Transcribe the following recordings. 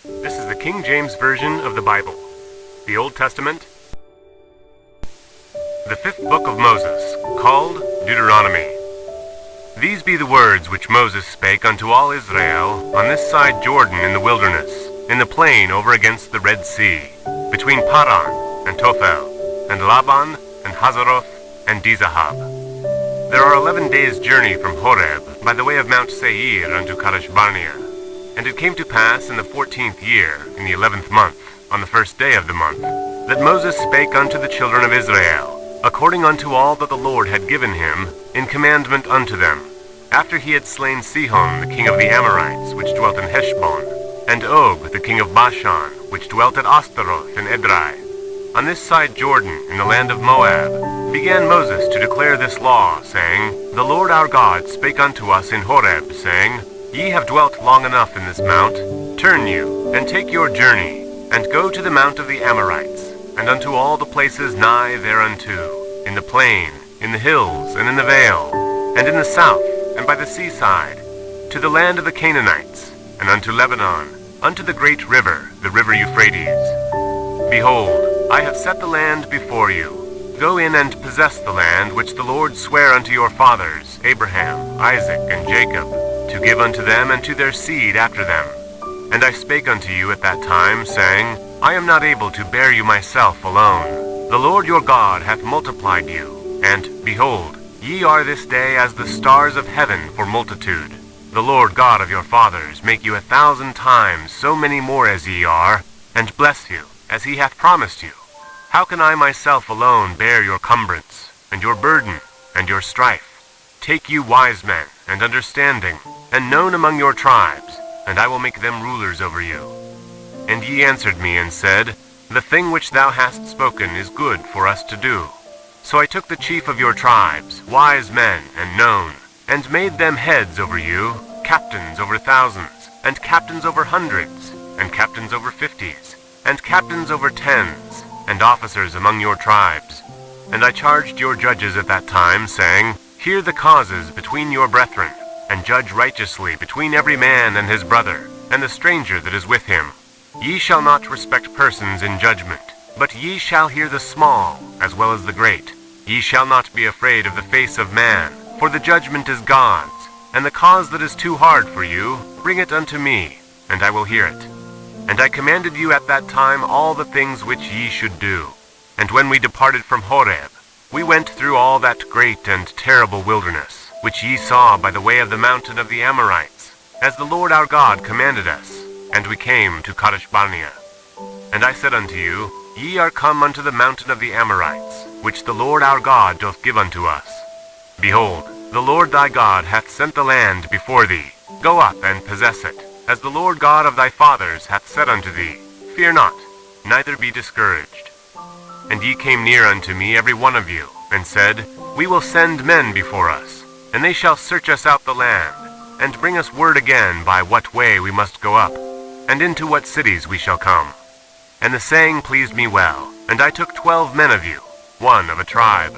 This is the King James Version of the Bible. The Old Testament. The fifth book of Moses, called Deuteronomy. These be the words which Moses spake unto all Israel on this side Jordan in the wilderness, in the plain over against the Red Sea, between Paran and Tophel, and Laban and Hazeroth and Dizahab. There are 11 days' journey from Horeb by the way of Mount Seir unto Kadesh. And it came to pass in the 14th year, in the 11th month, on the first day of the month, that Moses spake unto the children of Israel, according unto all that the Lord had given him, in commandment unto them, after he had slain Sihon the king of the Amorites, which dwelt in Heshbon, and Og the king of Bashan, which dwelt at Ashtaroth in Edrei. On this side Jordan, in the land of Moab, began Moses to declare this law, saying, The Lord our God spake unto us in Horeb, saying, Ye have dwelt long enough in this mount. Turn you, and take your journey, and go to the mount of the Amorites, and unto all the places nigh thereunto, in the plain, in the hills, and in the vale, and in the south, and by the seaside, to the land of the Canaanites, and unto Lebanon, unto the great river, the river Euphrates. Behold, I have set the land before you. Go in and possess the land which the Lord sware unto your fathers, Abraham, Isaac, and Jacob, to give unto them and to their seed after them. And I spake unto you at that time, saying, I am not able to bear you myself alone. The Lord your God hath multiplied you, and, behold, ye are this day as the stars of heaven for multitude. The Lord God of your fathers make you 1,000 times so many more as ye are, and bless you, as he hath promised you. How can I myself alone bear your cumbrance, and your burden, and your strife? Take you wise men, and understanding, and known among your tribes, and I will make them rulers over you. And ye answered me and said, The thing which thou hast spoken is good for us to do. So I took the chief of your tribes, wise men and known, and made them heads over you, captains over thousands, and captains over hundreds, and captains over 50s, and captains over 10s, and officers among your tribes. And I charged your judges at that time, saying, Hear the causes between your brethren, and judge righteously between every man and his brother, and the stranger that is with him. Ye shall not respect persons in judgment, but ye shall hear the small as well as the great. Ye shall not be afraid of the face of man, for the judgment is God's, and the cause that is too hard for you, bring it unto me, and I will hear it. And I commanded you at that time all the things which ye should do. And when we departed from Horeb, we went through all that great and terrible wilderness, which ye saw by the way of the mountain of the Amorites, as the Lord our God commanded us, and we came to Kadesh. And I said unto you, Ye are come unto the mountain of the Amorites, which the Lord our God doth give unto us. Behold, the Lord thy God hath sent the land before thee. Go up and possess it, as the Lord God of thy fathers hath said unto thee. Fear not, neither be discouraged. And ye came near unto me every one of you, and said, We will send men before us, and they shall search us out the land, and bring us word again by what way we must go up, and into what cities we shall come. And the saying pleased me well, and I took 12 men of you, one of a tribe.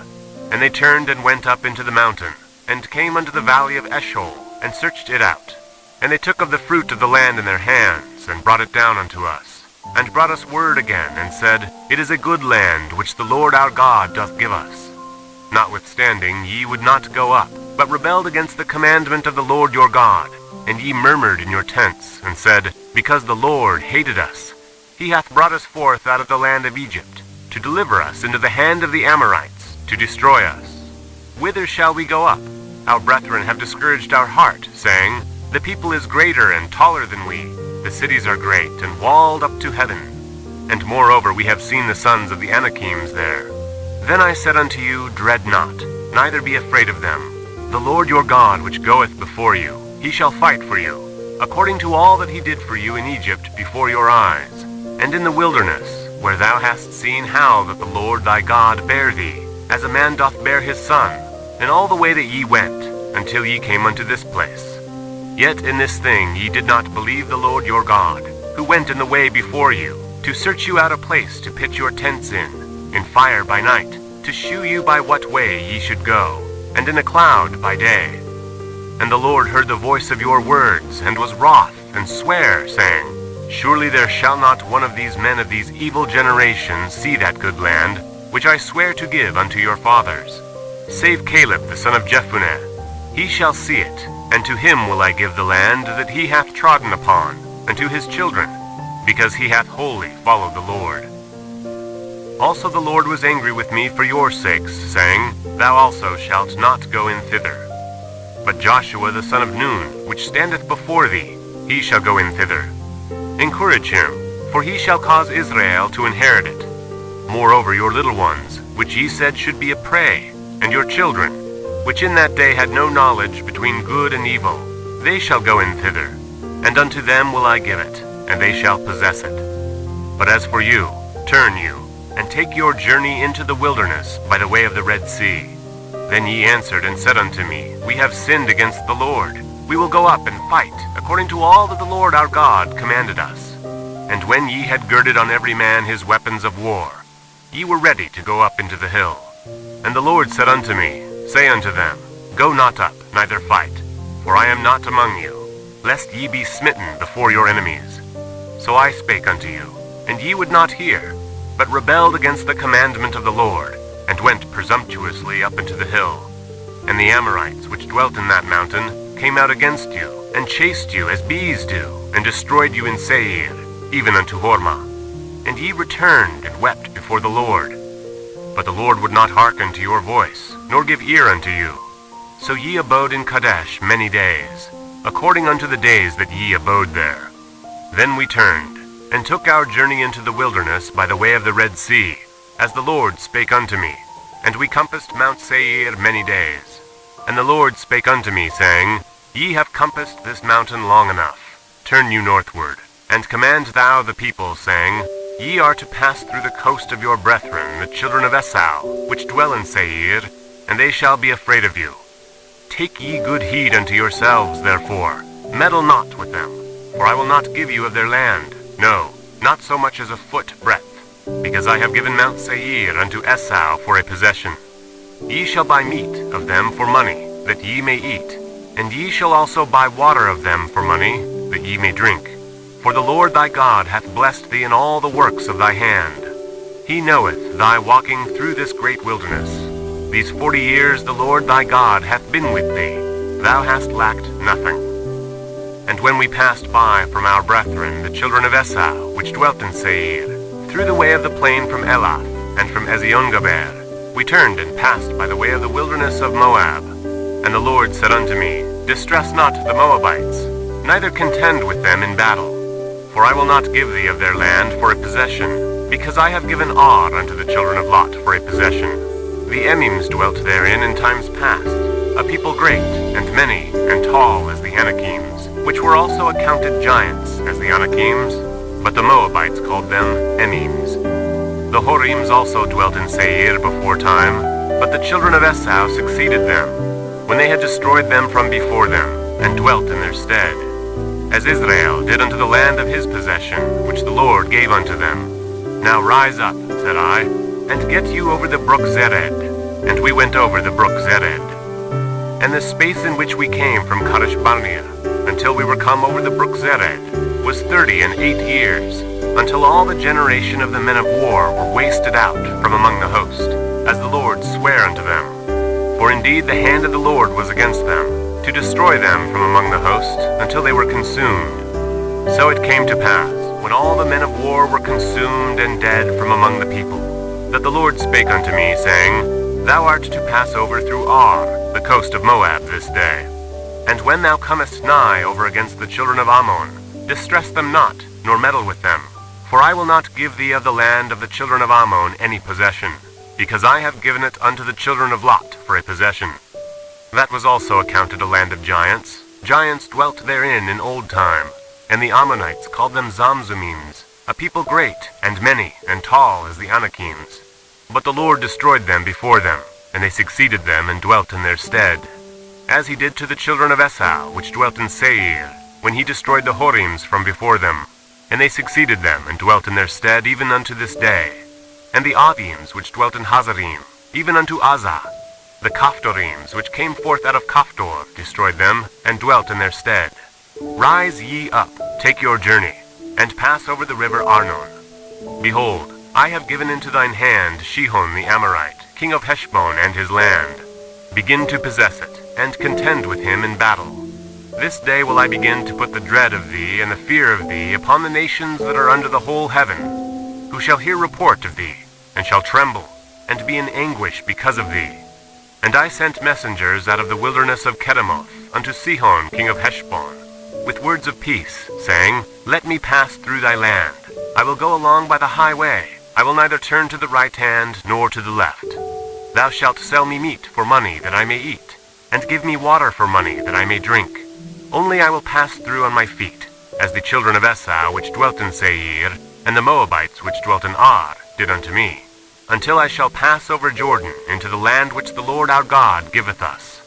And they turned and went up into the mountain, and came unto the valley of Eshcol, and searched it out. And they took of the fruit of the land in their hands, and brought it down unto us, and brought us word again, and said, It is a good land which the Lord our God doth give us. Notwithstanding ye would not go up, but rebelled against the commandment of the Lord your God, and ye murmured in your tents, and said, Because the Lord hated us, he hath brought us forth out of the land of Egypt, to deliver us into the hand of the Amorites, to destroy us. Whither shall we go up? Our brethren have discouraged our heart, saying, The people is greater and taller than we. The cities are great, and walled up to heaven. And moreover we have seen the sons of the Anakims there. Then I said unto you, Dread not, neither be afraid of them. The Lord your God which goeth before you, he shall fight for you, according to all that he did for you in Egypt before your eyes, and in the wilderness, where thou hast seen how that the Lord thy God bare thee, as a man doth bear his son, in all the way that ye went, until ye came unto this place. Yet in this thing ye did not believe the Lord your God, who went in the way before you, to search you out a place to pitch your tents in fire by night, to shew you by what way ye should go, and in a cloud by day. And the Lord heard the voice of your words, and was wroth, and sware, saying, Surely there shall not one of these men of these evil generations see that good land, which I swear to give unto your fathers, save Caleb the son of Jephunneh. He shall see it, and to him will I give the land that he hath trodden upon, and to his children, because he hath wholly followed the Lord. Also the Lord was angry with me for your sakes, saying, Thou also shalt not go in thither. But Joshua the son of Nun, which standeth before thee, he shall go in thither. Encourage him, for he shall cause Israel to inherit it. Moreover your little ones, which ye said should be a prey, and your children, which in that day had no knowledge between good and evil, they shall go in thither, and unto them will I give it, and they shall possess it. But as for you, turn you, and take your journey into the wilderness by the way of the Red Sea. Then ye answered and said unto me, We have sinned against the Lord. We will go up and fight, according to all that the Lord our God commanded us. And when ye had girded on every man his weapons of war, ye were ready to go up into the hill. And the Lord said unto me, Say unto them, Go not up, neither fight, for I am not among you, lest ye be smitten before your enemies. So I spake unto you, and ye would not hear, but rebelled against the commandment of the Lord, and went presumptuously up into the hill. And the Amorites which dwelt in that mountain came out against you, and chased you as bees do, and destroyed you in Seir, even unto Hormah. And ye returned and wept before the Lord. But the Lord would not hearken to your voice, nor give ear unto you. So ye abode in Kadesh many days, according unto the days that ye abode there. Then we turned, and took our journey into the wilderness by the way of the Red Sea, as the Lord spake unto me. And we compassed Mount Seir many days. And the Lord spake unto me, saying, Ye have compassed this mountain long enough. Turn you northward, and command thou the people, saying, Ye are to pass through the coast of your brethren, the children of Esau, which dwell in Seir, and they shall be afraid of you. Take ye good heed unto yourselves, therefore, meddle not with them, for I will not give you of their land, no, not so much as a foot breadth, because I have given Mount Seir unto Esau for a possession. Ye shall buy meat of them for money, that ye may eat, and ye shall also buy water of them for money, that ye may drink. For the Lord thy God hath blessed thee in all the works of thy hand. He knoweth thy walking through this great wilderness. These 40 years the Lord thy God hath been with thee. Thou hast lacked nothing. And when we passed by from our brethren, the children of Esau, which dwelt in Seir, through the way of the plain from Elath, and from Eziongaber, we turned and passed by the way of the wilderness of Moab. And the Lord said unto me, Distress not the Moabites, neither contend with them in battle. For I will not give thee of their land for a possession, because I have given Ar unto the children of Lot for a possession. The Emims dwelt therein in times past, a people great, and many, and tall as the Anakims, which were also accounted giants as the Anakims, but the Moabites called them Emims. The Horims also dwelt in Seir before time, but the children of Esau succeeded them, when they had destroyed them from before them, and dwelt in their stead, as Israel did unto the land of his possession, which the Lord gave unto them. Now rise up, said I, and get you over the brook Zered. And we went over the brook Zered. And the space in which we came from Kadesh Barnea, until we were come over the brook Zered, was 38 years, until all the generation of the men of war were wasted out from among the host, as the Lord sware unto them. For indeed the hand of the Lord was against them, to destroy them from among the host, until they were consumed. So it came to pass, when all the men of war were consumed and dead from among the people, that the Lord spake unto me, saying, Thou art to pass over through Ar, the coast of Moab, this day. And when thou comest nigh over against the children of Ammon, distress them not, nor meddle with them. For I will not give thee of the land of the children of Ammon any possession, because I have given it unto the children of Lot for a possession. That was also accounted a land of giants. Giants dwelt therein in old time, and the Ammonites called them Zamzumims, a people great, and many, and tall as the Anakims. But the Lord destroyed them before them, and they succeeded them and dwelt in their stead, as he did to the children of Esau, which dwelt in Seir, when he destroyed the Horims from before them. And they succeeded them and dwelt in their stead even unto this day. And the Avims, which dwelt in Hazarim, even unto Azah, the Kaphtorims, which came forth out of Kaphtor, destroyed them, and dwelt in their stead. Rise ye up, take your journey, and pass over the river Arnon. Behold, I have given into thine hand Sihon the Amorite, king of Heshbon and his land. Begin to possess it, and contend with him in battle. This day will I begin to put the dread of thee and the fear of thee upon the nations that are under the whole heaven, who shall hear report of thee, and shall tremble, and be in anguish because of thee. And I sent messengers out of the wilderness of Kedemoth unto Sihon king of Heshbon, with words of peace, saying, Let me pass through thy land. I will go along by the highway. I will neither turn to the right hand nor to the left. Thou shalt sell me meat for money that I may eat, and give me water for money that I may drink. Only I will pass through on my feet, as the children of Esau which dwelt in Seir, and the Moabites which dwelt in Ar, did unto me, until I shall pass over Jordan into the land which the Lord our God giveth us.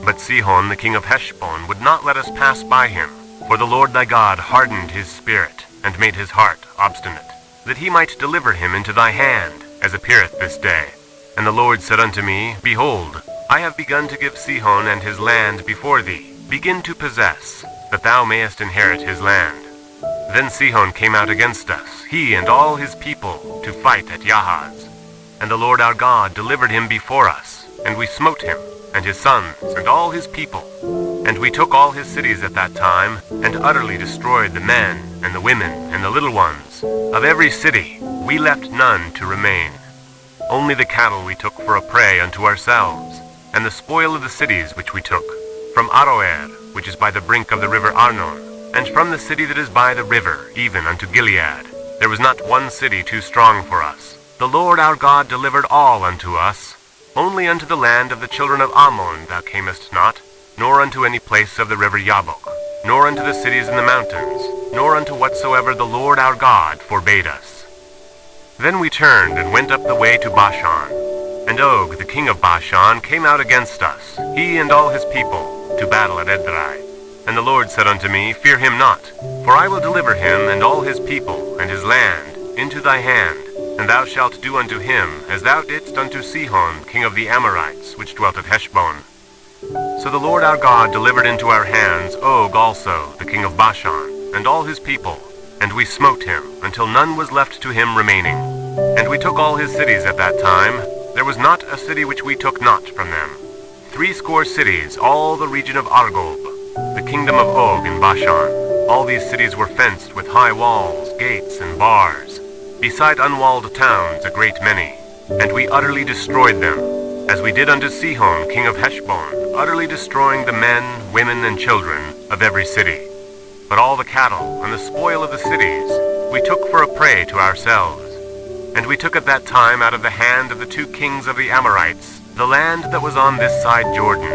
But Sihon the king of Heshbon would not let us pass by him, for the Lord thy God hardened his spirit, and made his heart obstinate, that he might deliver him into thy hand, as appeareth this day. And the Lord said unto me, Behold, I have begun to give Sihon and his land before thee. Begin to possess, that thou mayest inherit his land. Then Sihon came out against us, he and all his people, to fight at Yahaz. And the Lord our God delivered him before us, and we smote him, and his sons, and all his people. And we took all his cities at that time, and utterly destroyed the men, and the women, and the little ones. Of every city we left none to remain. Only the cattle we took for a prey unto ourselves, and the spoil of the cities which we took, from Aroer, which is by the brink of the river Arnon, and from the city that is by the river, even unto Gilead. There was not one city too strong for us. The Lord our God delivered all unto us. Only unto the land of the children of Ammon thou camest not, nor unto any place of the river Jabbok, nor unto the cities in the mountains, nor unto whatsoever the Lord our God forbade us. Then we turned and went up the way to Bashan. And Og, the king of Bashan, came out against us, he and all his people, to battle at Edrei. And the Lord said unto me, Fear him not, for I will deliver him and all his people and his land into thy hand, and thou shalt do unto him as thou didst unto Sihon, king of the Amorites, which dwelt at Heshbon. So the Lord our God delivered into our hands Og also, the king of Bashan, and all his people, and we smote him, until none was left to him remaining. And we took all his cities at that time. There was not a city which we took not from them. 80 cities, all the region of Argob, the kingdom of Og in Bashan. All these cities were fenced with high walls, gates, and bars, beside unwalled towns a great many. And we utterly destroyed them, as we did unto Sihon, king of Heshbon, utterly destroying the men, women, and children of every city. But all the cattle and the spoil of the cities we took for a prey to ourselves. And we took at that time out of the hand of the 2 kings of the Amorites the land that was on this side Jordan,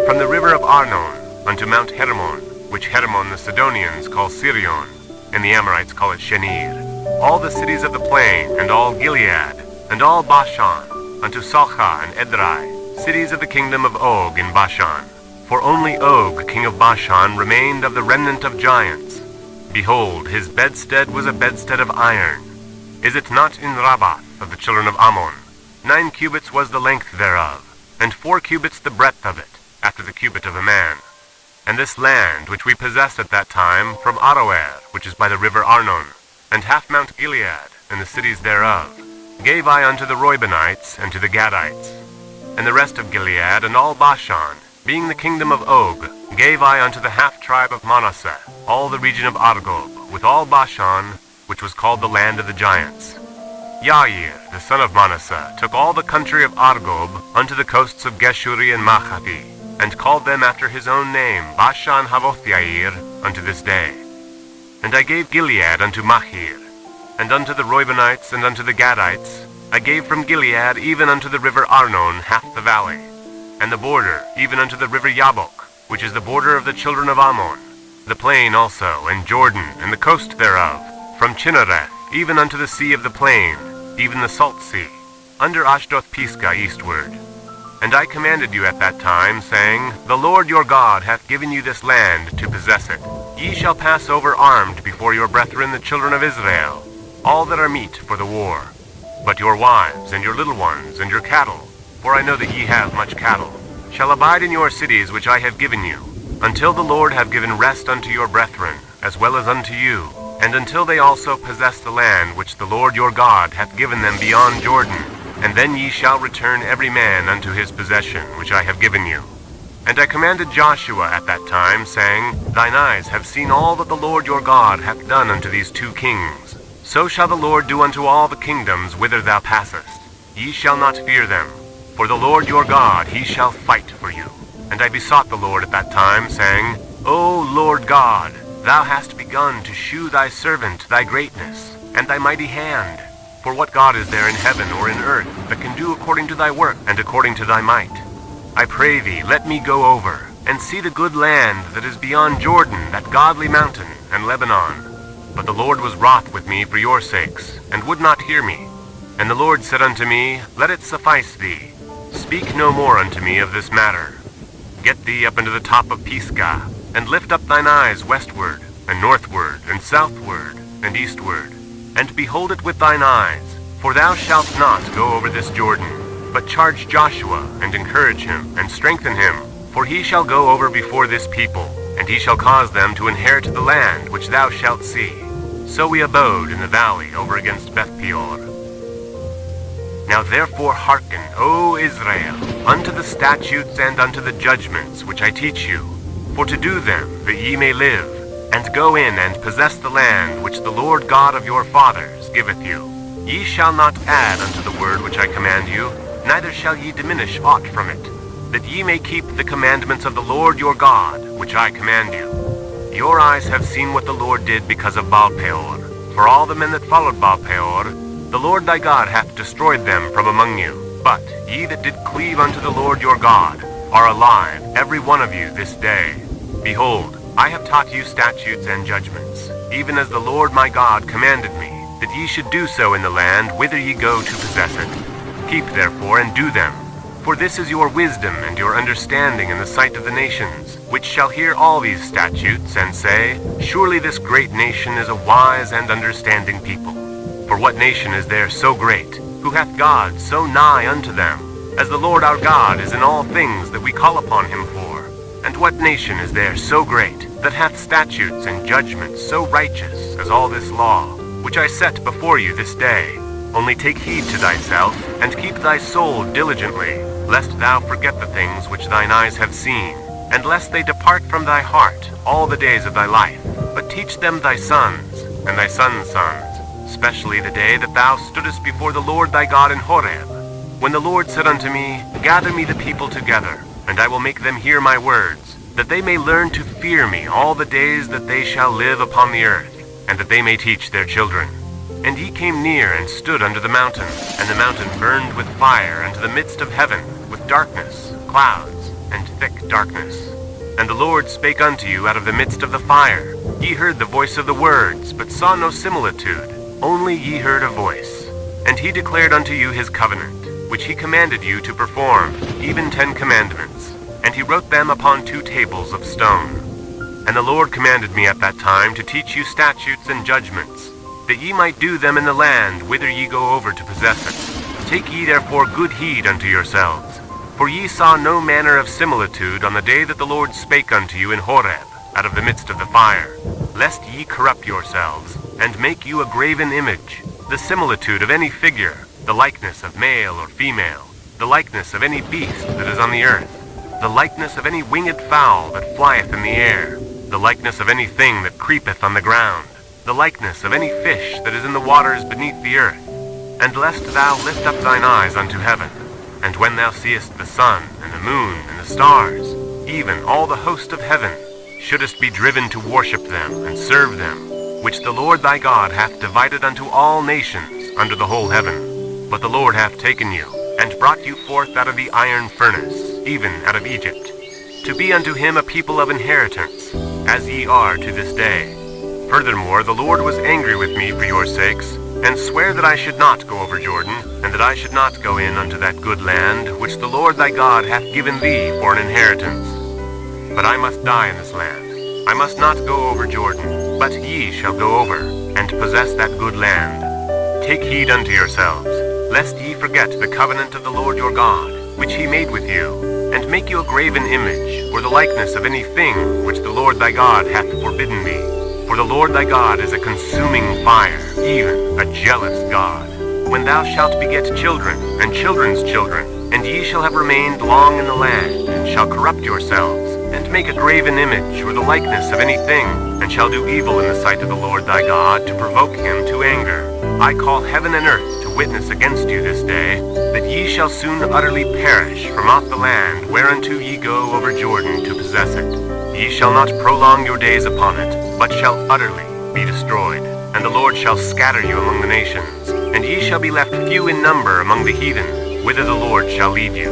from the river of Arnon unto Mount Hermon, which Hermon the Sidonians call Sirion, and the Amorites call it Shenir, all the cities of the plain, and all Gilead, and all Bashan, unto Salcha and Edrei, cities of the kingdom of Og in Bashan. For only Og, king of Bashan, remained of the remnant of giants. Behold, his bedstead was a bedstead of iron. Is it not in Rabbath of the children of Ammon? 9 cubits was the length thereof, and 4 cubits the breadth of it, after the cubit of a man. And this land which we possessed at that time, from Aroer, which is by the river Arnon, and half Mount Gilead, and the cities thereof, gave I unto the Reubenites and to the Gadites. And the rest of Gilead and all Bashan, being the kingdom of Og, gave I unto the half-tribe of Manasseh, all the region of Argob, with all Bashan, which was called the land of the giants. Yair, the son of Manasseh, took all the country of Argob unto the coasts of Geshuri and Machathi, and called them after his own name, Bashan Havoth Yair, unto this day. And I gave Gilead unto Machir, and unto the Reubenites and unto the Gadites I gave from Gilead even unto the river Arnon half the valley, and the border even unto the river Jabbok, which is the border of the children of Ammon, the plain also, and Jordan, and the coast thereof, from Chinnereth even unto the sea of the plain, even the salt sea, under Ashdoth Pisgah eastward. And I commanded you at that time, saying, The Lord your God hath given you this land to possess it. Ye shall pass over armed before your brethren the children of Israel, all that are meet for the war. But your wives, and your little ones, and your cattle, for I know that ye have much cattle, shall abide in your cities which I have given you, until the Lord have given rest unto your brethren, as well as unto you, and until they also possess the land which the Lord your God hath given them beyond Jordan, and then ye shall return every man unto his possession which I have given you. And I commanded Joshua at that time, saying, Thine eyes have seen all that the Lord your God hath done unto these 2 kings. So shall the Lord do unto all the kingdoms whither thou passest. Ye shall not fear them, for the Lord your God, he shall fight for you. And I besought the Lord at that time, saying, O Lord God, thou hast begun to shew thy servant thy greatness, and thy mighty hand. For what God is there in heaven or in earth that can do according to thy work and according to thy might? I pray thee, let me go over, and see the good land that is beyond Jordan, that godly mountain, and Lebanon. But the Lord was wroth with me for your sakes, and would not hear me. And the Lord said unto me, Let it suffice thee. Speak no more unto me of this matter. Get thee up into the top of Pisgah, and lift up thine eyes westward, and northward, and southward, and eastward, and behold it with thine eyes. For thou shalt not go over this Jordan, but charge Joshua, and encourage him, and strengthen him. For he shall go over before this people, and he shall cause them to inherit the land which thou shalt see. So we abode in the valley over against Beth-peor. Now therefore hearken, O Israel, unto the statutes and unto the judgments which I teach you, for to do them that ye may live, and go in and possess the land which the Lord God of your fathers giveth you. Ye shall not add unto the word which I command you, neither shall ye diminish aught from it, that ye may keep the commandments of the Lord your God, which I command you. Your eyes have seen what the Lord did because of Baal-peor. For all the men that followed Baal-peor, the Lord thy God hath destroyed them from among you. But ye that did cleave unto the Lord your God are alive, every one of you this day. Behold, I have taught you statutes and judgments, even as the Lord my God commanded me, that ye should do so in the land whither ye go to possess it. Keep therefore and do them, for this is your wisdom and your understanding in the sight of the nations, which shall hear all these statutes, and say, Surely this great nation is a wise and understanding people. For what nation is there so great, who hath God so nigh unto them, as the Lord our God is in all things that we call upon him for? And what nation is there so great, that hath statutes and judgments so righteous as all this law, which I set before you this day? Only take heed to thyself, and keep thy soul diligently, lest thou forget the things which thine eyes have seen, and lest they depart from thy heart all the days of thy life. But teach them thy sons, and thy sons' sons, especially the day that thou stoodest before the Lord thy God in Horeb, when the Lord said unto me, Gather me the people together, and I will make them hear my words, that they may learn to fear me all the days that they shall live upon the earth, and that they may teach their children. And ye came near and stood under the mountain, and the mountain burned with fire unto the midst of heaven, with darkness, clouds, and thick darkness. And the Lord spake unto you out of the midst of the fire. Ye heard the voice of the words, but saw no similitude, only ye heard a voice. And he declared unto you his covenant, which he commanded you to perform, even 10 commandments. And he wrote them upon 2 tables of stone. And the Lord commanded me at that time to teach you statutes and judgments, that ye might do them in the land whither ye go over to possess it. Take ye therefore good heed unto yourselves, for ye saw no manner of similitude on the day that the Lord spake unto you in Horeb, out of the midst of the fire, lest ye corrupt yourselves, and make you a graven image, the similitude of any figure, the likeness of male or female, the likeness of any beast that is on the earth, the likeness of any winged fowl that flieth in the air, the likeness of any thing that creepeth on the ground, the likeness of any fish that is in the waters beneath the earth. And lest thou lift up thine eyes unto heaven, and when thou seest the sun, and the moon, and the stars, even all the host of heaven, shouldest be driven to worship them, and serve them, which the Lord thy God hath divided unto all nations under the whole heaven. But the Lord hath taken you, and brought you forth out of the iron furnace, even out of Egypt, to be unto him a people of inheritance, as ye are to this day. Furthermore, the Lord was angry with me for your sakes, and sware that I should not go over Jordan, and that I should not go in unto that good land, which the Lord thy God hath given thee for an inheritance. But I must die in this land. I must not go over Jordan, but ye shall go over, and possess that good land. Take heed unto yourselves, lest ye forget the covenant of the Lord your God, which he made with you, and make you a graven image, or the likeness of any thing which the Lord thy God hath forbidden thee. For the Lord thy God is a consuming fire, even a jealous God. When thou shalt beget children, and children's children, and ye shall have remained long in the land, and shall corrupt yourselves, and make a graven image, or the likeness of anything, and shall do evil in the sight of the Lord thy God, to provoke him to anger, I call heaven and earth to witness against you this day, that ye shall soon utterly perish from off the land whereunto ye go over Jordan to possess it. Ye shall not prolong your days upon it, but shall utterly be destroyed. And the Lord shall scatter you among the nations, and ye shall be left few in number among the heathen, whither the Lord shall lead you.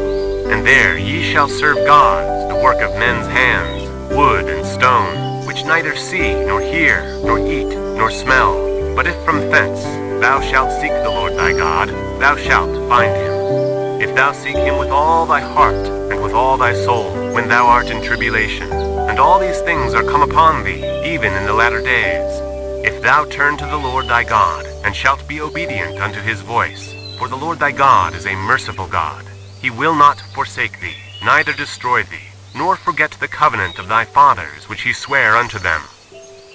And there ye shall serve gods, the work of men's hands, wood and stone, which neither see, nor hear, nor eat, nor smell. But if from thence thou shalt seek the Lord thy God, thou shalt find him. If thou seek him with all thy heart, and with all thy soul, when thou art in tribulation, and all these things are come upon thee, even in the latter days. If thou turn to the Lord thy God, and shalt be obedient unto his voice, for the Lord thy God is a merciful God. He will not forsake thee, neither destroy thee, nor forget the covenant of thy fathers, which he sware unto them.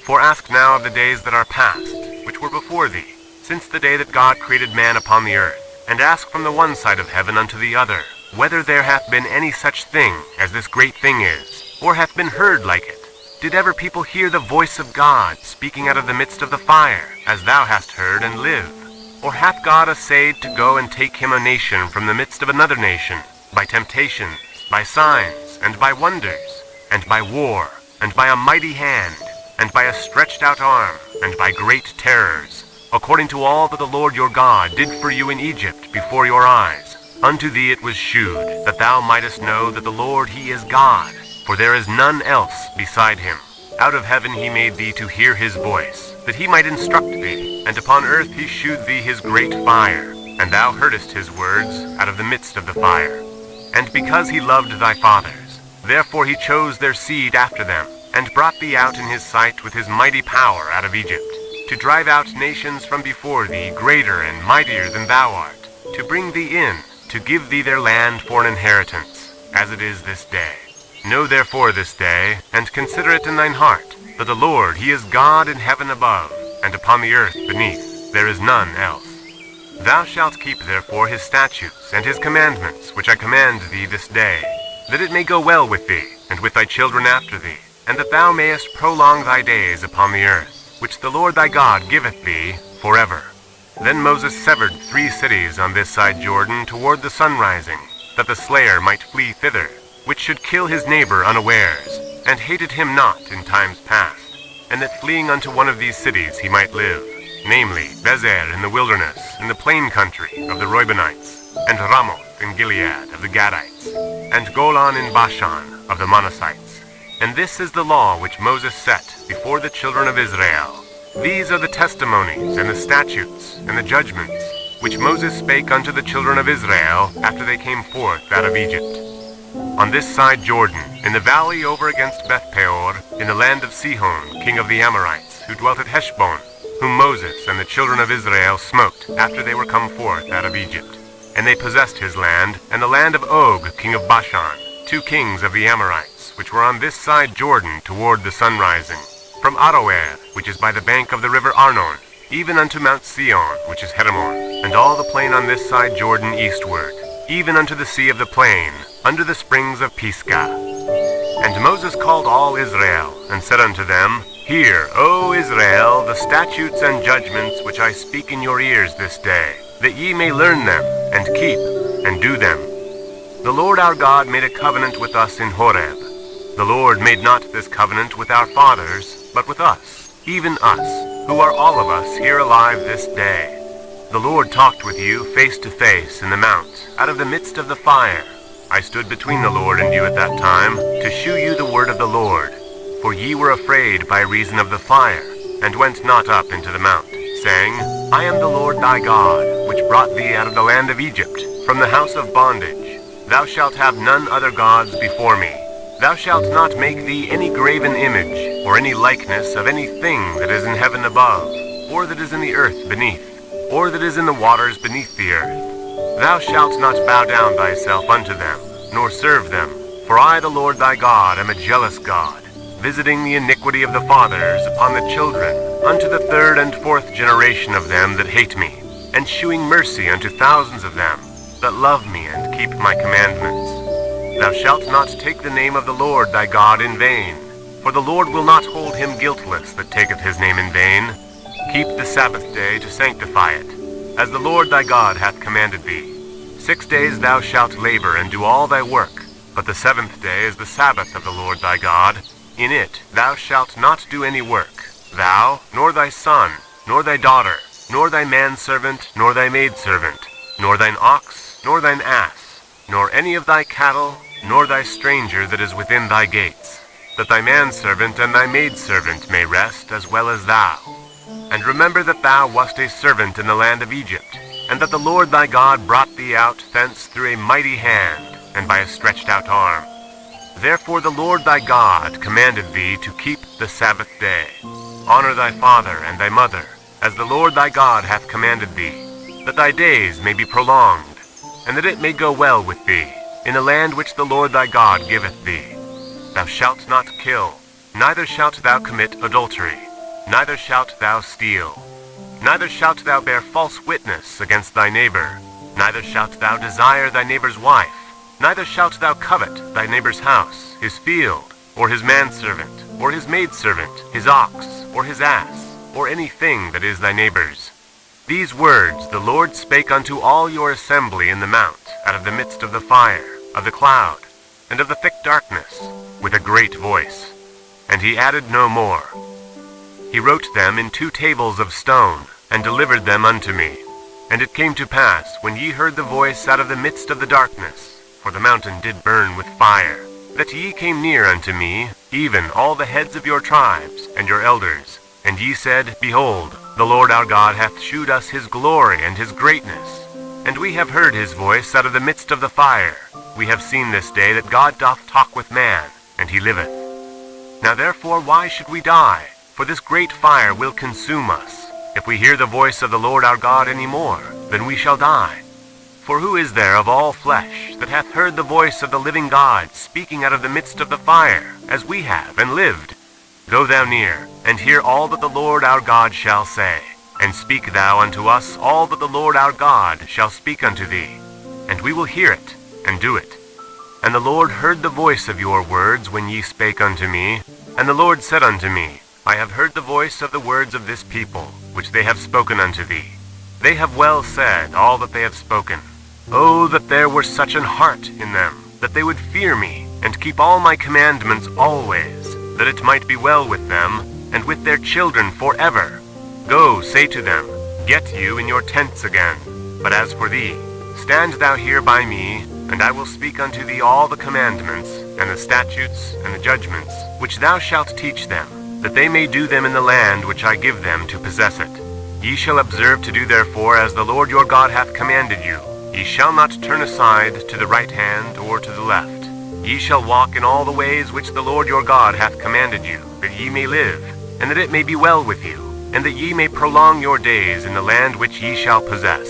For ask now of the days that are past, which were before thee, since the day that God created man upon the earth, and ask from the one side of heaven unto the other, whether there hath been any such thing as this great thing is, or hath been heard like it. Did ever people hear the voice of God speaking out of the midst of the fire, as thou hast heard, and live? Or hath God essayed to go and take him a nation from the midst of another nation, by temptations, by signs, and by wonders, and by war, and by a mighty hand, and by a stretched out arm, and by great terrors, according to all that the Lord your God did for you in Egypt before your eyes? Unto thee it was shewed, that thou mightest know that the Lord he is God, for there is none else beside him. Out of heaven he made thee to hear his voice, that he might instruct thee, and upon earth he shewed thee his great fire, and thou heardest his words out of the midst of the fire. And because he loved thy fathers, therefore he chose their seed after them, and brought thee out in his sight with his mighty power out of Egypt, to drive out nations from before thee greater and mightier than thou art, to bring thee in, to give thee their land for an inheritance, as it is this day. Know therefore this day, and consider it in thine heart, that the Lord he is God in heaven above, and upon the earth beneath. There is none else. Thou shalt keep therefore his statutes and his commandments, which I command thee this day, that it may go well with thee, and with thy children after thee, and that thou mayest prolong thy days upon the earth, which the Lord thy God giveth thee forever. Then Moses severed 3 cities on this side Jordan toward the sunrising, that the slayer might flee thither, which should kill his neighbor unawares, and hated him not in times past, and that fleeing unto one of these cities he might live, namely Bezer in the wilderness, in the plain country of the Reubenites, and Ramoth in Gilead of the Gadites, and Golan in Bashan of the Manassites. And this is the law which Moses set before the children of Israel. These are the testimonies, and the statutes, and the judgments, which Moses spake unto the children of Israel after they came forth out of Egypt. On this side Jordan, in the valley over against Beth-peor, in the land of Sihon, king of the Amorites, who dwelt at Heshbon, whom Moses and the children of Israel smote after they were come forth out of Egypt. And they possessed his land, and the land of Og, king of Bashan, 2 kings of the Amorites, which were on this side Jordan toward the sunrising, from Aroer, which is by the bank of the river Arnon, even unto Mount Sion, which is Hermon, and all the plain on this side Jordan eastward, even unto the sea of the plain, under the springs of Pisgah. And Moses called all Israel, and said unto them, Hear, O Israel, the statutes and judgments which I speak in your ears this day, that ye may learn them, and keep, and do them. The Lord our God made a covenant with us in Horeb. The Lord made not this covenant with our fathers, but with us, even us, who are all of us here alive this day. The Lord talked with you face to face in the mount, out of the midst of the fire. I stood between the Lord and you at that time, to shew you the word of the Lord. For ye were afraid by reason of the fire, and went not up into the mount, saying, I am the Lord thy God, which brought thee out of the land of Egypt, from the house of bondage. Thou shalt have none other gods before me. Thou shalt not make thee any graven image, or any likeness of any thing that is in heaven above, or that is in the earth beneath, or that is in the waters beneath the earth. Thou shalt not bow down thyself unto them, nor serve them, for I the Lord thy God am a jealous God, visiting the iniquity of the fathers upon the children, unto the third and fourth generation of them that hate me, and shewing mercy unto thousands of them that love me and keep my commandments. Thou shalt not take the name of the Lord thy God in vain, for the Lord will not hold him guiltless that taketh his name in vain. Keep the Sabbath day to sanctify it, as the Lord thy God hath commanded thee. 6 days thou shalt labor and do all thy work, but the seventh day is the Sabbath of the Lord thy God. In it thou shalt not do any work, thou, nor thy son, nor thy daughter, nor thy manservant, nor thy maidservant, nor thine ox, nor thine ass, nor any of thy cattle, nor thy stranger that is within thy gates, that thy manservant and thy maidservant may rest as well as thou. And remember that thou wast a servant in the land of Egypt, and that the Lord thy God brought thee out thence through a mighty hand, and by a stretched out arm. Therefore the Lord thy God commanded thee to keep the Sabbath day. Honor thy father and thy mother, as the Lord thy God hath commanded thee, that thy days may be prolonged, and that it may go well with thee, in the land which the Lord thy God giveth thee. Thou shalt not kill, neither shalt thou commit adultery, neither shalt thou steal, neither shalt thou bear false witness against thy neighbor, neither shalt thou desire thy neighbor's wife, neither shalt thou covet thy neighbor's house, his field, or his manservant, or his maidservant, his ox, or his ass, or anything that is thy neighbor's. These words the Lord spake unto all your assembly in the mount, out of the midst of the fire, of the cloud, and of the thick darkness, with a great voice. And he added no more. He wrote them in 2 tables of stone, and delivered them unto me. And it came to pass, when ye heard the voice out of the midst of the darkness, for the mountain did burn with fire, that ye came near unto me, even all the heads of your tribes, and your elders. And ye said, Behold, the Lord our God hath shewed us his glory and his greatness. And we have heard his voice out of the midst of the fire. We have seen this day that God doth talk with man, and he liveth. Now therefore why should we die? For this great fire will consume us. If we hear the voice of the Lord our God any more, then we shall die. For who is there of all flesh that hath heard the voice of the living God speaking out of the midst of the fire, as we have, and lived? Go thou near, and hear all that the Lord our God shall say, and speak thou unto us all that the Lord our God shall speak unto thee, and we will hear it, and do it. And the Lord heard the voice of your words when ye spake unto me, and the Lord said unto me, I have heard the voice of the words of this people, which they have spoken unto thee. They have well said all that they have spoken. Oh, that there were such an heart in them, that they would fear me, and keep all my commandments always, that it might be well with them, and with their children forever. Go, say to them, Get you in your tents again. But as for thee, stand thou here by me, and I will speak unto thee all the commandments, and the statutes, and the judgments, which thou shalt teach them, that they may do them in the land which I give them to possess it. Ye shall observe to do therefore as the Lord your God hath commanded you. Ye shall not turn aside to the right hand or to the left. Ye shall walk in all the ways which the Lord your God hath commanded you, that ye may live, and that it may be well with you, and that ye may prolong your days in the land which ye shall possess.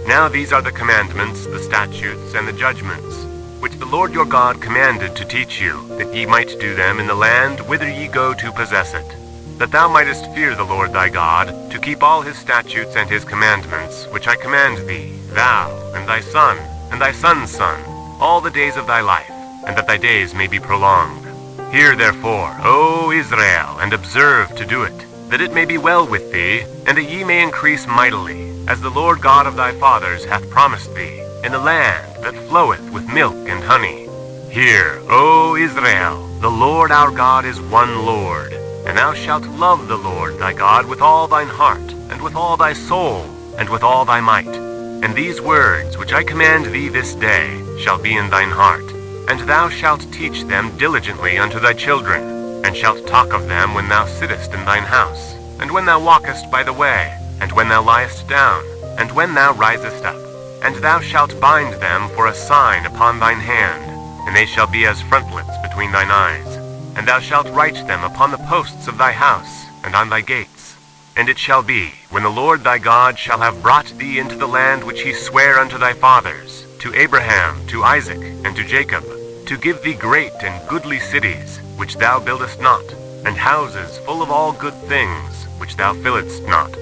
Now these are the commandments, the statutes, and the judgments, which the Lord your God commanded to teach you, that ye might do them in the land whither ye go to possess it, that thou mightest fear the Lord thy God, to keep all his statutes and his commandments, which I command thee, thou, and thy son, and thy son's son, all the days of thy life, and that thy days may be prolonged. Hear therefore, O Israel, and observe to do it, that it may be well with thee, and that ye may increase mightily, as the Lord God of thy fathers hath promised thee, in the land that floweth with milk and honey. Hear, O Israel, the Lord our God is one Lord, and thou shalt love the Lord thy God with all thine heart, and with all thy soul, and with all thy might. And these words which I command thee this day shall be in thine heart, and thou shalt teach them diligently unto thy children, and shalt talk of them when thou sittest in thine house, and when thou walkest by the way, and when thou liest down, and when thou risest up. And thou shalt bind them for a sign upon thine hand, and they shall be as frontlets between thine eyes. And thou shalt write them upon the posts of thy house, and on thy gates. And it shall be, when the Lord thy God shall have brought thee into the land which he sware unto thy fathers, to Abraham, to Isaac, and to Jacob, to give thee great and goodly cities, which thou buildest not, and houses full of all good things, which thou fillest not,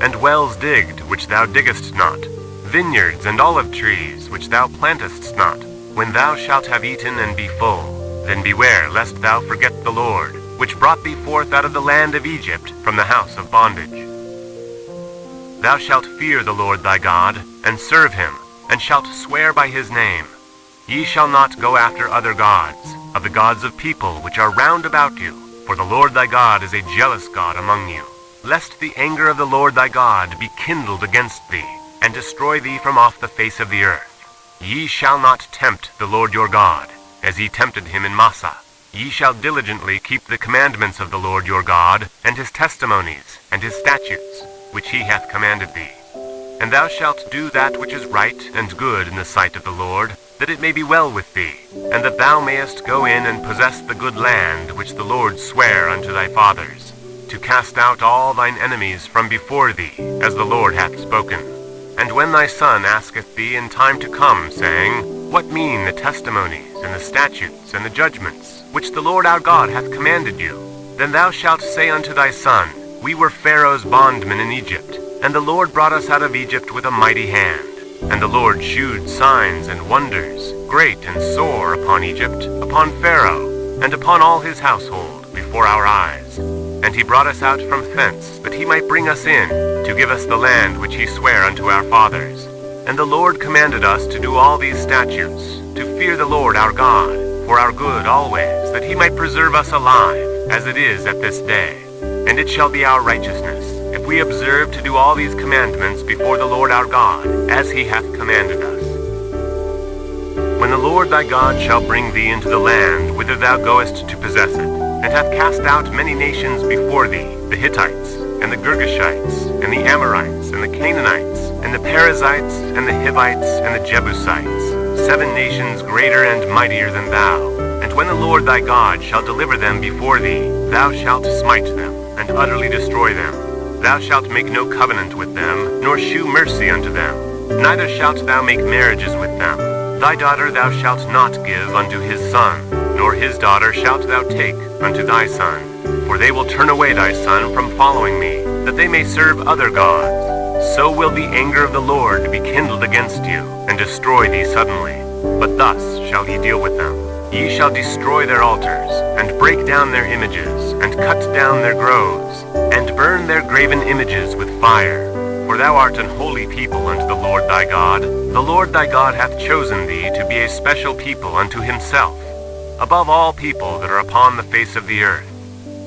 and wells digged, which thou diggest not, vineyards and olive trees, which thou plantest not. When thou shalt have eaten and be full, then beware lest thou forget the Lord, which brought thee forth out of the land of Egypt from the house of bondage. Thou shalt fear the Lord thy God, and serve him, and shalt swear by his name. Ye shall not go after other gods, of the gods of people which are round about you, for the Lord thy God is a jealous God among you, lest the anger of the Lord thy God be kindled against thee, and destroy thee from off the face of the earth. Ye shall not tempt the Lord your God, as ye tempted him in Massah. Ye shall diligently keep the commandments of the Lord your God, and his testimonies, and his statutes, which he hath commanded thee. And thou shalt do that which is right and good in the sight of the Lord, that it may be well with thee, and that thou mayest go in and possess the good land which the Lord sware unto thy fathers, to cast out all thine enemies from before thee, as the Lord hath spoken. And when thy son asketh thee in time to come, saying, What mean the testimonies, and the statutes, and the judgments, which the Lord our God hath commanded you? Then thou shalt say unto thy son, We were Pharaoh's bondmen in Egypt, and the Lord brought us out of Egypt with a mighty hand. And the Lord shewed signs and wonders, great and sore, upon Egypt, upon Pharaoh, and upon all his household, before our eyes. And he brought us out from thence, that he might bring us in, to give us the land which he sware unto our fathers. And the Lord commanded us to do all these statutes, to fear the Lord our God, for our good always, that he might preserve us alive, as it is at this day. And it shall be our righteousness, if we observe to do all these commandments before the Lord our God, as he hath commanded us. When the Lord thy God shall bring thee into the land whither thou goest to possess it, and hath cast out many nations before thee, the Hittites, and the Girgashites, and the Amorites, and the Canaanites, and the Perizzites, and the Hivites, and the Jebusites, 7 nations greater and mightier than thou. And when the Lord thy God shall deliver them before thee, thou shalt smite them, and utterly destroy them. Thou shalt make no covenant with them, nor shew mercy unto them, neither shalt thou make marriages with them. Thy daughter thou shalt not give unto his son, nor his daughter shalt thou take unto thy son. For they will turn away thy son from following me, that they may serve other gods. So will the anger of the Lord be kindled against you, and destroy thee suddenly. But thus shall he deal with them. Ye shall destroy their altars, and break down their images, and cut down their groves, and burn their graven images with fire. For thou art an holy people unto the Lord thy God. The Lord thy God hath chosen thee to be a special people unto himself, above all people that are upon the face of the earth.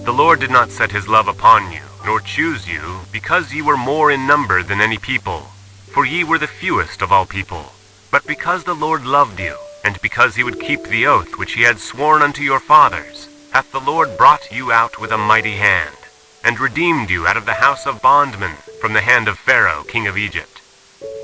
The Lord did not set his love upon you, nor choose you, because ye were more in number than any people, for ye were the fewest of all people, but because the Lord loved you, and because he would keep the oath which he had sworn unto your fathers, hath the Lord brought you out with a mighty hand, and redeemed you out of the house of bondmen, from the hand of Pharaoh king of Egypt.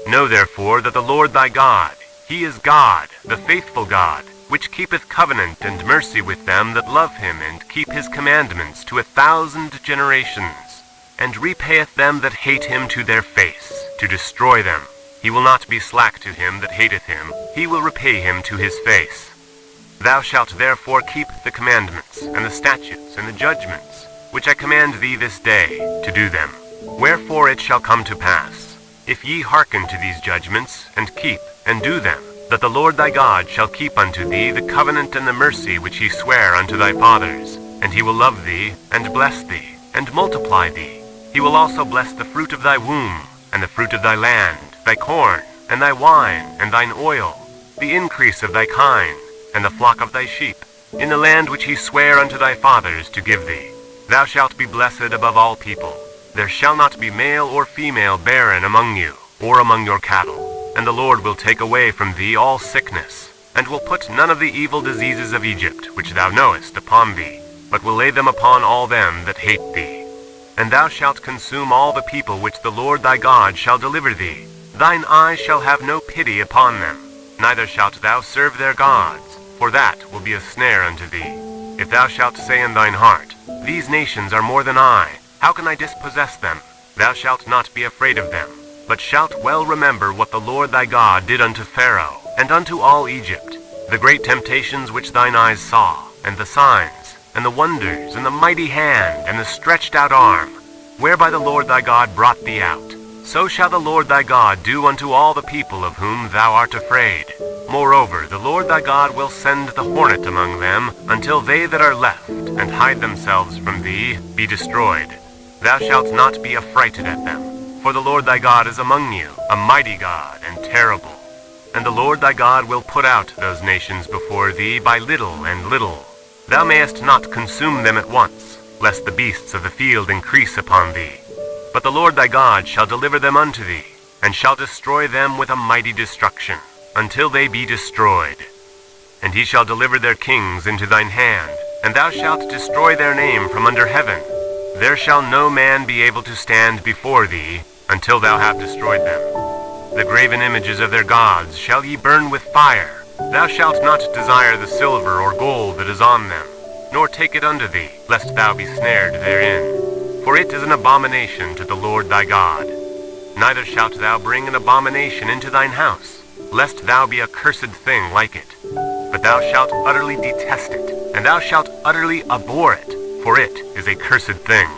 Know therefore that the Lord thy God, he is God, the faithful God, which keepeth covenant and mercy with them that love him and keep his commandments to 1,000 generations, and repayeth them that hate him to their face, to destroy them. He will not be slack to him that hateth him, he will repay him to his face. Thou shalt therefore keep the commandments, and the statutes, and the judgments, which I command thee this day, to do them. Wherefore it shall come to pass, if ye hearken to these judgments, and keep, and do them, that the Lord thy God shall keep unto thee the covenant and the mercy which he sware unto thy fathers, and he will love thee, and bless thee, and multiply thee. He will also bless the fruit of thy womb, and the fruit of thy land, thy corn, and thy wine, and thine oil, the increase of thy kine, and the flock of thy sheep, in the land which he sware unto thy fathers to give thee. Thou shalt be blessed above all people. There shall not be male or female barren among you, or among your cattle. And the Lord will take away from thee all sickness, and will put none of the evil diseases of Egypt, which thou knowest, upon thee, but will lay them upon all them that hate thee. And thou shalt consume all the people which the Lord thy God shall deliver thee. Thine eye shall have no pity upon them, neither shalt thou serve their gods, for that will be a snare unto thee. If thou shalt say in thine heart, These nations are more than I, how can I dispossess them? Thou shalt not be afraid of them, but shalt well remember what the Lord thy God did unto Pharaoh, and unto all Egypt, the great temptations which thine eyes saw, and the signs, and the wonders, and the mighty hand, and the stretched out arm, whereby the Lord thy God brought thee out. So shall the Lord thy God do unto all the people of whom thou art afraid. Moreover, the Lord thy God will send the hornet among them, until they that are left, and hide themselves from thee, be destroyed. Thou shalt not be affrighted at them, for the Lord thy God is among you, a mighty God and terrible. And the Lord thy God will put out those nations before thee by little and little. Thou mayest not consume them at once, lest the beasts of the field increase upon thee. But the Lord thy God shall deliver them unto thee, and shall destroy them with a mighty destruction, until they be destroyed. And he shall deliver their kings into thine hand, and thou shalt destroy their name from under heaven. There shall no man be able to stand before thee, until thou have destroyed them. The graven images of their gods shall ye burn with fire. Thou shalt not desire the silver or gold that is on them, nor take it unto thee, lest thou be snared therein. For it is an abomination to the Lord thy God. Neither shalt thou bring an abomination into thine house, lest thou be a cursed thing like it. But thou shalt utterly detest it, and thou shalt utterly abhor it, for it is a cursed thing.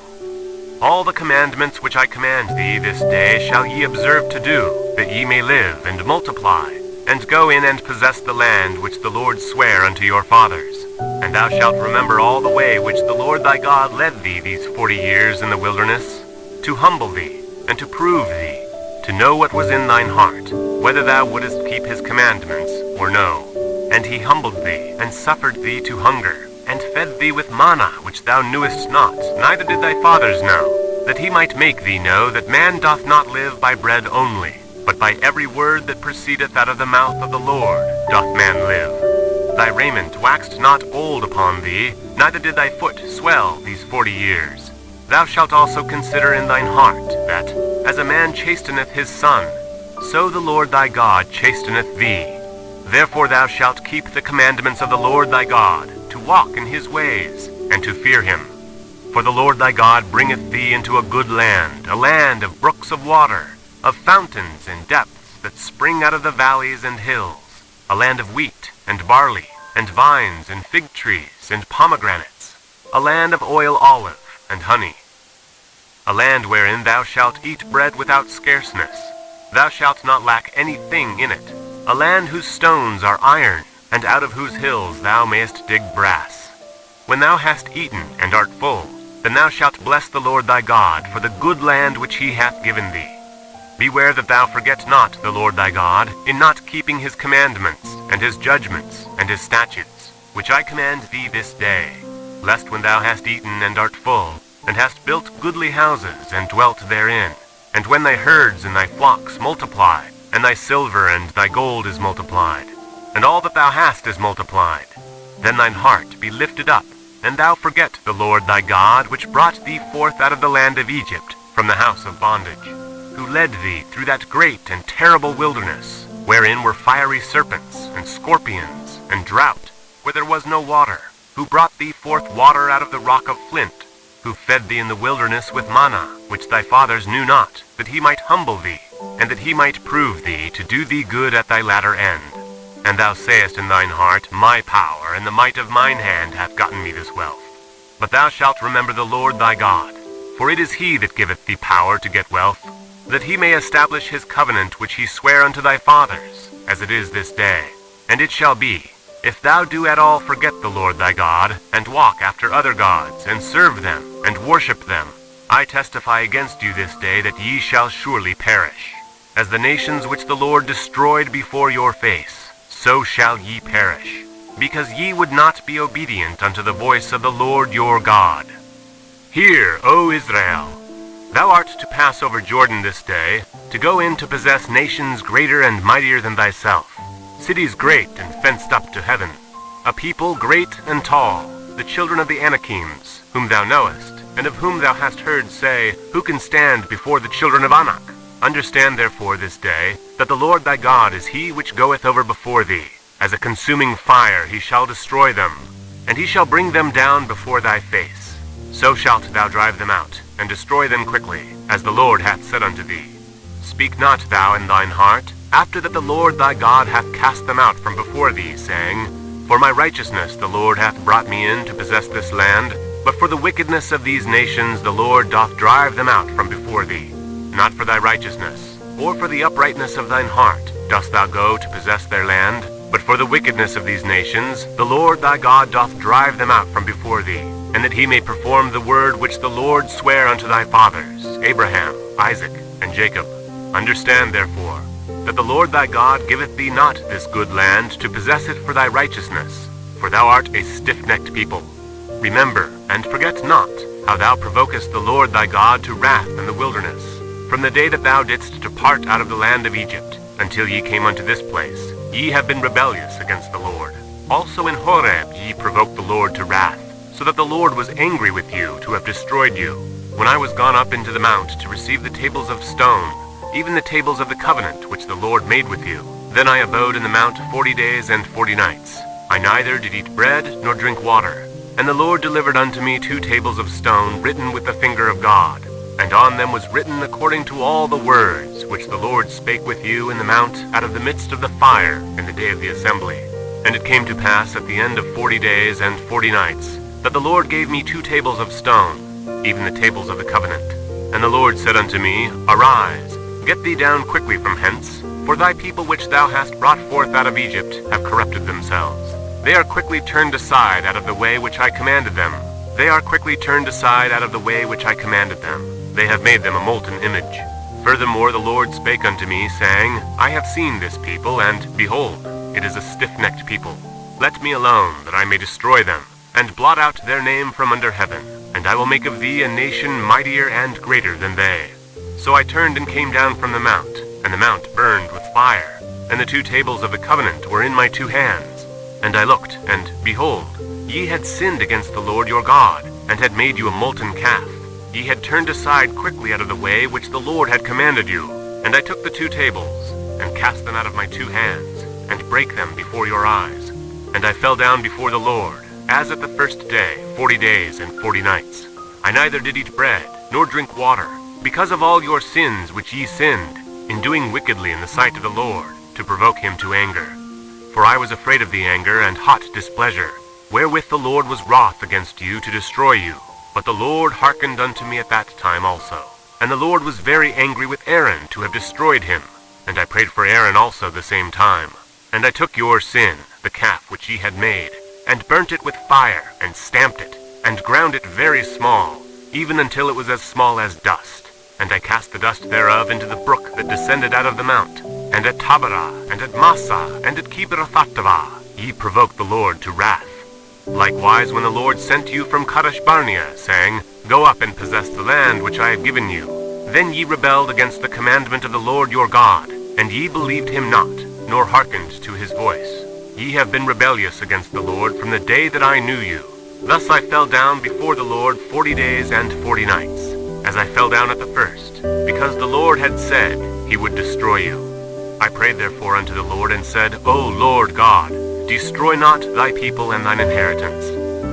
All the commandments which I command thee this day shall ye observe to do, that ye may live and multiply, and go in and possess the land which the Lord sware unto your fathers. And thou shalt remember all the way which the Lord thy God led thee these 40 years in the wilderness, to humble thee, and to prove thee, to know what was in thine heart, whether thou wouldest keep his commandments, or no. And he humbled thee, and suffered thee to hunger, and fed thee with manna which thou knewest not, neither did thy fathers know, that he might make thee know that man doth not live by bread only, but by every word that proceedeth out of the mouth of the Lord doth man live. Thy raiment waxed not old upon thee, neither did thy foot swell these 40 years. Thou shalt also consider in thine heart, that, as a man chasteneth his son, so the Lord thy God chasteneth thee. Therefore thou shalt keep the commandments of the Lord thy God, to walk in his ways, and to fear him. For the Lord thy God bringeth thee into a good land, a land of brooks of water, of fountains and depths that spring out of the valleys and hills, a land of wheat and barley, and vines and fig trees and pomegranates, a land of oil olive and honey, a land wherein thou shalt eat bread without scarceness. Thou shalt not lack anything in it, a land whose stones are iron, and out of whose hills thou mayest dig brass. When thou hast eaten and art full, then thou shalt bless the Lord thy God for the good land which he hath given thee. Beware that thou forget not the Lord thy God, in not keeping his commandments, and his judgments, and his statutes, which I command thee this day, lest when thou hast eaten and art full, and hast built goodly houses, and dwelt therein, and when thy herds and thy flocks multiply, and thy silver and thy gold is multiplied, and all that thou hast is multiplied, then thine heart be lifted up, and thou forget the Lord thy God, which brought thee forth out of the land of Egypt, from the house of bondage, who led thee through that great and terrible wilderness, wherein were fiery serpents, and scorpions, and drought, where there was no water, who brought thee forth water out of the rock of flint, who fed thee in the wilderness with manna, which thy fathers knew not, that he might humble thee, and that he might prove thee to do thee good at thy latter end. And thou sayest in thine heart, My power and the might of mine hand hath gotten me this wealth. But thou shalt remember the Lord thy God, for it is he that giveth thee power to get wealth, that he may establish his covenant which he sware unto thy fathers, as it is this day. And it shall be, if thou do at all forget the Lord thy God, and walk after other gods, and serve them, and worship them, I testify against you this day that ye shall surely perish. As the nations which the Lord destroyed before your face, so shall ye perish, because ye would not be obedient unto the voice of the Lord your God. Hear, O Israel, thou art to pass over Jordan this day, to go in to possess nations greater and mightier than thyself, cities great and fenced up to heaven, a people great and tall, the children of the Anakims, whom thou knowest, and of whom thou hast heard say, Who can stand before the children of Anak? Understand therefore this day, that the Lord thy God is he which goeth over before thee. As a consuming fire he shall destroy them, and he shall bring them down before thy face. So shalt thou drive them out, and destroy them quickly, as the Lord hath said unto thee. Speak not thou in thine heart, after that the Lord thy God hath cast them out from before thee, saying, For my righteousness the Lord hath brought me in to possess this land, but for the wickedness of these nations the Lord doth drive them out from before thee. Not for thy righteousness, or for the uprightness of thine heart, dost thou go to possess their land, but for the wickedness of these nations the Lord thy God doth drive them out from before thee, and that he may perform the word which the Lord sware unto thy fathers, Abraham, Isaac, and Jacob. Understand therefore, that the Lord thy God giveth thee not this good land to possess it for thy righteousness, for thou art a stiff-necked people. Remember, and forget not, how thou provokest the Lord thy God to wrath in the wilderness, from the day that thou didst depart out of the land of Egypt, until ye came unto this place. Ye have been rebellious against the Lord. Also in Horeb ye provoked the Lord to wrath, so that the Lord was angry with you to have destroyed you. When I was gone up into the mount to receive the tables of stone, even the tables of the covenant which the Lord made with you, then I abode in the mount 40 days and 40 nights. I neither did eat bread nor drink water. And the Lord delivered unto me 2 tables of stone written with the finger of God, and on them was written according to all the words which the Lord spake with you in the mount out of the midst of the fire in the day of the assembly. And it came to pass at the end of 40 days and 40 nights, that the Lord gave me 2 tables of stone, even the tables of the covenant. And the Lord said unto me, Arise, get thee down quickly from hence, for thy people which thou hast brought forth out of Egypt have corrupted themselves. They are quickly turned aside out of the way which I commanded them. They are quickly turned aside out of the way which I commanded them. They have made them a molten image. Furthermore the Lord spake unto me, saying, I have seen this people, and, behold, it is a stiff-necked people. Let me alone, that I may destroy them, and blot out their name from under heaven. And I will make of thee a nation mightier and greater than they. So I turned and came down from the mount, and the mount burned with fire, and the 2 tables of the covenant were in my 2 hands. And I looked, and behold, ye had sinned against the Lord your God, and had made you a molten calf. Ye had turned aside quickly out of the way which the Lord had commanded you. And I took the 2 tables, and cast them out of my 2 hands, and brake them before your eyes. And I fell down before the Lord, as at the first day, 40 days and 40 nights. I neither did eat bread, nor drink water, because of all your sins which ye sinned, in doing wickedly in the sight of the Lord, to provoke him to anger. For I was afraid of the anger and hot displeasure, wherewith the Lord was wroth against you to destroy you. But the Lord hearkened unto me at that time also. And the Lord was very angry with Aaron to have destroyed him. And I prayed for Aaron also the same time. And I took your sin, the calf which ye had made, and burnt it with fire, and stamped it, and ground it very small, even until it was as small as dust. And I cast the dust thereof into the brook that descended out of the mount. And at Taberah, and at Massah, and at Kibroth-hattaavah, ye provoked the Lord to wrath. Likewise, when the Lord sent you from Kadesh Barnea, saying, Go up and possess the land which I have given you, then ye rebelled against the commandment of the Lord your God, and ye believed him not, nor hearkened to his voice. Ye have been rebellious against the Lord from the day that I knew you. Thus I fell down before the Lord 40 days and 40 nights, as I fell down at the first, because the Lord had said he would destroy you. I prayed therefore unto the Lord, and said, O Lord God, destroy not thy people and thine inheritance,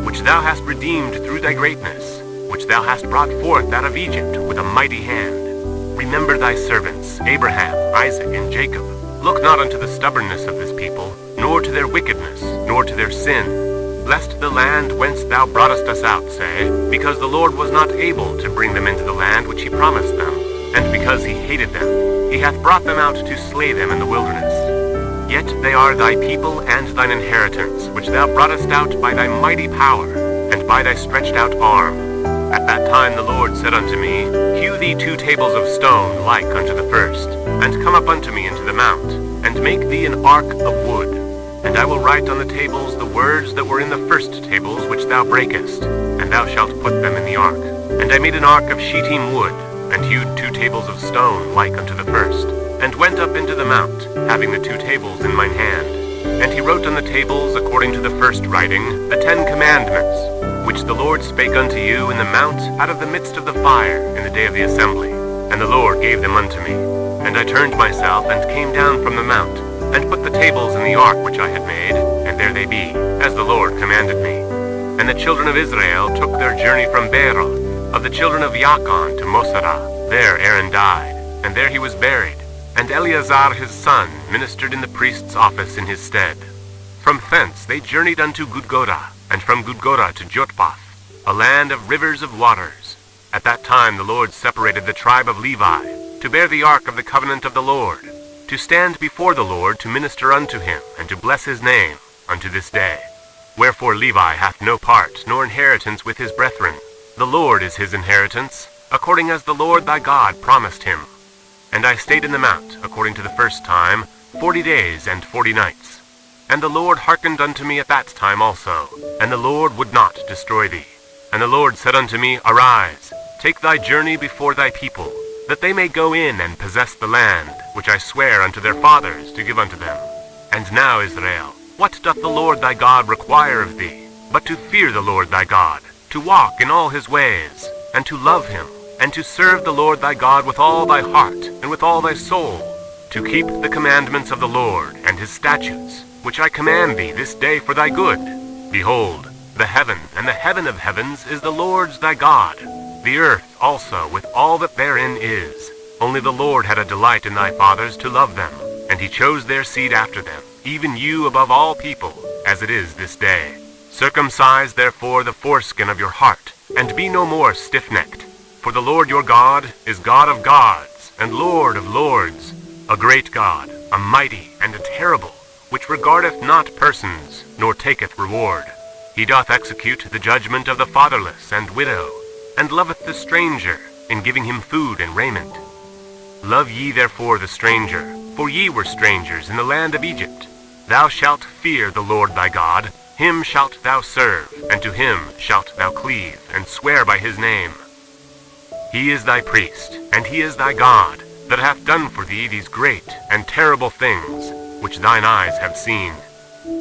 which thou hast redeemed through thy greatness, which thou hast brought forth out of Egypt with a mighty hand. Remember thy servants, Abraham, Isaac, and Jacob. Look not unto the stubbornness of this people, nor to their wickedness, nor to their sin. Lest the land whence thou broughtest us out say, Because the Lord was not able to bring them into the land which he promised them, and because he hated them, he hath brought them out to slay them in the wilderness. Yet they are thy people and thine inheritance, which thou broughtest out by thy mighty power, and by thy stretched out arm. At that time the Lord said unto me, Hew thee 2 tables of stone like unto the first, and come up unto me into the mount, and make thee an ark of wood. And I will write on the tables the words that were in the first tables which thou breakest, and thou shalt put them in the ark. And I made an ark of shittim wood, and hewed 2 tables of stone like unto the first, and went up into the mount, having the 2 tables in mine hand. And he wrote on the tables, according to the first writing, the 10 commandments, which the Lord spake unto you in the mount out of the midst of the fire in the day of the assembly. And the Lord gave them unto me. And I turned myself, and came down from the mount, and put the tables in the ark which I had made, and there they be, as the Lord commanded me. And the children of Israel took their journey from Beeroth, of the children of Jaakon to Mosera. There Aaron died, and there he was buried, and Eleazar his son ministered in the priest's office in his stead. From thence they journeyed unto Gudgoda, and from Gudgoda to Jotbath, a land of rivers of waters. At that time the Lord separated the tribe of Levi, to bear the ark of the covenant of the Lord, to stand before the Lord to minister unto him, and to bless his name, unto this day. Wherefore Levi hath no part nor inheritance with his brethren. The Lord is his inheritance, according as the Lord thy God promised him. And I stayed in the mount, according to the first time, 40 days and 40 nights. And the Lord hearkened unto me at that time also, and the Lord would not destroy thee. And the Lord said unto me, Arise, take thy journey before thy people, that they may go in and possess the land, which I swear unto their fathers to give unto them. And now, Israel, what doth the Lord thy God require of thee, but to fear the Lord thy God, to walk in all his ways, and to love him, and to serve the Lord thy God with all thy heart, and with all thy soul, to keep the commandments of the Lord, and his statutes, which I command thee this day for thy good. Behold, the heaven and the heaven of heavens is the Lord's thy God, the earth also with all that therein is. Only the Lord had a delight in thy fathers to love them, and he chose their seed after them, even you above all people, as it is this day. Circumcise therefore the foreskin of your heart, and be no more stiff-necked. For the Lord your God is God of gods, and Lord of lords, a great God, a mighty and a terrible, which regardeth not persons, nor taketh reward. He doth execute the judgment of the fatherless and widow, and loveth the stranger, in giving him food and raiment. Love ye therefore the stranger, for ye were strangers in the land of Egypt. Thou shalt fear the Lord thy God, him shalt thou serve, and to him shalt thou cleave, and swear by his name. He is thy priest, and he is thy God, that hath done for thee these great and terrible things, which thine eyes have seen.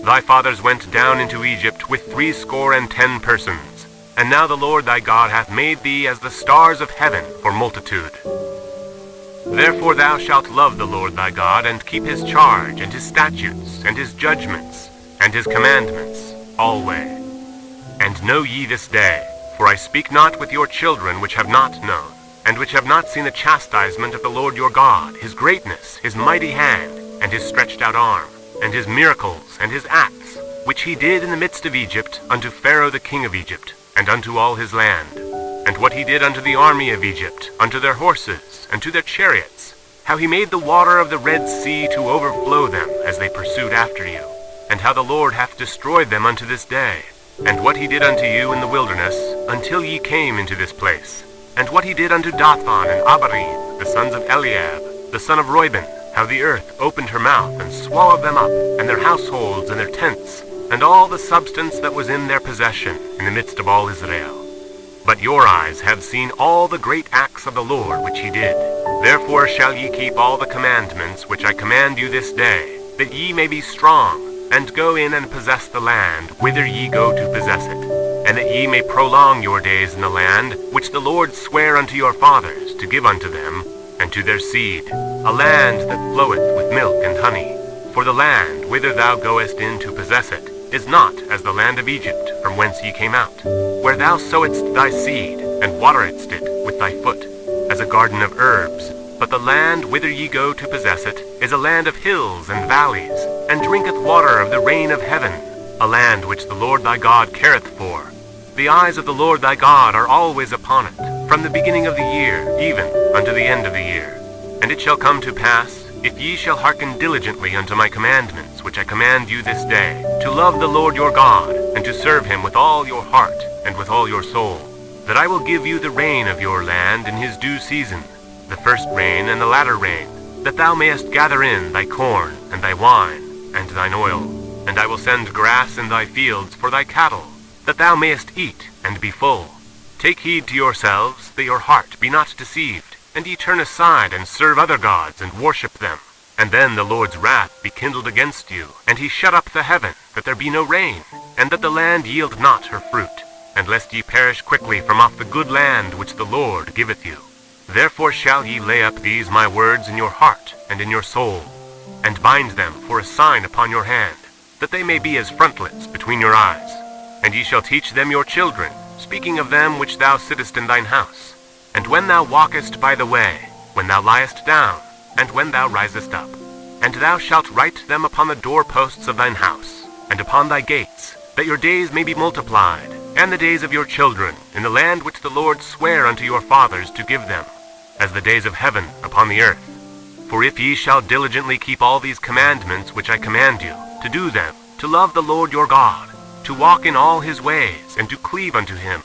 Thy fathers went down into Egypt with 70 persons, and now the Lord thy God hath made thee as the stars of heaven for multitude. Therefore thou shalt love the Lord thy God, and keep his charge, and his statutes, and his judgments, and his commandments, alway. And know ye this day, for I speak not with your children which have not known, and which have not seen the chastisement of the Lord your God, his greatness, his mighty hand, and his stretched out arm, and his miracles, and his acts, which he did in the midst of Egypt, unto Pharaoh the king of Egypt, and unto all his land. And what he did unto the army of Egypt, unto their horses, and to their chariots, how he made the water of the Red Sea to overflow them, as they pursued after you, and how the Lord hath destroyed them unto this day, and what he did unto you in the wilderness, until ye came into this place, and what he did unto Dathan and Abiram, the sons of Eliab, the son of Reuben, how the earth opened her mouth, and swallowed them up, and their households, and their tents, and all the substance that was in their possession, in the midst of all Israel. But your eyes have seen all the great acts of the Lord which he did. Therefore shall ye keep all the commandments which I command you this day, that ye may be strong, and go in and possess the land whither ye go to possess it, and that ye may prolong your days in the land which the Lord sware unto your fathers to give unto them, and to their seed, a land that floweth with milk and honey. For the land whither thou goest in to possess it is not as the land of Egypt, from whence ye came out, where thou sowedst thy seed, and wateredst it with thy foot, as a garden of herbs. But the land whither ye go to possess it is a land of hills and valleys, and drinketh water of the rain of heaven, a land which the Lord thy God careth for. The eyes of the Lord thy God are always upon it, from the beginning of the year, even unto the end of the year. And it shall come to pass, if ye shall hearken diligently unto my commandments, which I command you this day, to love the Lord your God, and to serve him with all your heart, and with all your soul, that I will give you the rain of your land in his due season, the first rain and the latter rain, that thou mayest gather in thy corn, and thy wine, and thine oil. And I will send grass in thy fields for thy cattle, that thou mayest eat, and be full. Take heed to yourselves, that your heart be not deceived, and ye turn aside and serve other gods, and worship them. And then the Lord's wrath be kindled against you, and he shut up the heaven, that there be no rain, and that the land yield not her fruit, and lest ye perish quickly from off the good land which the Lord giveth you. Therefore shall ye lay up these my words in your heart and in your soul, and bind them for a sign upon your hand, that they may be as frontlets between your eyes. And ye shall teach them your children, speaking of them which thou sittest in thine house, and when thou walkest by the way, when thou liest down, and when thou risest up. And thou shalt write them upon the doorposts of thine house, and upon thy gates, that your days may be multiplied, and the days of your children, in the land which the Lord sware unto your fathers to give them, as the days of heaven upon the earth. For if ye shall diligently keep all these commandments which I command you, to do them, to love the Lord your God, to walk in all his ways, and to cleave unto him,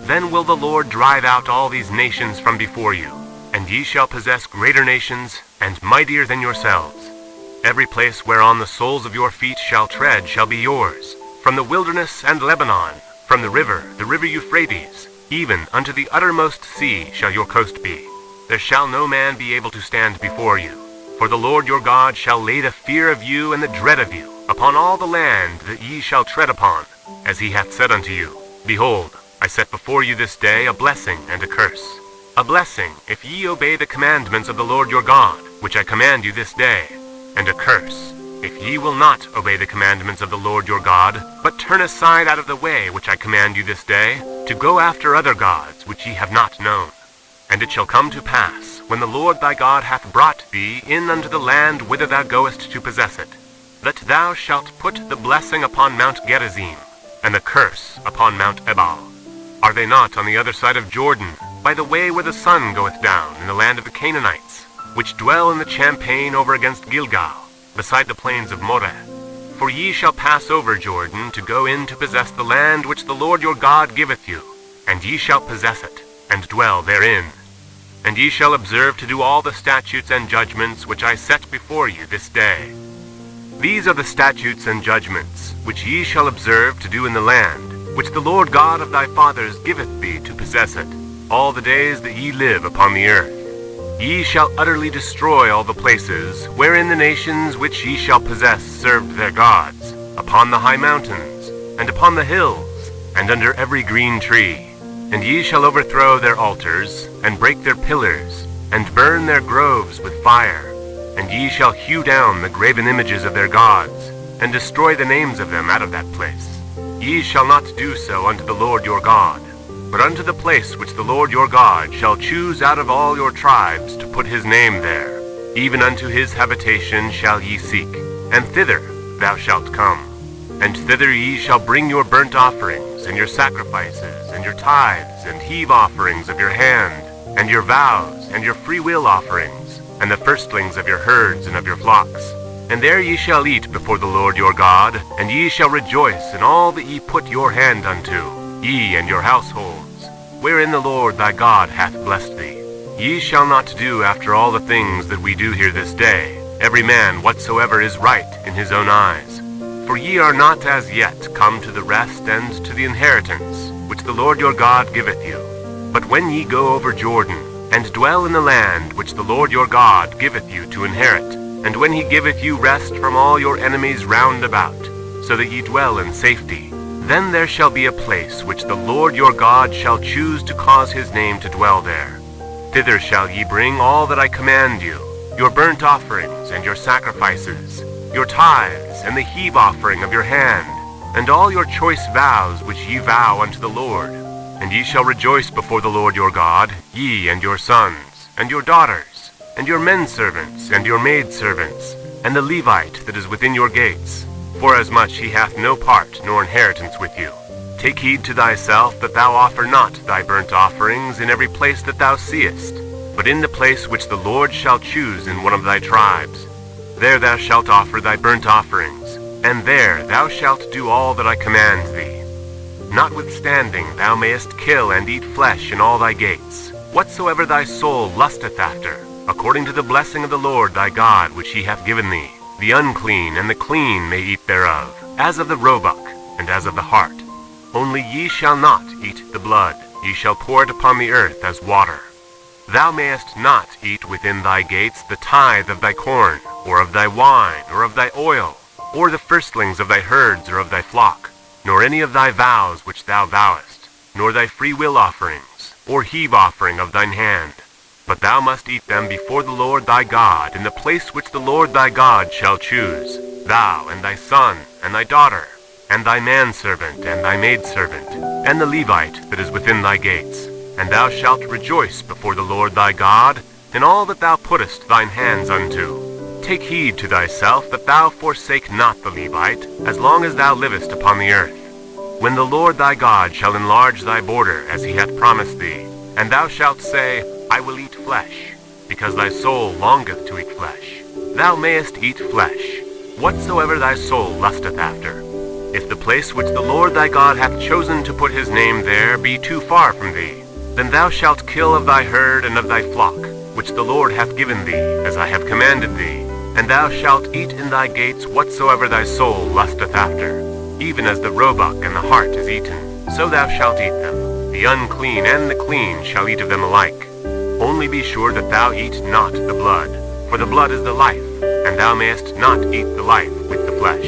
then will the Lord drive out all these nations from before you, and ye shall possess greater nations, and mightier than yourselves. Every place whereon the soles of your feet shall tread shall be yours, from the wilderness and Lebanon, from the river Euphrates, even unto the uttermost sea shall your coast be. There shall no man be able to stand before you. For the Lord your God shall lay the fear of you and the dread of you upon all the land that ye shall tread upon, as he hath said unto you, Behold, I set before you this day a blessing and a curse. A blessing, if ye obey the commandments of the Lord your God, which I command you this day, and a curse, if ye will not obey the commandments of the Lord your God, but turn aside out of the way which I command you this day, to go after other gods which ye have not known. And it shall come to pass, when the Lord thy God hath brought thee in unto the land whither thou goest to possess it, that thou shalt put the blessing upon Mount Gerizim, and the curse upon Mount Ebal. Are they not on the other side of Jordan, by the way where the sun goeth down, in the land of the Canaanites, which dwell in the champaign over against Gilgal, beside the plains of Moreh? For ye shall pass over Jordan to go in to possess the land which the Lord your God giveth you, and ye shall possess it, and dwell therein. And ye shall observe to do all the statutes and judgments which I set before you this day. These are the statutes and judgments which ye shall observe to do in the land, which the Lord God of thy fathers giveth thee to possess it, all the days that ye live upon the earth. Ye shall utterly destroy all the places wherein the nations which ye shall possess served their gods, upon the high mountains, and upon the hills, and under every green tree. And ye shall overthrow their altars, and break their pillars, and burn their groves with fire. And ye shall hew down the graven images of their gods, and destroy the names of them out of that place. Ye shall not do so unto the Lord your God, but unto the place which the Lord your God shall choose out of all your tribes to put his name there, even unto his habitation shall ye seek, and thither thou shalt come. And thither ye shall bring your burnt offerings, and your sacrifices, and your tithes, and heave offerings of your hand, and your vows, and your freewill offerings, and the firstlings of your herds and of your flocks. And there ye shall eat before the Lord your God, and ye shall rejoice in all that ye put your hand unto, ye and your households, wherein the Lord thy God hath blessed thee. Ye shall not do after all the things that we do here this day, every man whatsoever is right in his own eyes. For ye are not as yet come to the rest and to the inheritance, which the Lord your God giveth you. But when ye go over Jordan, and dwell in the land which the Lord your God giveth you to inherit, and when he giveth you rest from all your enemies round about, so that ye dwell in safety, then there shall be a place which the Lord your God shall choose to cause his name to dwell there. Thither shall ye bring all that I command you, your burnt offerings and your sacrifices, your tithes and the heave offering of your hand, and all your choice vows which ye vow unto the Lord. And ye shall rejoice before the Lord your God, ye and your sons, and your daughters, and your menservants, and your maidservants, and the Levite that is within your gates, forasmuch he hath no part nor inheritance with you. Take heed to thyself that thou offer not thy burnt offerings in every place that thou seest, but in the place which the Lord shall choose in one of thy tribes. There thou shalt offer thy burnt offerings, and there thou shalt do all that I command thee. Notwithstanding thou mayest kill and eat flesh in all thy gates, whatsoever thy soul lusteth after, according to the blessing of the Lord thy God which he hath given thee. The unclean and the clean may eat thereof, as of the roebuck, and as of the hart. Only ye shall not eat the blood, ye shall pour it upon the earth as water. Thou mayest not eat within thy gates the tithe of thy corn, or of thy wine, or of thy oil, or the firstlings of thy herds or of thy flock, nor any of thy vows which thou vowest, nor thy freewill offerings, or heave offering of thine hand. But thou must eat them before the Lord thy God in the place which the Lord thy God shall choose, thou and thy son and thy daughter, and thy manservant and thy maidservant, and the Levite that is within thy gates. And thou shalt rejoice before the Lord thy God in all that thou puttest thine hands unto. Take heed to thyself that thou forsake not the Levite, as long as thou livest upon the earth. When the Lord thy God shall enlarge thy border, as he hath promised thee, and thou shalt say, I will eat flesh, because thy soul longeth to eat flesh. Thou mayest eat flesh, whatsoever thy soul lusteth after. If the place which the Lord thy God hath chosen to put his name there be too far from thee, then thou shalt kill of thy herd and of thy flock, which the Lord hath given thee, as I have commanded thee, and thou shalt eat in thy gates whatsoever thy soul lusteth after. Even as the roebuck and the hart is eaten, so thou shalt eat them. The unclean and the clean shall eat of them alike. Only be sure that thou eat not the blood, for the blood is the life, and thou mayest not eat the life with the flesh.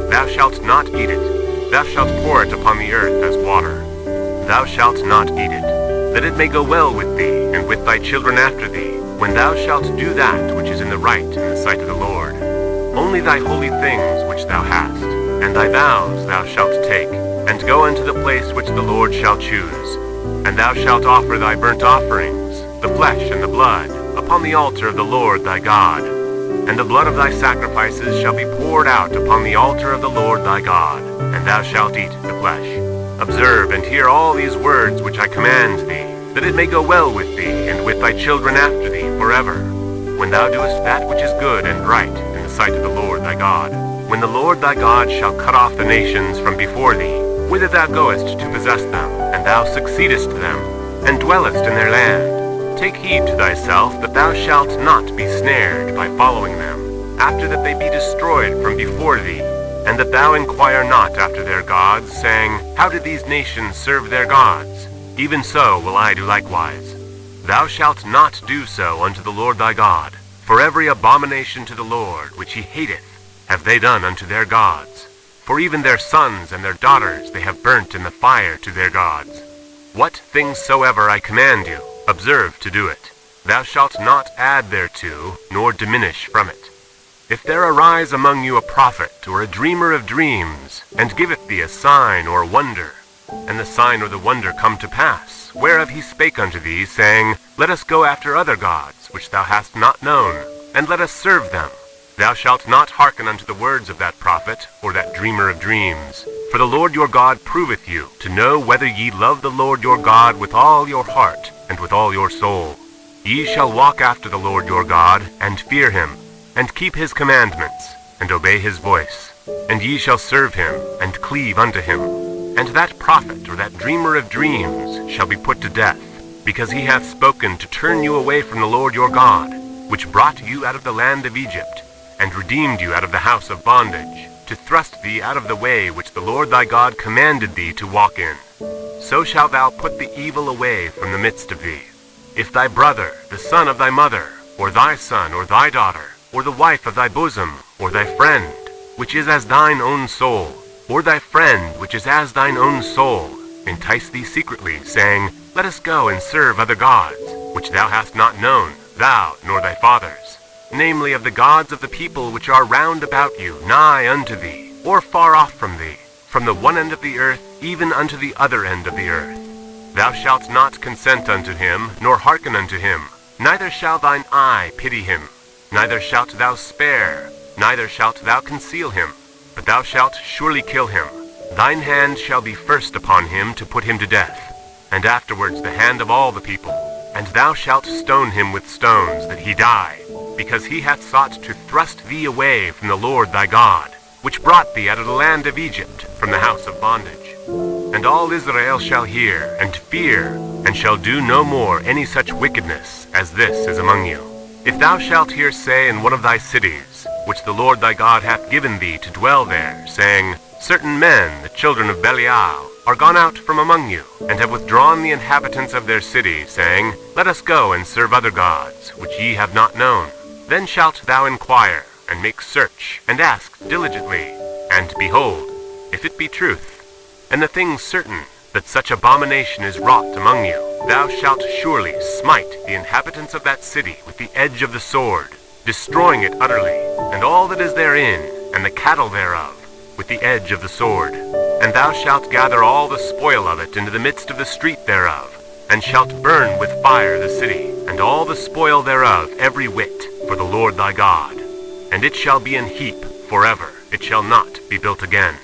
Thou shalt not eat it. Thou shalt pour it upon the earth as water. Thou shalt not eat it, that it may go well with thee, and with thy children after thee, when thou shalt do that which is in the right in the sight of the Lord. Only thy holy things which thou hast, and thy vows thou shalt take, and go unto the place which the Lord shall choose. And thou shalt offer thy burnt offerings, the flesh and the blood, upon the altar of the Lord thy God. And the blood of thy sacrifices shall be poured out upon the altar of the Lord thy God, and thou shalt eat the flesh. Observe and hear all these words which I command thee, that it may go well with thee, and with thy children after thee forever, when thou doest that which is good and right in the sight of the Lord thy God. When the Lord thy God shall cut off the nations from before thee, whither thou goest to possess them, and thou succeedest them, and dwellest in their land, take heed to thyself that thou shalt not be snared by following them, after that they be destroyed from before thee, and that thou inquire not after their gods, saying, How did these nations serve their gods? Even so will I do likewise. Thou shalt not do so unto the Lord thy God, for every abomination to the Lord which he hateth have they done unto their gods. For even their sons and their daughters they have burnt in the fire to their gods. What things soever I command you, observe to do it. Thou shalt not add thereto, nor diminish from it. If there arise among you a prophet or a dreamer of dreams, and giveth thee a sign or wonder, and the sign or the wonder come to pass, whereof he spake unto thee, saying, Let us go after other gods, which thou hast not known, and let us serve them, thou shalt not hearken unto the words of that prophet or that dreamer of dreams. For the Lord your God proveth you, to know whether ye love the Lord your God with all your heart and with all your soul. Ye shall walk after the Lord your God, and fear him, and keep his commandments, and obey his voice. And ye shall serve him, and cleave unto him. And that prophet or that dreamer of dreams shall be put to death, because he hath spoken to turn you away from the Lord your God, which brought you out of the land of Egypt, and redeemed you out of the house of bondage, to thrust thee out of the way which the Lord thy God commanded thee to walk in. So shalt thou put the evil away from the midst of thee. If thy brother, the son of thy mother, or thy son, or thy daughter, or the wife of thy bosom, or thy friend, which is as thine own soul, or thy friend, which is as thine own soul, entice thee secretly, saying, Let us go and serve other gods, which thou hast not known, thou nor thy fathers, namely of the gods of the people which are round about you, nigh unto thee, or far off from thee, from the one end of the earth even unto the other end of the earth. Thou shalt not consent unto him, nor hearken unto him, neither shall thine eye pity him, neither shalt thou spare, neither shalt thou conceal him, but thou shalt surely kill him. Thine hand shall be first upon him to put him to death, and afterwards the hand of all the people. And thou shalt stone him with stones, that he die, because he hath sought to thrust thee away from the Lord thy God, which brought thee out of the land of Egypt, from the house of bondage. And all Israel shall hear, and fear, and shall do no more any such wickedness as this is among you. If thou shalt hear say in one of thy cities, which the Lord thy God hath given thee to dwell there, saying, Certain men, the children of Belial, are gone out from among you, and have withdrawn the inhabitants of their city, saying, Let us go and serve other gods, which ye have not known. Then shalt thou inquire, and make search, and ask diligently, and behold, if it be truth, and the thing certain, that such abomination is wrought among you, thou shalt surely smite the inhabitants of that city with the edge of the sword, destroying it utterly, and all that is therein, and the cattle thereof, with the edge of the sword. And thou shalt gather all the spoil of it into the midst of the street thereof, and shalt burn with fire the city, and all the spoil thereof every whit, for the Lord thy God. and it shall be an heap forever, it shall not be built again.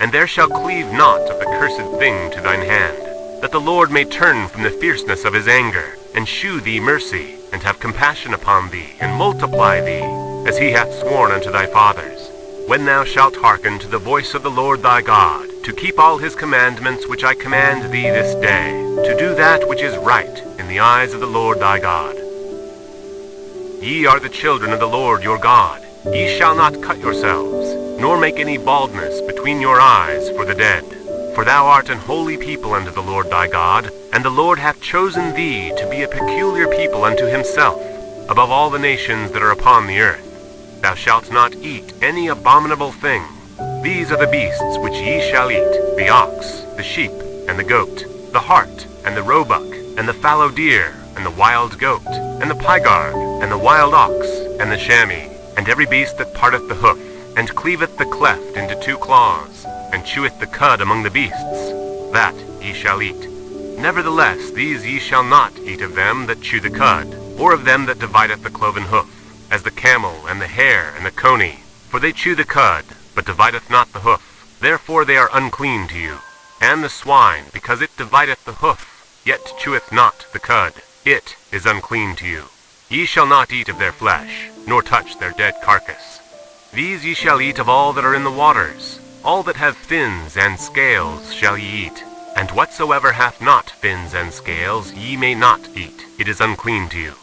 And there shall cleave not of the cursed thing to thine hand, that the Lord may turn from the fierceness of his anger, and shew thee mercy, and have compassion upon thee, and multiply thee, as he hath sworn unto thy fathers, when thou shalt hearken to the voice of the Lord thy God, to keep all his commandments which I command thee this day, to do that which is right in the eyes of the Lord thy God. Ye are the children of the Lord your God. Ye shall not cut yourselves, nor make any baldness between your eyes for the dead. For thou art an holy people unto the Lord thy God, and the Lord hath chosen thee to be a peculiar people unto himself, above all the nations that are upon the earth. Thou shalt not eat any abominable thing. These are the beasts which ye shall eat, the ox, the sheep, and the goat, the hart, and the roebuck, and the fallow deer, and the wild goat, and the pygarg, and the wild ox, and the chamois, and every beast that parteth the hoof, and cleaveth the cleft into two claws, and cheweth the cud among the beasts, that ye shall eat. Nevertheless, these ye shall not eat of them that chew the cud, or of them that divideth the cloven hoof, as the camel, and the hare, and the coney, for they chew the cud, but divideth not the hoof, therefore they are unclean to you. And the swine, because it divideth the hoof, yet cheweth not the cud, it is unclean to you. Ye shall not eat of their flesh, nor touch their dead carcass. These ye shall eat of all that are in the waters. All that have fins and scales shall ye eat, and whatsoever hath not fins and scales ye may not eat, it is unclean to you.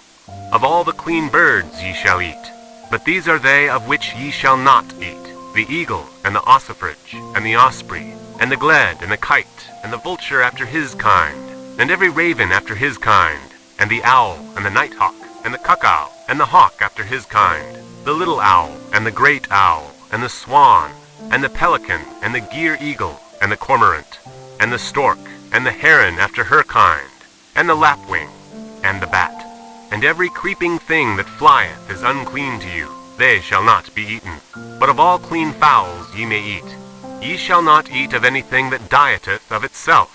Of all the clean birds ye shall eat, but these are they of which ye shall not eat, the eagle, and the ossifrage, and the osprey, and the gled, and the kite, and the vulture after his kind, and every raven after his kind, and the owl, and the nighthawk, and the cuckow, and the hawk after his kind, the little owl, and the great owl, and the swan, and the pelican, and the gier eagle, and the cormorant, and the stork, and the heron after her kind, and the lapwing, and the bat. And every creeping thing that flieth is unclean to you, they shall not be eaten. But of all clean fowls ye may eat. Ye shall not eat of anything that dieteth of itself.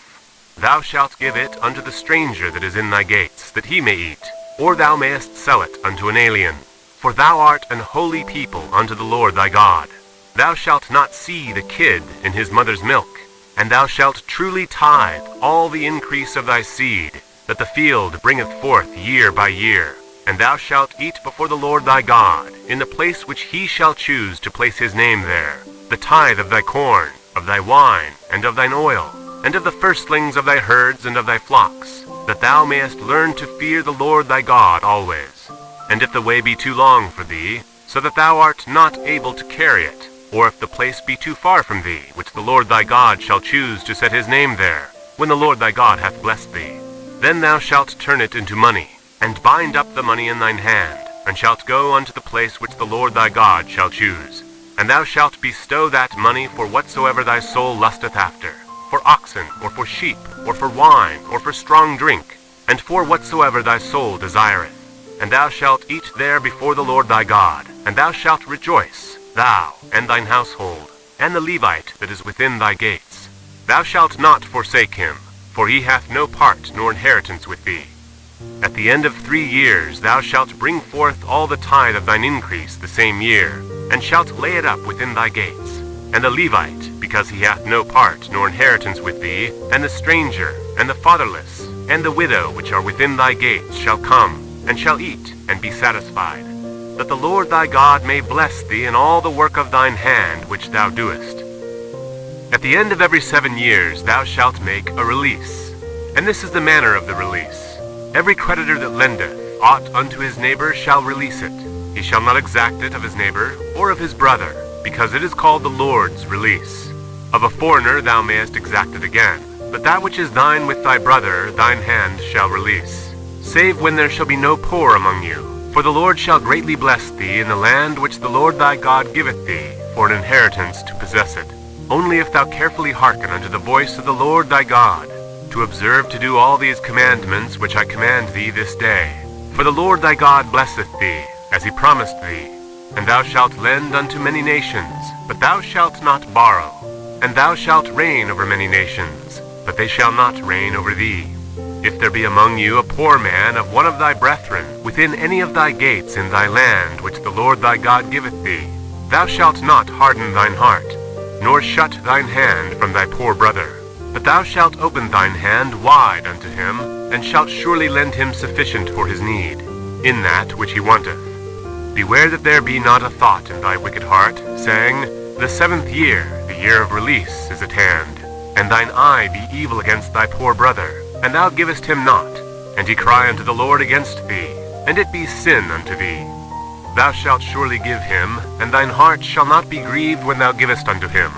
Thou shalt give it unto the stranger that is in thy gates, that he may eat, or thou mayest sell it unto an alien. For thou art an holy people unto the Lord thy God. Thou shalt not see the kid in his mother's milk, and thou shalt truly tithe all the increase of thy seed, that the field bringeth forth year by year. And thou shalt eat before the Lord thy God, in the place which he shall choose to place his name there, the tithe of thy corn, of thy wine, and of thine oil, and of the firstlings of thy herds and of thy flocks, that thou mayest learn to fear the Lord thy God always. And if the way be too long for thee, so that thou art not able to carry it, or if the place be too far from thee, which the Lord thy God shall choose to set his name there, when the Lord thy God hath blessed thee, then thou shalt turn it into money, and bind up the money in thine hand, and shalt go unto the place which the Lord thy God shall choose. And thou shalt bestow that money for whatsoever thy soul lusteth after, for oxen, or for sheep, or for wine, or for strong drink, and for whatsoever thy soul desireth. And thou shalt eat there before the Lord thy God, and thou shalt rejoice, thou, and thine household, and the Levite that is within thy gates. Thou shalt not forsake him, for he hath no part nor inheritance with thee. At the end of 3 years thou shalt bring forth all the tithe of thine increase the same year, and shalt lay it up within thy gates. And the Levite, because he hath no part nor inheritance with thee, and the stranger, and the fatherless, and the widow which are within thy gates shall come, and shall eat, and be satisfied, that the Lord thy God may bless thee in all the work of thine hand which thou doest. At the end of every 7 years thou shalt make a release. And this is the manner of the release. Every creditor that lendeth aught unto his neighbor shall release it. He shall not exact it of his neighbor, or of his brother, because it is called the Lord's release. Of a foreigner thou mayest exact it again, but that which is thine with thy brother thine hand shall release, save when there shall be no poor among you. For the Lord shall greatly bless thee in the land which the Lord thy God giveth thee for an inheritance to possess it, only if thou carefully hearken unto the voice of the Lord thy God, to observe to do all these commandments which I command thee this day. For the Lord thy God blesseth thee, as he promised thee. And thou shalt lend unto many nations, but thou shalt not borrow. And thou shalt reign over many nations, but they shall not reign over thee. If there be among you a poor man of one of thy brethren within any of thy gates in thy land which the Lord thy God giveth thee, thou shalt not harden thine heart, nor shut thine hand from thy poor brother, but thou shalt open thine hand wide unto him, and shalt surely lend him sufficient for his need, in that which he wanteth. Beware that there be not a thought in thy wicked heart, saying, The 7th year, the year of release, is at hand, and thine eye be evil against thy poor brother, and thou givest him not, and he cry unto the Lord against thee, and it be sin unto thee. Thou shalt surely give him, and thine heart shall not be grieved when thou givest unto him,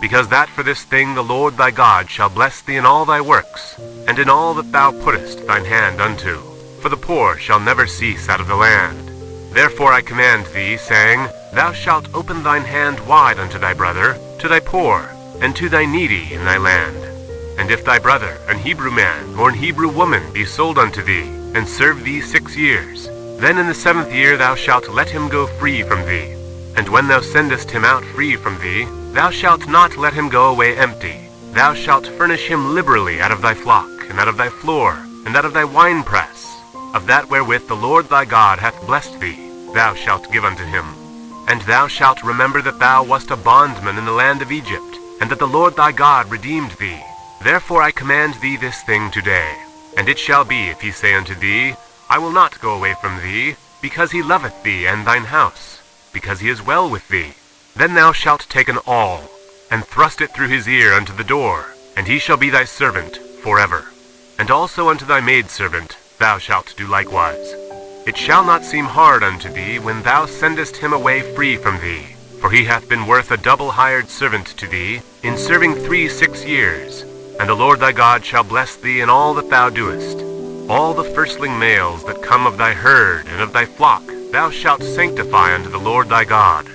because that for this thing the Lord thy God shall bless thee in all thy works, and in all that thou puttest thine hand unto, for the poor shall never cease out of the land. Therefore I command thee, saying, Thou shalt open thine hand wide unto thy brother, to thy poor, and to thy needy in thy land. And if thy brother, an Hebrew man, or an Hebrew woman, be sold unto thee, and serve thee 6 years, then in the 7th year thou shalt let him go free from thee. And when thou sendest him out free from thee, thou shalt not let him go away empty. Thou shalt furnish him liberally out of thy flock, and out of thy floor, and out of thy winepress. Of that wherewith the Lord thy God hath blessed thee, thou shalt give unto him. And thou shalt remember that thou wast a bondman in the land of Egypt, and that the Lord thy God redeemed thee. Therefore I command thee this thing today. And it shall be, if he say unto thee, I will not go away from thee, because he loveth thee and thine house, because he is well with thee, then thou shalt take an awl, and thrust it through his ear unto the door, and he shall be thy servant forever. And also unto thy maidservant thou shalt do likewise. It shall not seem hard unto thee when thou sendest him away free from thee, for he hath been worth a double hired servant to thee, in serving 6 years. And the Lord thy God shall bless thee in all that thou doest. All the firstling males that come of thy herd and of thy flock thou shalt sanctify unto the Lord thy God.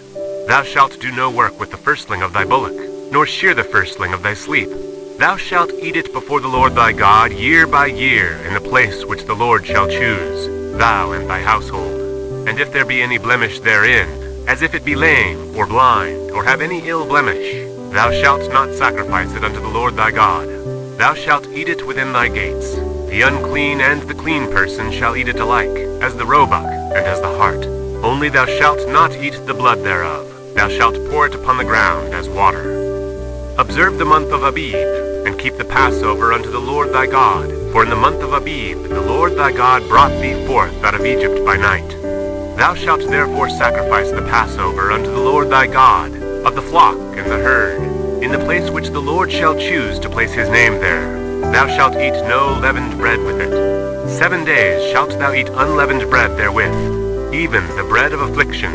Thou shalt do no work with the firstling of thy bullock, nor shear the firstling of thy sleep. Thou shalt eat it before the Lord thy God year by year in the place which the Lord shall choose, thou and thy household. And if there be any blemish therein, as if it be lame, or blind, or have any ill blemish, thou shalt not sacrifice it unto the Lord thy God. Thou shalt eat it within thy gates. The unclean and the clean person shall eat it alike, as the roebuck and as the hart. Only thou shalt not eat the blood thereof. Thou shalt pour it upon the ground as water. Observe the month of Abib, and keep the Passover unto the Lord thy God. For in the month of Abib the Lord thy God brought thee forth out of Egypt by night. Thou shalt therefore sacrifice the Passover unto the Lord thy God, of the flock and the herd, in the place which the Lord shall choose to place his name there. Thou shalt eat no leavened bread with it. 7 days shalt thou eat unleavened bread therewith, even the bread of affliction.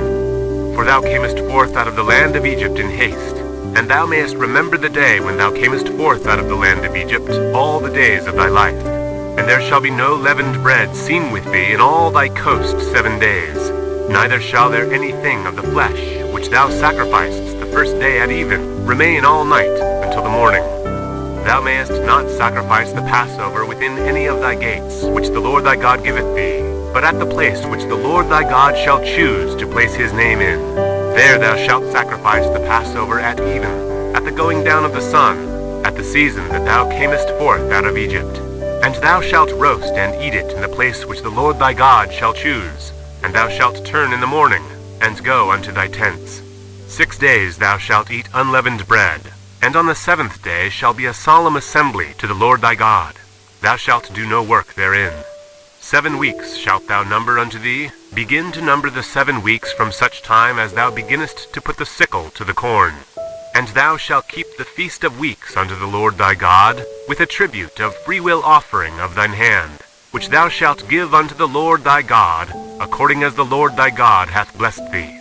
For thou camest forth out of the land of Egypt in haste, and thou mayest remember the day when thou camest forth out of the land of Egypt all the days of thy life. And there shall be no leavened bread seen with thee in all thy coast 7 days, neither shall there anything of the flesh which thou sacrificest the first day at even remain all night until the morning. Thou mayest not sacrifice the Passover within any of thy gates, which the Lord thy God giveth thee, but at the place which the Lord thy God shall choose to place his name in. There thou shalt sacrifice the Passover at even, at the going down of the sun, at the season that thou camest forth out of Egypt. And thou shalt roast and eat it in the place which the Lord thy God shall choose. And thou shalt turn in the morning, and go unto thy tents. 6 days thou shalt eat unleavened bread, and on the 7th day shall be a solemn assembly to the Lord thy God. Thou shalt do no work therein. 7 weeks shalt thou number unto thee. Begin to number the 7 weeks from such time as thou beginnest to put the sickle to the corn. And thou shalt keep the feast of weeks unto the Lord thy God, with a tribute of freewill offering of thine hand, which thou shalt give unto the Lord thy God, according as the Lord thy God hath blessed thee.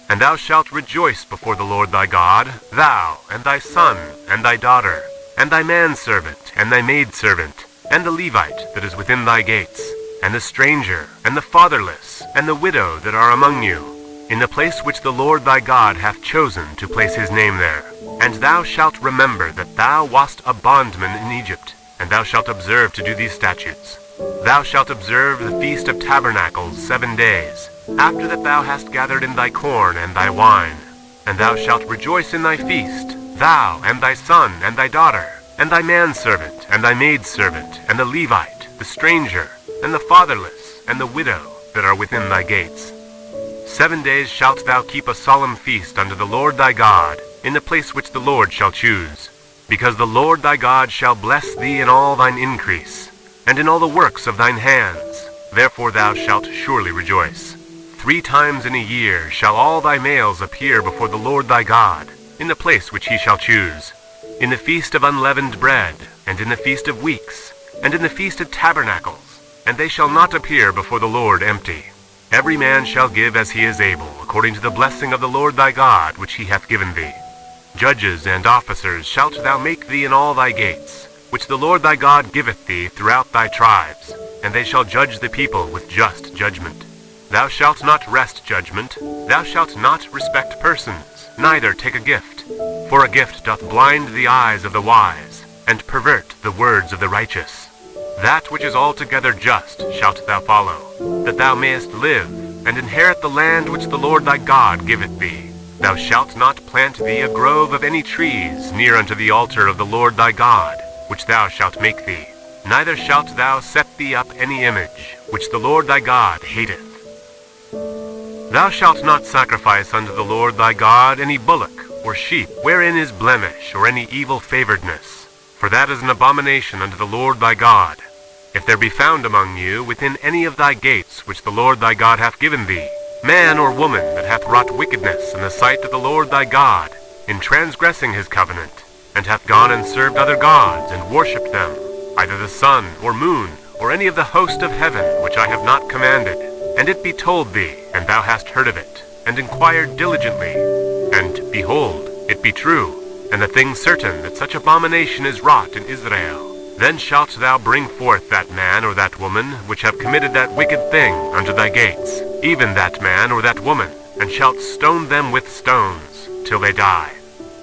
And thou shalt rejoice before the Lord thy God, thou, and thy son, and thy daughter, and thy manservant, and thy maidservant, and the Levite that is within thy gates, and the stranger, and the fatherless, and the widow that are among you, in the place which the Lord thy God hath chosen to place his name there. And thou shalt remember that thou wast a bondman in Egypt, and thou shalt observe to do these statutes. Thou shalt observe the Feast of Tabernacles 7 days, after that thou hast gathered in thy corn and thy wine. And thou shalt rejoice in thy feast, thou, and thy son, and thy daughter, and thy manservant, and thy maidservant, and the Levite, the stranger, and the fatherless, and the widow that are within thy gates. 7 days shalt thou keep a solemn feast unto the Lord thy God, in the place which the Lord shall choose. Because the Lord thy God shall bless thee in all thine increase, and in all the works of thine hands. Therefore thou shalt surely rejoice. 3 times in a year shall all thy males appear before the Lord thy God, in the place which he shall choose, in the feast of unleavened bread, and in the feast of weeks, and in the feast of tabernacles, and they shall not appear before the Lord empty. Every man shall give as he is able, according to the blessing of the Lord thy God, which he hath given thee. Judges and officers shalt thou make thee in all thy gates, which the Lord thy God giveth thee throughout thy tribes, and they shall judge the people with just judgment. Thou shalt not wrest judgment, thou shalt not respect persons, neither take a gift. For a gift doth blind the eyes of the wise, and pervert the words of the righteous. That which is altogether just shalt thou follow, that thou mayest live, and inherit the land which the Lord thy God giveth thee. Thou shalt not plant thee a grove of any trees near unto the altar of the Lord thy God, which thou shalt make thee. Neither shalt thou set thee up any image, which the Lord thy God hateth. Thou shalt not sacrifice unto the Lord thy God any bullock or sheep, wherein is blemish, or any evil favoredness, for that is an abomination unto the Lord thy God. If there be found among you within any of thy gates which the Lord thy God hath given thee, man or woman that hath wrought wickedness in the sight of the Lord thy God, in transgressing his covenant, and hath gone and served other gods, and worshipped them, either the sun, or moon, or any of the host of heaven, which I have not commanded, and it be told thee, and thou hast heard of it, and inquired diligently, and, behold, it be true, and the thing certain that such abomination is wrought in Israel, then shalt thou bring forth that man or that woman which have committed that wicked thing unto thy gates, even that man or that woman, and shalt stone them with stones, till they die.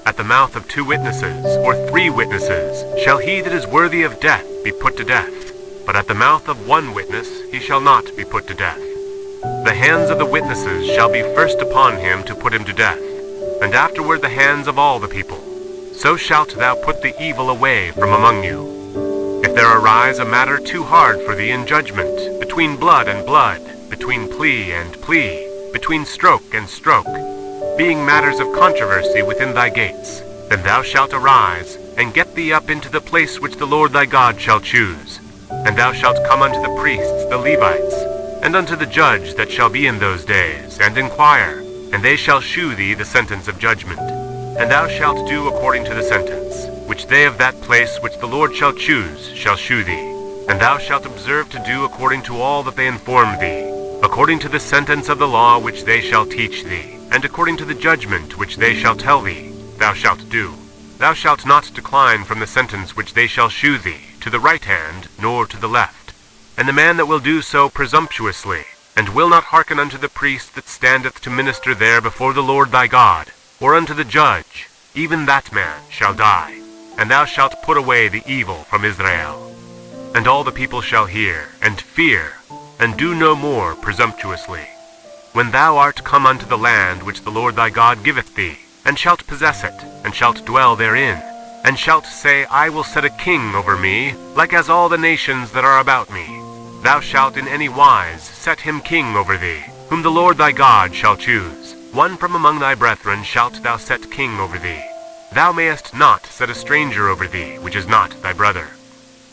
At the mouth of 2 witnesses, or 3 witnesses, shall he that is worthy of death be put to death, but at the mouth of 1 witness he shall not be put to death. The hands of the witnesses shall be first upon him to put him to death, and afterward the hands of all the people. So shalt thou put the evil away from among you. If there arise a matter too hard for thee in judgment, between blood and blood, between plea and plea, between stroke and stroke, being matters of controversy within thy gates, then thou shalt arise, and get thee up into the place which the Lord thy God shall choose. And thou shalt come unto the priests, the Levites, and unto the judge that shall be in those days, and inquire, and they shall shew thee the sentence of judgment. And thou shalt do according to the sentence, which they of that place which the Lord shall choose shall shew thee. And thou shalt observe to do according to all that they inform thee, according to the sentence of the law which they shall teach thee, and according to the judgment which they shall tell thee, thou shalt do. Thou shalt not decline from the sentence which they shall shew thee, to the right hand, nor to the left. And the man that will do so presumptuously, and will not hearken unto the priest that standeth to minister there before the Lord thy God, or unto the judge, even that man shall die. And thou shalt put away the evil from Israel. And all the people shall hear, and fear, and do no more presumptuously. When thou art come unto the land which the Lord thy God giveth thee, and shalt possess it, and shalt dwell therein, and shalt say, I will set a king over me, like as all the nations that are about me. Thou shalt in any wise set him king over thee, whom the Lord thy God shall choose. One from among thy brethren shalt thou set king over thee. Thou mayest not set a stranger over thee, which is not thy brother.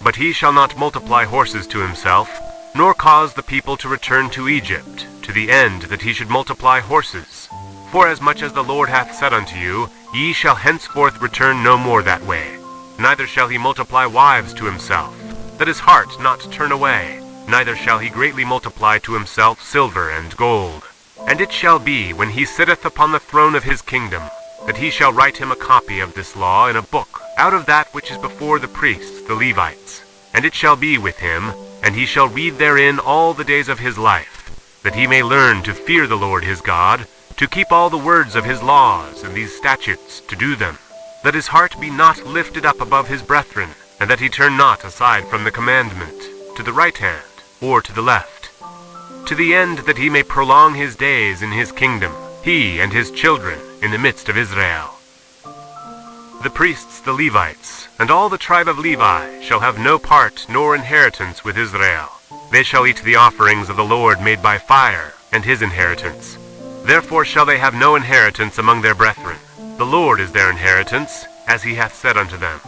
But he shall not multiply horses to himself, nor cause the people to return to Egypt, to the end that he should multiply horses. Forasmuch as the Lord hath said unto you, Ye shall henceforth return no more that way. Neither shall he multiply wives to himself, that his heart not turn away. Neither shall he greatly multiply to himself silver and gold. And it shall be, when he sitteth upon the throne of his kingdom, that he shall write him a copy of this law in a book, out of that which is before the priests, the Levites. And it shall be with him, and he shall read therein all the days of his life, that he may learn to fear the Lord his God, to keep all the words of his laws and these statutes, to do them, that his heart be not lifted up above his brethren, and that he turn not aside from the commandment, to the right hand, or to the left, to the end that he may prolong his days in his kingdom, he and his children, in the midst of Israel. The priests, the Levites, And all the tribe of Levi shall have no part nor inheritance with Israel. They shall eat the offerings of the Lord made by fire, and his inheritance. Therefore shall they have no inheritance among their brethren. The Lord is their inheritance, as he hath said unto them.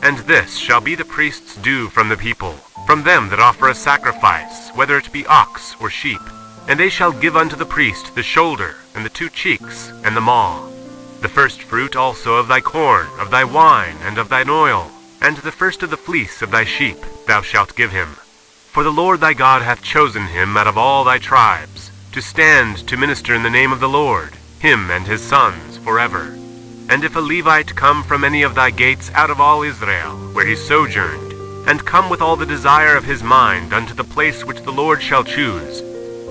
And this shall be the priest's due from the people, from them that offer a sacrifice, whether it be ox or sheep. And they shall give unto the priest the shoulder, and the 2 cheeks, and the maw. The first fruit also of thy corn, of thy wine, and of thine oil, and the first of the fleece of thy sheep thou shalt give him. For the Lord thy God hath chosen him out of all thy tribes, to stand to minister in the name of the Lord, him and his sons forever. And if a Levite come from any of thy gates out of all Israel, where he sojourned, and come with all the desire of his mind unto the place which the Lord shall choose,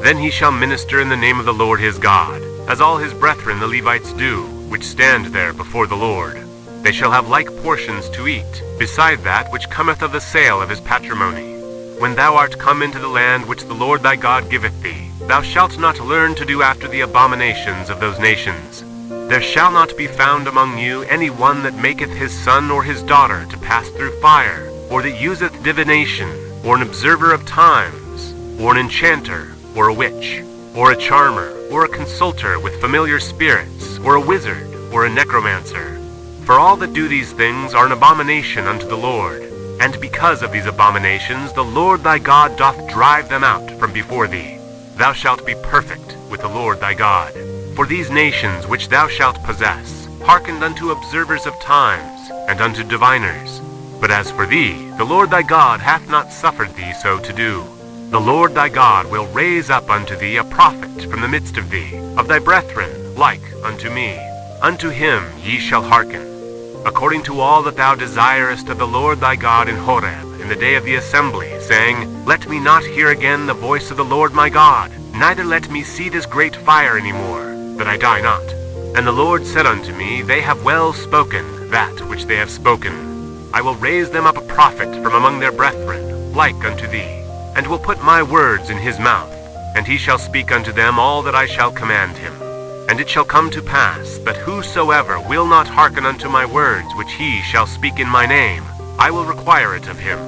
then he shall minister in the name of the Lord his God, as all his brethren the Levites do, which stand there before the Lord. They shall have like portions to eat, beside that which cometh of the sale of his patrimony. When thou art come into the land which the Lord thy God giveth thee, thou shalt not learn to do after the abominations of those nations. There shall not be found among you any one that maketh his son or his daughter to pass through fire, or that useth divination, or an observer of times, or an enchanter, or a witch, or a charmer, or a consulter with familiar spirits, or a wizard, or a necromancer. For all that do these things are an abomination unto the Lord. And because of these abominations the Lord thy God doth drive them out from before thee. Thou shalt be perfect with the Lord thy God. For these nations which thou shalt possess hearkened unto observers of times, and unto diviners. But as for thee, the Lord thy God hath not suffered thee so to do. The Lord thy God will raise up unto thee a prophet from the midst of thee, of thy brethren, like unto me. Unto him ye shall hearken, according to all that thou desirest of the Lord thy God in Horeb, in the day of the assembly, saying, Let me not hear again the voice of the Lord my God, neither let me see this great fire any more, that I die not. And the Lord said unto me, They have well spoken that which they have spoken. I will raise them up a prophet from among their brethren, like unto thee, and will put my words in his mouth, and he shall speak unto them all that I shall command him. And it shall come to pass, that whosoever will not hearken unto my words which he shall speak in my name, I will require it of him.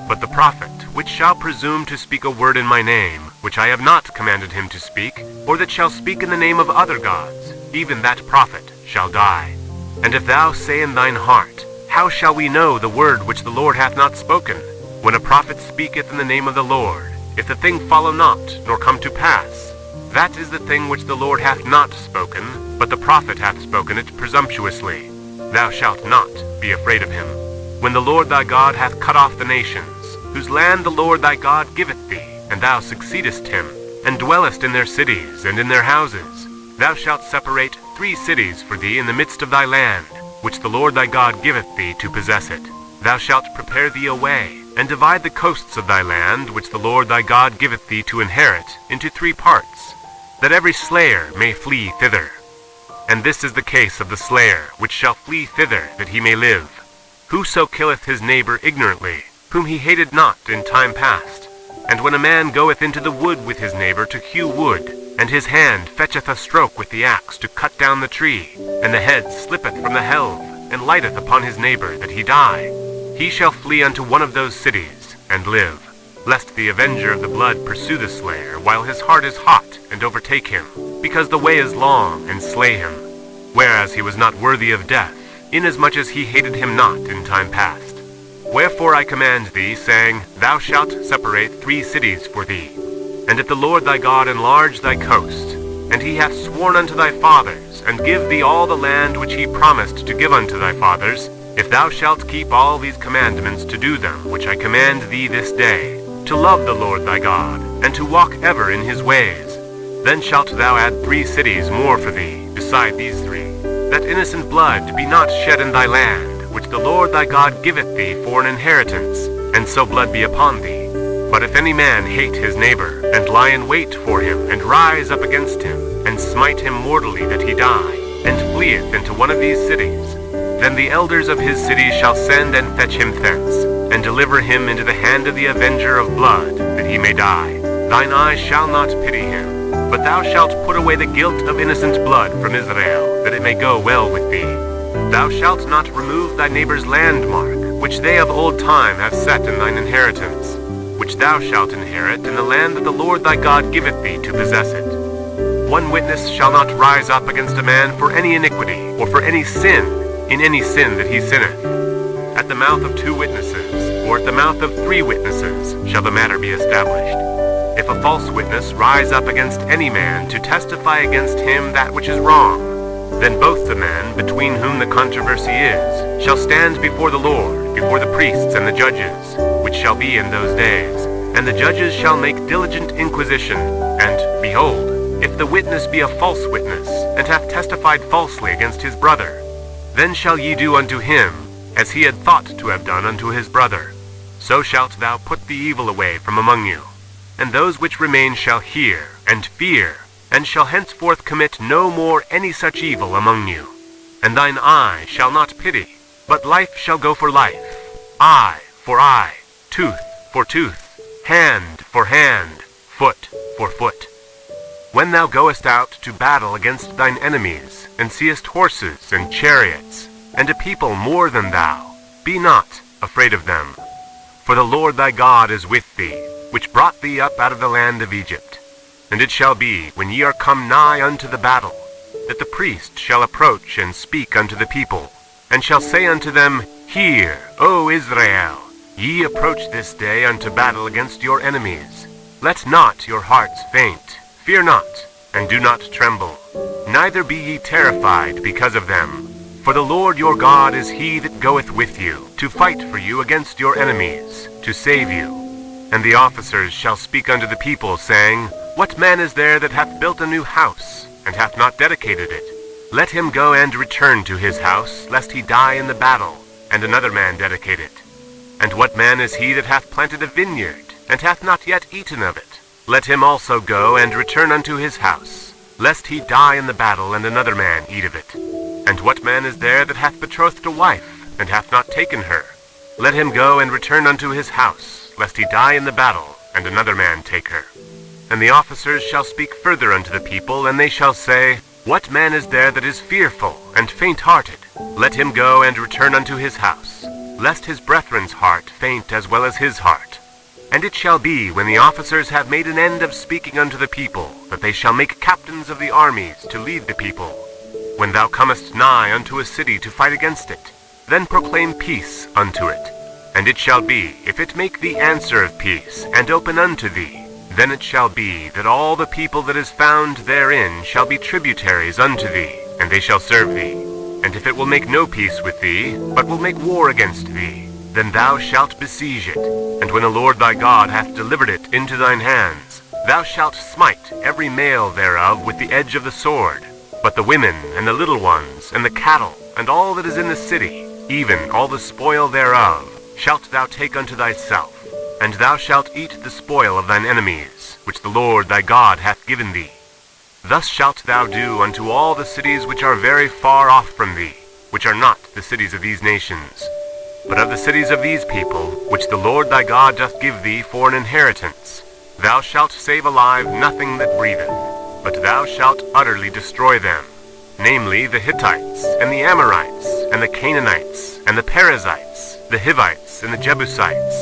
But the prophet which shall presume to speak a word in my name, which I have not commanded him to speak, or that shall speak in the name of other gods, even that prophet shall die. And if thou say in thine heart, How shall we know the word which the Lord hath not spoken? When a prophet speaketh in the name of the Lord, if the thing follow not, nor come to pass, that is the thing which the Lord hath not spoken, but the prophet hath spoken it presumptuously. Thou shalt not be afraid of him. When the Lord thy God hath cut off the nations, whose land the Lord thy God giveth thee, and thou succeedest him, and dwellest in their cities and in their houses, thou shalt separate 3 cities for thee in the midst of thy land, which the Lord thy God giveth thee to possess it. Thou shalt prepare thee a way, and divide the coasts of thy land, which the Lord thy God giveth thee to inherit, into 3 parts, that every slayer may flee thither. And this is the case of the slayer, which shall flee thither, that he may live. Whoso killeth his neighbor ignorantly, whom he hated not in time past. And when a man goeth into the wood with his neighbor to hew wood, and his hand fetcheth a stroke with the axe to cut down the tree, and the head slippeth from the helve, and lighteth upon his neighbor, that he die, he shall flee unto one of those cities, and live, lest the avenger of the blood pursue the slayer, while his heart is hot, and overtake him, because the way is long, and slay him, whereas he was not worthy of death, inasmuch as he hated him not in time past. Wherefore I command thee, saying, Thou shalt separate 3 cities for thee. And if the Lord thy God enlarge thy coast, and he hath sworn unto thy fathers, and give thee all the land which he promised to give unto thy fathers, if thou shalt keep all these commandments to do them, which I command thee this day, to love the Lord thy God, and to walk ever in his ways, then shalt thou add 3 cities more for thee, beside these 3, that innocent blood be not shed in thy land, which the Lord thy God giveth thee for an inheritance, and so blood be upon thee. But if any man hate his neighbor, and lie in wait for him, and rise up against him, and smite him mortally that he die, and fleeth into one of these cities, then the elders of his city shall send and fetch him thence, and deliver him into the hand of the avenger of blood, that he may die. Thine eyes shall not pity him, but thou shalt put away the guilt of innocent blood from Israel, that it may go well with thee. Thou shalt not remove thy neighbor's landmark, which they of old time have set in thine inheritance, which thou shalt inherit in the land that the Lord thy God giveth thee to possess it. One witness shall not rise up against a man for any iniquity, or for any sin, in any sin that he sinneth. At the mouth of 2 witnesses, or at the mouth of 3 witnesses, shall the matter be established. If a false witness rise up against any man to testify against him that which is wrong, then both the men between whom the controversy is shall stand before the Lord, before the priests and the judges, which shall be in those days. And the judges shall make diligent inquisition. And, behold, if the witness be a false witness, and hath testified falsely against his brother, then shall ye do unto him as he had thought to have done unto his brother. So shalt thou put the evil away from among you. And those which remain shall hear, and fear, and shall henceforth commit no more any such evil among you. And thine eye shall not pity, but life shall go for life, eye for eye, tooth for tooth, hand for hand, foot for foot. When thou goest out to battle against thine enemies, and seest horses and chariots, and a people more than thou, be not afraid of them. For the Lord thy God is with thee, which brought thee up out of the land of Egypt. And it shall be, when ye are come nigh unto the battle, that the priest shall approach and speak unto the people, and shall say unto them, Hear, O Israel, ye approach this day unto battle against your enemies. Let not your hearts faint, fear not, and do not tremble, neither be ye terrified because of them. For the Lord your God is he that goeth with you, to fight for you against your enemies, to save you. And the officers shall speak unto the people, saying, What man is there that hath built a new house, and hath not dedicated it? Let him go and return to his house, lest he die in the battle, and another man dedicate it. And what man is he that hath planted a vineyard, and hath not yet eaten of it? Let him also go and return unto his house, lest he die in the battle, and another man eat of it. And what man is there that hath betrothed a wife, and hath not taken her? Let him go and return unto his house, lest he die in the battle, and another man take her. And the officers shall speak further unto the people, and they shall say, What man is there that is fearful and faint-hearted? Let him go and return unto his house, lest his brethren's heart faint as well as his heart. And it shall be, when the officers have made an end of speaking unto the people, that they shall make captains of the armies to lead the people. When thou comest nigh unto a city to fight against it, then proclaim peace unto it. And it shall be, if it make thee answer of peace, and open unto thee, then it shall be that all the people that is found therein shall be tributaries unto thee, and they shall serve thee. And if it will make no peace with thee, but will make war against thee, then thou shalt besiege it. And when the Lord thy God hath delivered it into thine hands, thou shalt smite every male thereof with the edge of the sword. But the women, and the little ones, and the cattle, and all that is in the city, even all the spoil thereof, shalt thou take unto thyself. And thou shalt eat the spoil of thine enemies, which the Lord thy God hath given thee. Thus shalt thou do unto all the cities which are very far off from thee, which are not the cities of these nations. But of the cities of these people, which the Lord thy God doth give thee for an inheritance, thou shalt save alive nothing that breatheth, but thou shalt utterly destroy them, namely the Hittites, and the Amorites, and the Canaanites, and the Perizzites, the Hivites, and the Jebusites,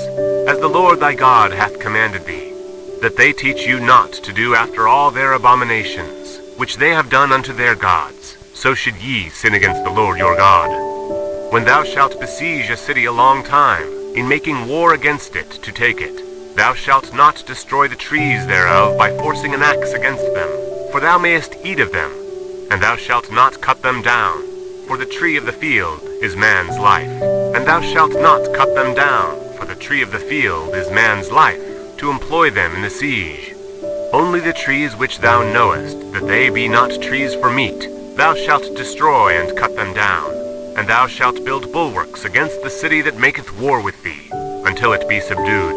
as the Lord thy God hath commanded thee, that they teach you not to do after all their abominations, which they have done unto their gods, so should ye sin against the Lord your God. When thou shalt besiege a city a long time, in making war against it to take it, thou shalt not destroy the trees thereof by forcing an axe against them, for thou mayest eat of them, and thou shalt not cut them down, for the tree of the field is man's life. And thou shalt not cut them down, for the tree of the field is man's life, to employ them in the siege. Only the trees which thou knowest that they be not trees for meat, thou shalt destroy and cut them down. And thou shalt build bulwarks against the city that maketh war with thee, until it be subdued.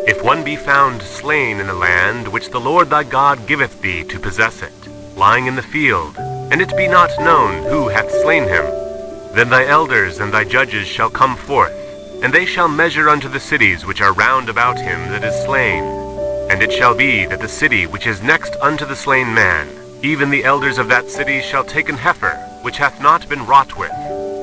If one be found slain in the land which the Lord thy God giveth thee to possess it, lying in the field, and it be not known who hath slain him, then thy elders and thy judges shall come forth, and they shall measure unto the cities which are round about him that is slain. And it shall be that the city which is next unto the slain man, even the elders of that city shall take an heifer, which hath not been wrought with,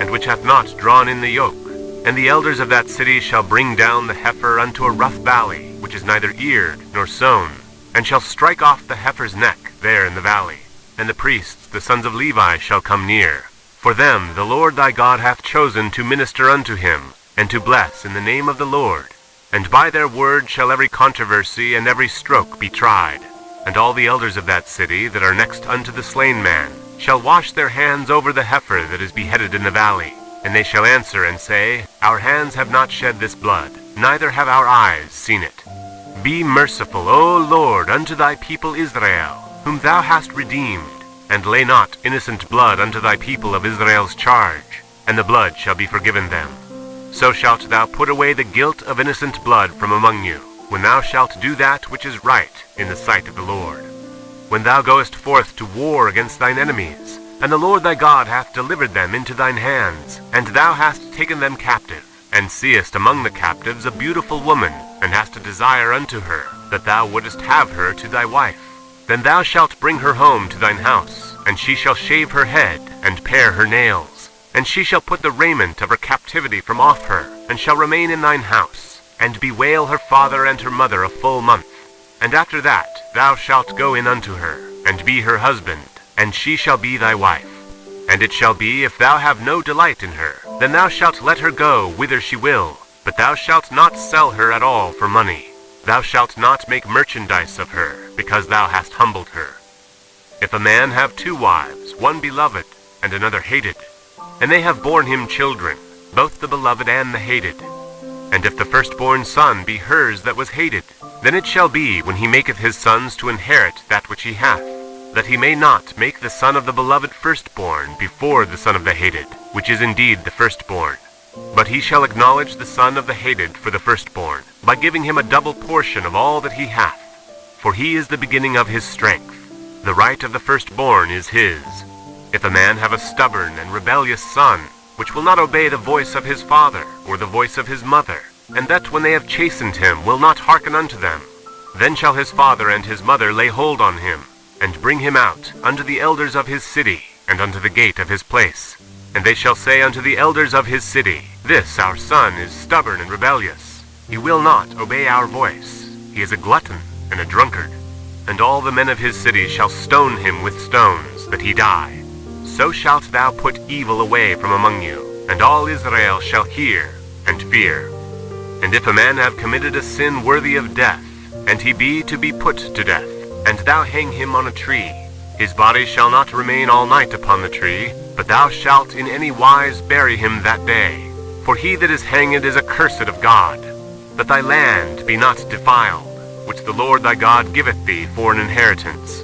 and which hath not drawn in the yoke. And the elders of that city shall bring down the heifer unto a rough valley, which is neither eared nor sown, and shall strike off the heifer's neck there in the valley. And the priests, the sons of Levi, shall come near. For them the Lord thy God hath chosen to minister unto him, and to bless in the name of the Lord. And by their word shall every controversy and every stroke be tried. And all the elders of that city that are next unto the slain man shall wash their hands over the heifer that is beheaded in the valley. And they shall answer and say, Our hands have not shed this blood, neither have our eyes seen it. Be merciful, O Lord, unto thy people Israel, whom thou hast redeemed, and lay not innocent blood unto thy people of Israel's charge, and the blood shall be forgiven them. So shalt thou put away the guilt of innocent blood from among you, when thou shalt do that which is right in the sight of the Lord. When thou goest forth to war against thine enemies, and the Lord thy God hath delivered them into thine hands, and thou hast taken them captive, and seest among the captives a beautiful woman, and hast a desire unto her, that thou wouldest have her to thy wife, then thou shalt bring her home to thine house, and she shall shave her head, and pare her nails, and she shall put the raiment of her captivity from off her, and shall remain in thine house, and bewail her father and her mother a full month. And after that thou shalt go in unto her, and be her husband, and she shall be thy wife. And it shall be, if thou have no delight in her, then thou shalt let her go whither she will, but thou shalt not sell her at all for money. Thou shalt not make merchandise of her, because thou hast humbled her. If a man have 2 wives, one beloved, and another hated, and they have borne him children, both the beloved and the hated, and if the firstborn son be hers that was hated, then it shall be, when he maketh his sons to inherit that which he hath, that he may not make the son of the beloved firstborn before the son of the hated, which is indeed the firstborn. But he shall acknowledge the son of the hated for the firstborn, by giving him a double portion of all that he hath. For he is the beginning of his strength. The right of the firstborn is his. If a man have a stubborn and rebellious son, which will not obey the voice of his father, or the voice of his mother, and that when they have chastened him will not hearken unto them, then shall his father and his mother lay hold on him, and bring him out unto the elders of his city, and unto the gate of his place. And they shall say unto the elders of his city, This our son is stubborn and rebellious. He will not obey our voice. He is a glutton and a drunkard. And all the men of his city shall stone him with stones, that he die. So shalt thou put evil away from among you, and all Israel shall hear and fear. And if a man have committed a sin worthy of death, and he be to be put to death, and thou hang him on a tree, his body shall not remain all night upon the tree, but thou shalt in any wise bury him that day. For he that is hanged is accursed of God, that thy land be not defiled, which the Lord thy God giveth thee for an inheritance.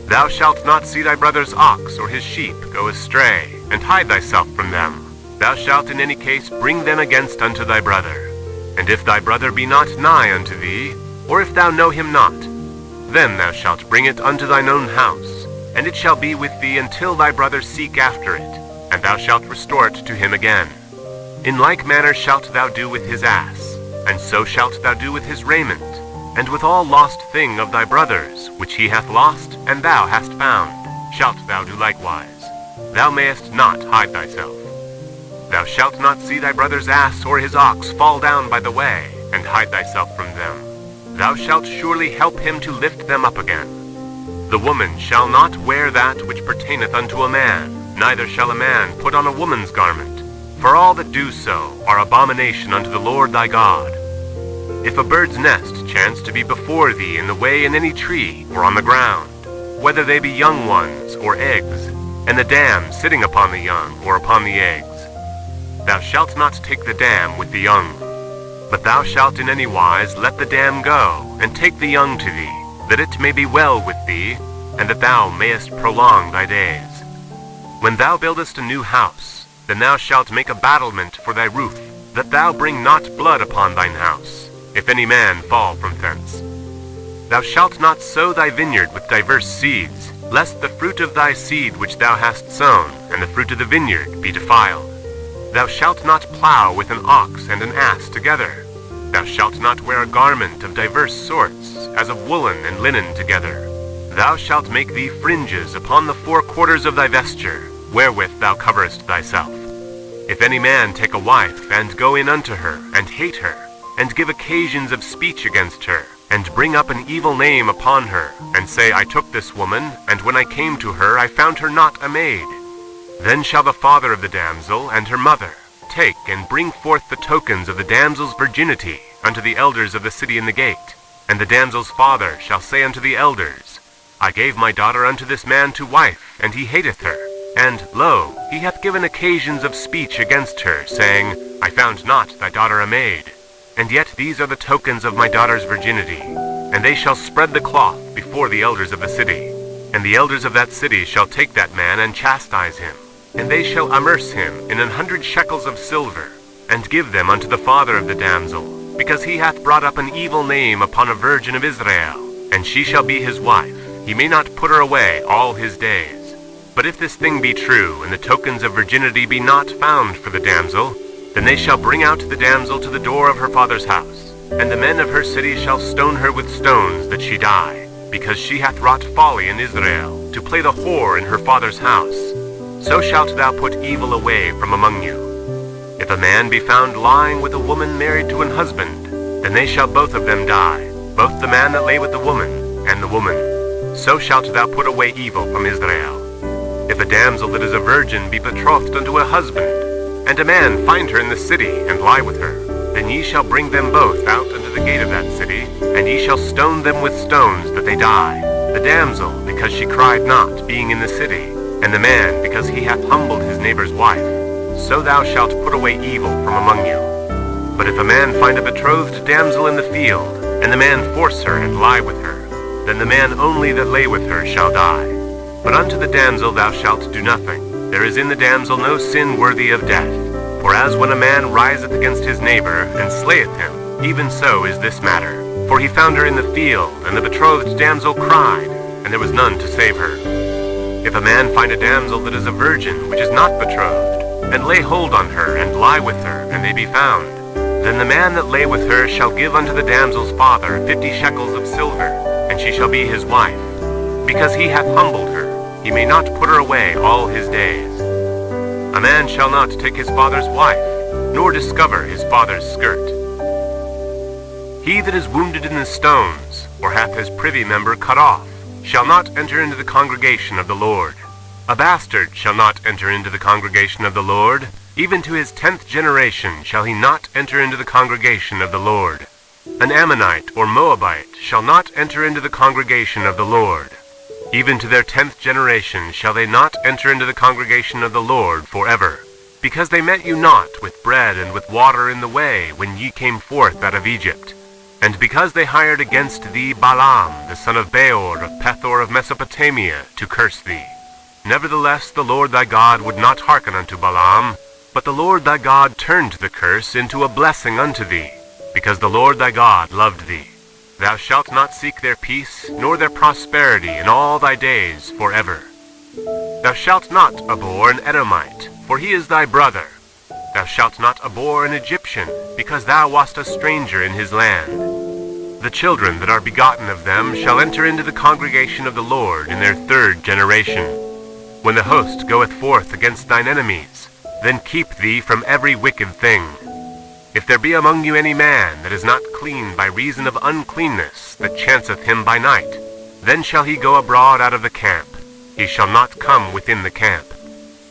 Thou shalt not see thy brother's ox or his sheep go astray, and hide thyself from them. Thou shalt in any case bring them against unto thy brother. And if thy brother be not nigh unto thee, or if thou know him not, then thou shalt bring it unto thine own house, and it shall be with thee until thy brother seek after it, and thou shalt restore it to him again. In like manner shalt thou do with his ass, and so shalt thou do with his raiment, and with all lost thing of thy brother's, which he hath lost, and thou hast found, shalt thou do likewise. Thou mayest not hide thyself. Thou shalt not see thy brother's ass or his ox fall down by the way, and hide thyself from them. Thou shalt surely help him to lift them up again. The woman shall not wear that which pertaineth unto a man, neither shall a man put on a woman's garment, for all that do so are abomination unto the Lord thy God. If a bird's nest chance to be before thee in the way in any tree, or on the ground, whether they be young ones or eggs, and the dam sitting upon the young or upon the eggs, thou shalt not take the dam with the young, but thou shalt in any wise let the dam go, and take the young to thee, that it may be well with thee, and that thou mayest prolong thy days. When thou buildest a new house, then thou shalt make a battlement for thy roof, that thou bring not blood upon thine house, if any man fall from thence. Thou shalt not sow thy vineyard with diverse seeds, lest the fruit of thy seed which thou hast sown, and the fruit of the vineyard, be defiled. Thou shalt not plow with an ox and an ass together. Thou shalt not wear a garment of diverse sorts, as of woolen and linen together. Thou shalt make thee fringes upon the 4 quarters of thy vesture, wherewith thou coverest thyself. If any man take a wife, and go in unto her, and hate her, and give occasions of speech against her, and bring up an evil name upon her, and say, I took this woman, and when I came to her, I found her not a maid, then shall the father of the damsel and her mother take and bring forth the tokens of the damsel's virginity unto the elders of the city in the gate. And the damsel's father shall say unto the elders, I gave my daughter unto this man to wife, and he hateth her. And, lo, he hath given occasions of speech against her, saying, I found not thy daughter a maid. And yet these are the tokens of my daughter's virginity. And they shall spread the cloth before the elders of the city. And the elders of that city shall take that man and chastise him. And they shall amerce him in 100 shekels of silver, and give them unto the father of the damsel, because he hath brought up an evil name upon a virgin of Israel, and she shall be his wife. He may not put her away all his days. But if this thing be true, and the tokens of virginity be not found for the damsel, then they shall bring out the damsel to the door of her father's house, and the men of her city shall stone her with stones that she die, because she hath wrought folly in Israel, to play the whore in her father's house. So shalt thou put evil away from among you. If a man be found lying with a woman married to an husband, then they shall both of them die, both the man that lay with the woman, and the woman. So shalt thou put away evil from Israel. If a damsel that is a virgin be betrothed unto a husband, and a man find her in the city, and lie with her, then ye shall bring them both out unto the gate of that city, and ye shall stone them with stones that they die, the damsel because she cried not, being in the city, and the man because he hath humbled his neighbor's wife. So thou shalt put away evil from among you. But if a man find a betrothed damsel in the field, and the man force her and lie with her, then the man only that lay with her shall die. But unto the damsel thou shalt do nothing. There is in the damsel no sin worthy of death. For as when a man riseth against his neighbor, and slayeth him, even so is this matter. For he found her in the field, and the betrothed damsel cried, and there was none to save her. If a man find a damsel that is a virgin, which is not betrothed, and lay hold on her, and lie with her, and they be found, then the man that lay with her shall give unto the damsel's father 50 shekels of silver, and she shall be his wife. Because he hath humbled her, he may not put her away all his days. A man shall not take his father's wife, nor discover his father's skirt. He that is wounded in the stones, or hath his privy member cut off, shall not enter into the congregation of the Lord. A bastard shall not enter into the congregation of the Lord. Even to his 10th generation shall he not enter into the congregation of the Lord. An Ammonite or Moabite shall not enter into the congregation of the Lord. Even to their 10th generation shall they not enter into the congregation of the Lord forever, because they met you not with bread and with water in the way when ye came forth out of Egypt. And because they hired against thee Balaam, the son of Beor of Pethor of Mesopotamia, to curse thee. Nevertheless the Lord thy God would not hearken unto Balaam, but the Lord thy God turned the curse into a blessing unto thee, because the Lord thy God loved thee. Thou shalt not seek their peace, nor their prosperity in all thy days forever. Thou shalt not abhor an Edomite, for he is thy brother. Thou shalt not abhor an Egyptian, because thou wast a stranger in his land. The children that are begotten of them shall enter into the congregation of the Lord in their 3rd generation. When the host goeth forth against thine enemies, then keep thee from every wicked thing. If there be among you any man that is not clean by reason of uncleanness that chanceth him by night, then shall he go abroad out of the camp. He shall not come within the camp.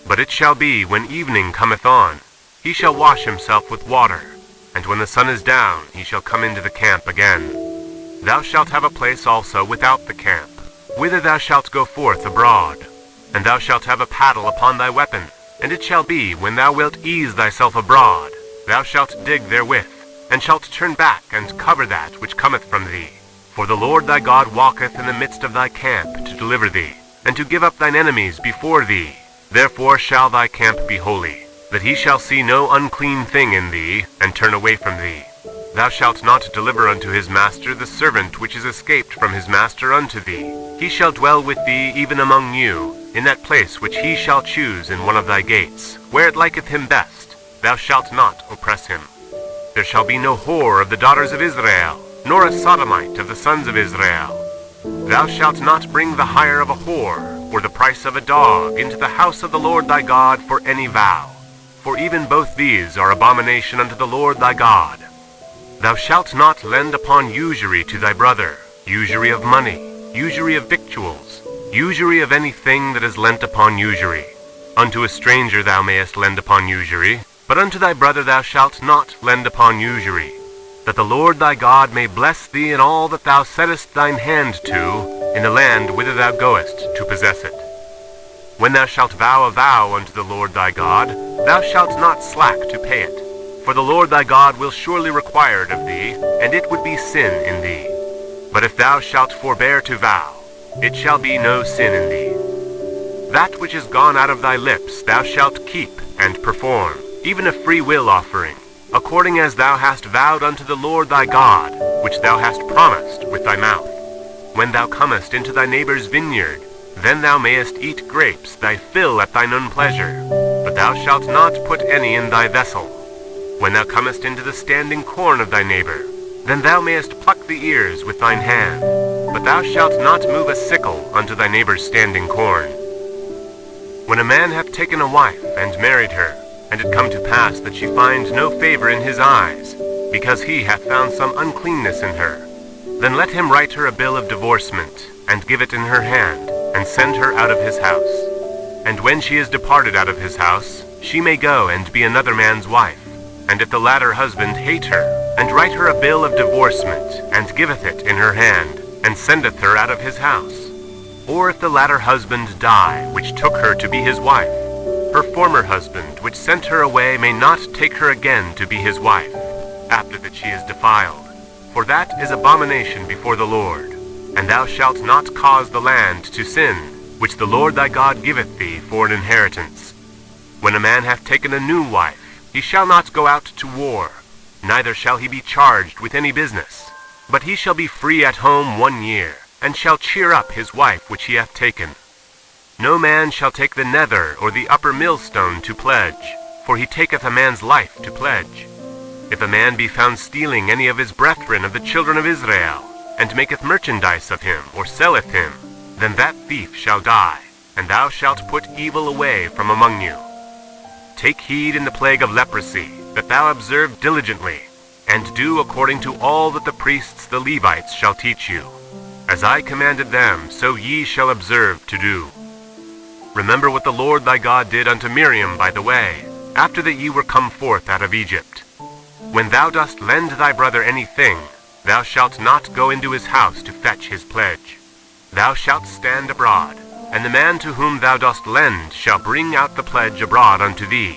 But it shall be, when evening cometh on, he shall wash himself with water, and when the sun is down, he shall come into the camp again. Thou shalt have a place also without the camp, whither thou shalt go forth abroad. And thou shalt have a paddle upon thy weapon, and it shall be, when thou wilt ease thyself abroad, thou shalt dig therewith, and shalt turn back and cover that which cometh from thee. For the Lord thy God walketh in the midst of thy camp to deliver thee, and to give up thine enemies before thee. Therefore shall thy camp be holy, that he shall see no unclean thing in thee, and turn away from thee. Thou shalt not deliver unto his master the servant which is escaped from his master unto thee. He shall dwell with thee even among you, in that place which he shall choose in one of thy gates, where it liketh him best. Thou shalt not oppress him. There shall be no whore of the daughters of Israel, nor a sodomite of the sons of Israel. Thou shalt not bring the hire of a whore, or the price of a dog, into the house of the Lord thy God for any vow. for even both these are abomination unto the Lord thy God. Thou shalt not lend upon usury to thy brother, usury of money, usury of victuals, usury of anything that is lent upon usury. Unto a stranger thou mayest lend upon usury, but unto thy brother thou shalt not lend upon usury, that the Lord thy God may bless thee in all that thou settest thine hand to, in the land whither thou goest to possess it. When thou shalt vow a vow unto the Lord thy God, thou shalt not slack to pay it, for the Lord thy God will surely require it of thee, and it would be sin in thee. But if thou shalt forbear to vow, it shall be no sin in thee. That which is gone out of thy lips thou shalt keep and perform, even a free will offering, according as thou hast vowed unto the Lord thy God, which thou hast promised with thy mouth. When thou comest into thy neighbor's vineyard, then thou mayest eat grapes thy fill at thine own pleasure, but thou shalt not put any in thy vessel. When thou comest into the standing corn of thy neighbor, then thou mayest pluck the ears with thine hand, but thou shalt not move a sickle unto thy neighbor's standing corn. When a man hath taken a wife and married her, and it come to pass that she find no favor in his eyes, because he hath found some uncleanness in her, then let him write her a bill of divorcement, and give it in her hand, and send her out of his house. And when she is departed out of his house, she may go and be another man's wife. And if the latter husband hate her, and write her a bill of divorcement, and giveth it in her hand, and sendeth her out of his house. Or if the latter husband die, which took her to be his wife, her former husband, which sent her away, may not take her again to be his wife, after that she is defiled. For that is abomination before the Lord. And thou shalt not cause the land to sin, which the Lord thy God giveth thee for an inheritance. When a man hath taken a new wife, he shall not go out to war, neither shall he be charged with any business, but he shall be free at home 1 year, and shall cheer up his wife which he hath taken. No man shall take the nether or the upper millstone to pledge, for he taketh a man's life to pledge. If a man be found stealing any of his brethren of the children of Israel, and maketh merchandise of him, or selleth him, then that thief shall die, and thou shalt put evil away from among you. Take heed in the plague of leprosy, that thou observe diligently, and do according to all that the priests the Levites shall teach you. As I commanded them, so ye shall observe to do. Remember what the Lord thy God did unto Miriam by the way, after that ye were come forth out of Egypt. When thou dost lend thy brother anything, thou shalt not go into his house to fetch his pledge. Thou shalt stand abroad, and the man to whom thou dost lend shall bring out the pledge abroad unto thee.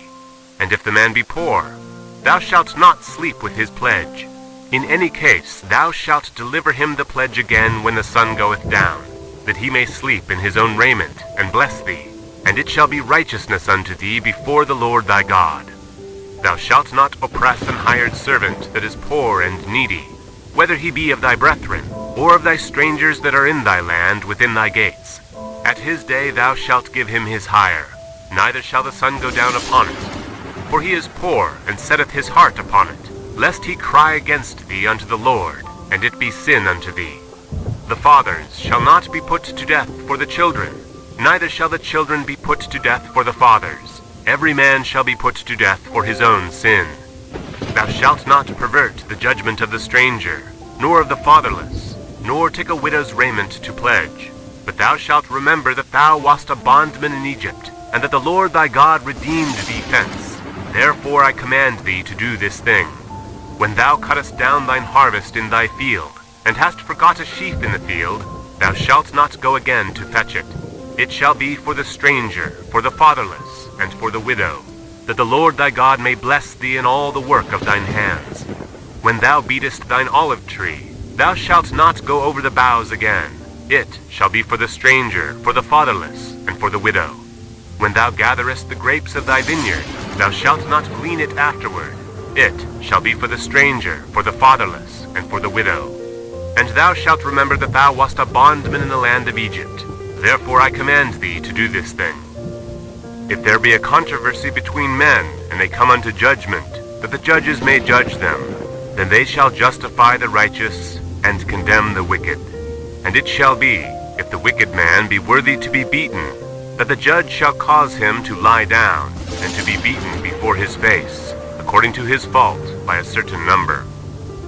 And if the man be poor, thou shalt not sleep with his pledge. In any case thou shalt deliver him the pledge again when the sun goeth down, that he may sleep in his own raiment, and bless thee, and it shall be righteousness unto thee before the Lord thy God. Thou shalt not oppress an hired servant that is poor and needy, whether he be of thy brethren, or of thy strangers that are in thy land within thy gates. At his day thou shalt give him his hire, neither shall the sun go down upon it. For he is poor, and setteth his heart upon it, lest he cry against thee unto the Lord, and it be sin unto thee. The fathers shall not be put to death for the children, neither shall the children be put to death for the fathers. Every man shall be put to death for his own sin. Thou shalt not pervert the judgment of the stranger, nor of the fatherless, nor take a widow's raiment to pledge. But thou shalt remember that thou wast a bondman in Egypt, and that the Lord thy God redeemed thee thence. Therefore I command thee to do this thing. When thou cuttest down thine harvest in thy field, and hast forgot a sheaf in the field, thou shalt not go again to fetch it. It shall be for the stranger, for the fatherless, and for the widow, that the Lord thy God may bless thee in all the work of thine hands. When thou beatest thine olive tree, thou shalt not go over the boughs again. It shall be for the stranger, for the fatherless, and for the widow. When thou gatherest the grapes of thy vineyard, thou shalt not glean it afterward. It shall be for the stranger, for the fatherless, and for the widow. And thou shalt remember that thou wast a bondman in the land of Egypt. Therefore I command thee to do this thing. If there be a controversy between men, and they come unto judgment, that the judges may judge them, then they shall justify the righteous, and condemn the wicked. And it shall be, if the wicked man be worthy to be beaten, that the judge shall cause him to lie down, and to be beaten before his face, according to his fault, by a certain number.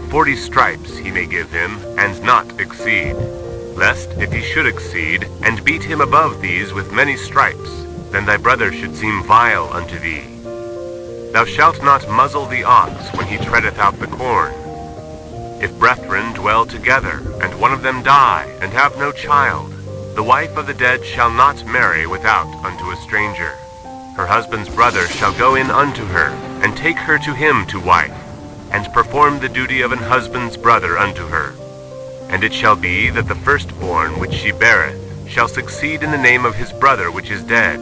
40 stripes he may give him, and not exceed. Lest, if he should exceed, and beat him above these with many stripes, then thy brother should seem vile unto thee. Thou shalt not muzzle the ox when he treadeth out the corn. If brethren dwell together, and one of them die, and have no child, the wife of the dead shall not marry without unto a stranger. Her husband's brother shall go in unto her, and take her to him to wife, and perform the duty of an husband's brother unto her. And it shall be that the firstborn which she beareth shall succeed in the name of his brother which is dead,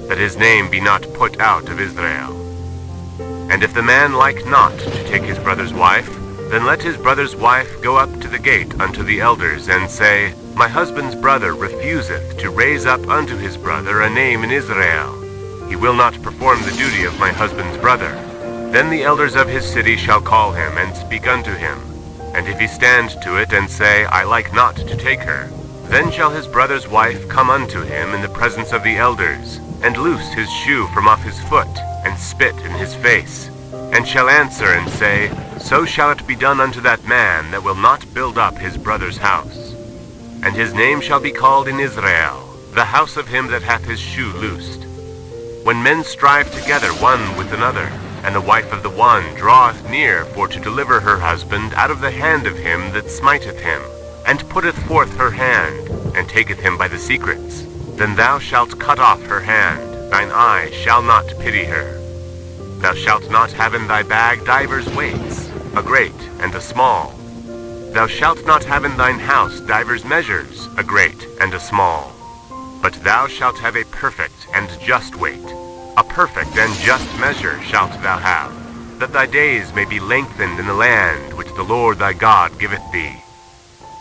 that his name be not put out of Israel. And if the man like not to take his brother's wife, then let his brother's wife go up to the gate unto the elders, and say, My husband's brother refuseth to raise up unto his brother a name in Israel. He will not perform the duty of my husband's brother. Then the elders of his city shall call him, and speak unto him. And if he stand to it, and say, I like not to take her, then shall his brother's wife come unto him in the presence of the elders, and loose his shoe from off his foot, and spit in his face, and shall answer and say, So shall it be done unto that man that will not build up his brother's house. And his name shall be called in Israel, the house of him that hath his shoe loosed. When men strive together one with another, and the wife of the one draweth near for to deliver her husband out of the hand of him that smiteth him, and putteth forth her hand, and taketh him by the secrets, then thou shalt cut off her hand, thine eye shall not pity her. Thou shalt not have in thy bag divers weights, a great and a small. Thou shalt not have in thine house divers measures, a great and a small. But thou shalt have a perfect and just weight, a perfect and just measure shalt thou have, that thy days may be lengthened in the land which the Lord thy God giveth thee.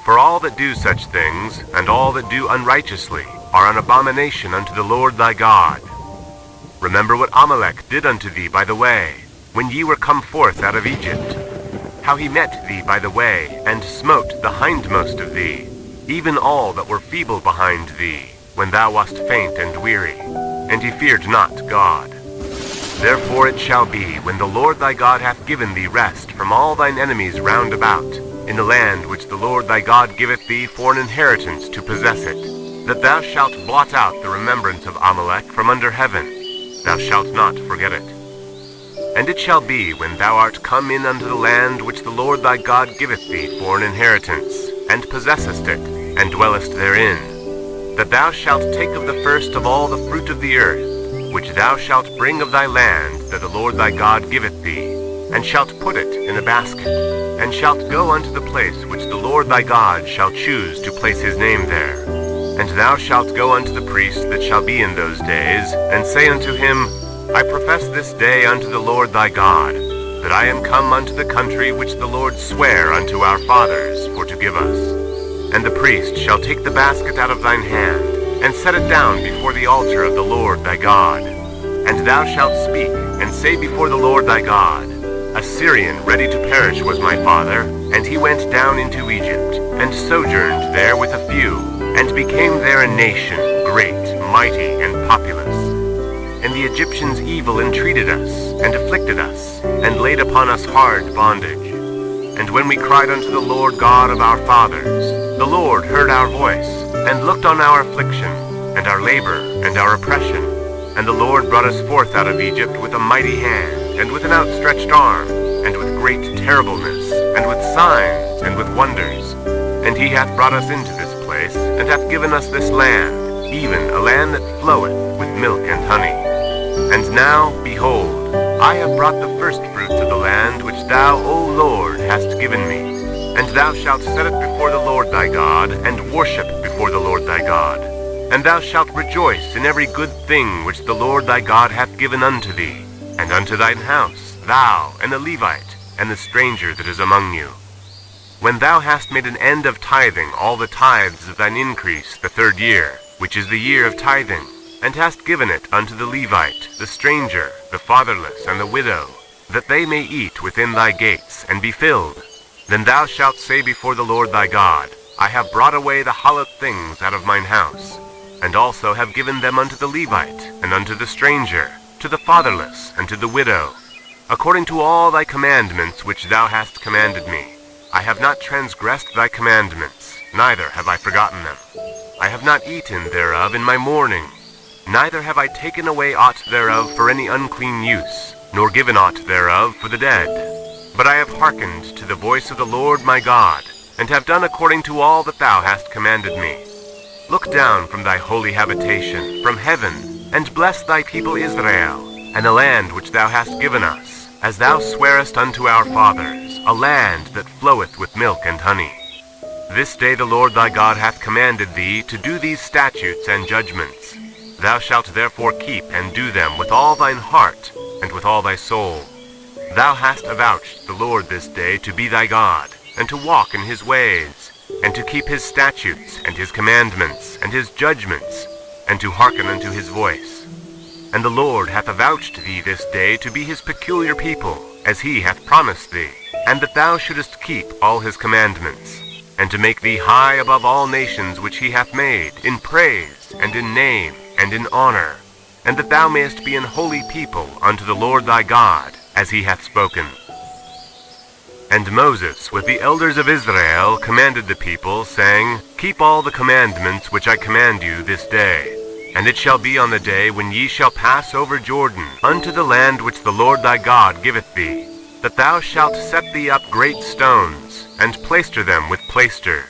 For all that do such things, and all that do unrighteously, are an abomination unto the Lord thy God. Remember what Amalek did unto thee by the way, when ye were come forth out of Egypt, how he met thee by the way, and smote the hindmost of thee, even all that were feeble behind thee, when thou wast faint and weary, and he feared not God. Therefore it shall be, when the Lord thy God hath given thee rest from all thine enemies round about, in the land which the Lord thy God giveth thee for an inheritance to possess it, that thou shalt blot out the remembrance of Amalek from under heaven. Thou shalt not forget it. And it shall be, when thou art come in unto the land which the Lord thy God giveth thee for an inheritance, and possessest it, and dwellest therein, that thou shalt take of the first of all the fruit of the earth, which thou shalt bring of thy land that the Lord thy God giveth thee, and shalt put it in a basket, and shalt go unto the place which the Lord thy God shall choose to place his name there. And thou shalt go unto the priest that shall be in those days, and say unto him, I profess this day unto the Lord thy God, that I am come unto the country which the Lord sware unto our fathers for to give us. And the priest shall take the basket out of thine hand, and set it down before the altar of the Lord thy God. And thou shalt speak, and say before the Lord thy God, A Syrian ready to perish was my father, and he went down into Egypt, and sojourned there with a few, and became there a nation, great, mighty, and populous. And the Egyptians evil entreated us, and afflicted us, and laid upon us hard bondage. And when we cried unto the Lord God of our fathers, the Lord heard our voice, and looked on our affliction, and our labor, and our oppression. And the Lord brought us forth out of Egypt with a mighty hand, and with an outstretched arm, and with great terribleness, and with signs, and with wonders. And he hath brought us into this place, and hath given us this land, even a land that floweth with milk and honey. And now, behold, I have brought the firstfruits of the land which thou, O Lord, hast given me. And thou shalt set it before the Lord thy God, and worship before the Lord thy God. And thou shalt rejoice in every good thing which the Lord thy God hath given unto thee, and unto thine house, thou, and the Levite, and the stranger that is among you. When thou hast made an end of tithing all the tithes of thine increase the 3rd year, which is the year of tithing, and hast given it unto the Levite, the stranger, the fatherless, and the widow, that they may eat within thy gates, and be filled, then thou shalt say before the Lord thy God, I have brought away the hallowed things out of mine house, and also have given them unto the Levite, and unto the stranger, to the fatherless, and to the widow, according to all thy commandments which thou hast commanded me. I have not transgressed thy commandments, neither have I forgotten them. I have not eaten thereof in my mourning, neither have I taken away aught thereof for any unclean use, nor given aught thereof for the dead. But I have hearkened to the voice of the Lord my God, and have done according to all that thou hast commanded me. Look down from thy holy habitation, from heaven, and bless thy people Israel, and the land which thou hast given us, as thou swarest unto our fathers, a land that floweth with milk and honey. This day the Lord thy God hath commanded thee to do these statutes and judgments. Thou shalt therefore keep and do them with all thine heart, and with all thy soul. Thou hast avouched the Lord this day to be thy God, and to walk in his ways, and to keep his statutes, and his commandments, and his judgments, and to hearken unto his voice. And the Lord hath avouched thee this day to be his peculiar people, as he hath promised thee, and that thou shouldest keep all his commandments, and to make thee high above all nations which he hath made, in praise, and in name, and in honor, and that thou mayest be an holy people unto the Lord thy God, as he hath spoken. And Moses with the elders of Israel commanded the people, saying, Keep all the commandments which I command you this day. And it shall be on the day when ye shall pass over Jordan unto the land which the Lord thy God giveth thee, that thou shalt set thee up great stones, and plaister them with plaister.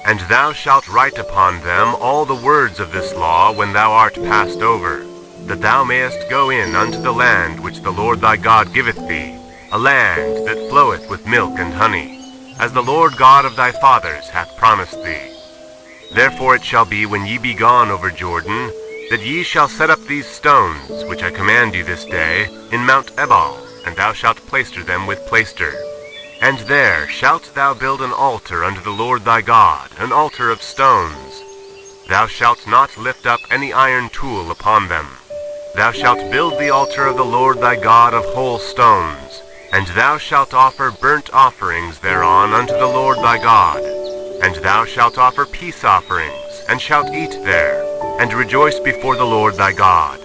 And thou shalt write upon them all the words of this law when thou art passed over, that thou mayest go in unto the land which the Lord thy God giveth thee, a land that floweth with milk and honey, as the Lord God of thy fathers hath promised thee. Therefore it shall be when ye be gone over Jordan, that ye shall set up these stones, which I command you this day, in Mount Ebal, and thou shalt plaister them with plaister. And there shalt thou build an altar unto the Lord thy God, an altar of stones. Thou shalt not lift up any iron tool upon them. Thou shalt build the altar of the Lord thy God of whole stones, and thou shalt offer burnt offerings thereon unto the Lord thy God. And thou shalt offer peace offerings, and shalt eat there, and rejoice before the Lord thy God.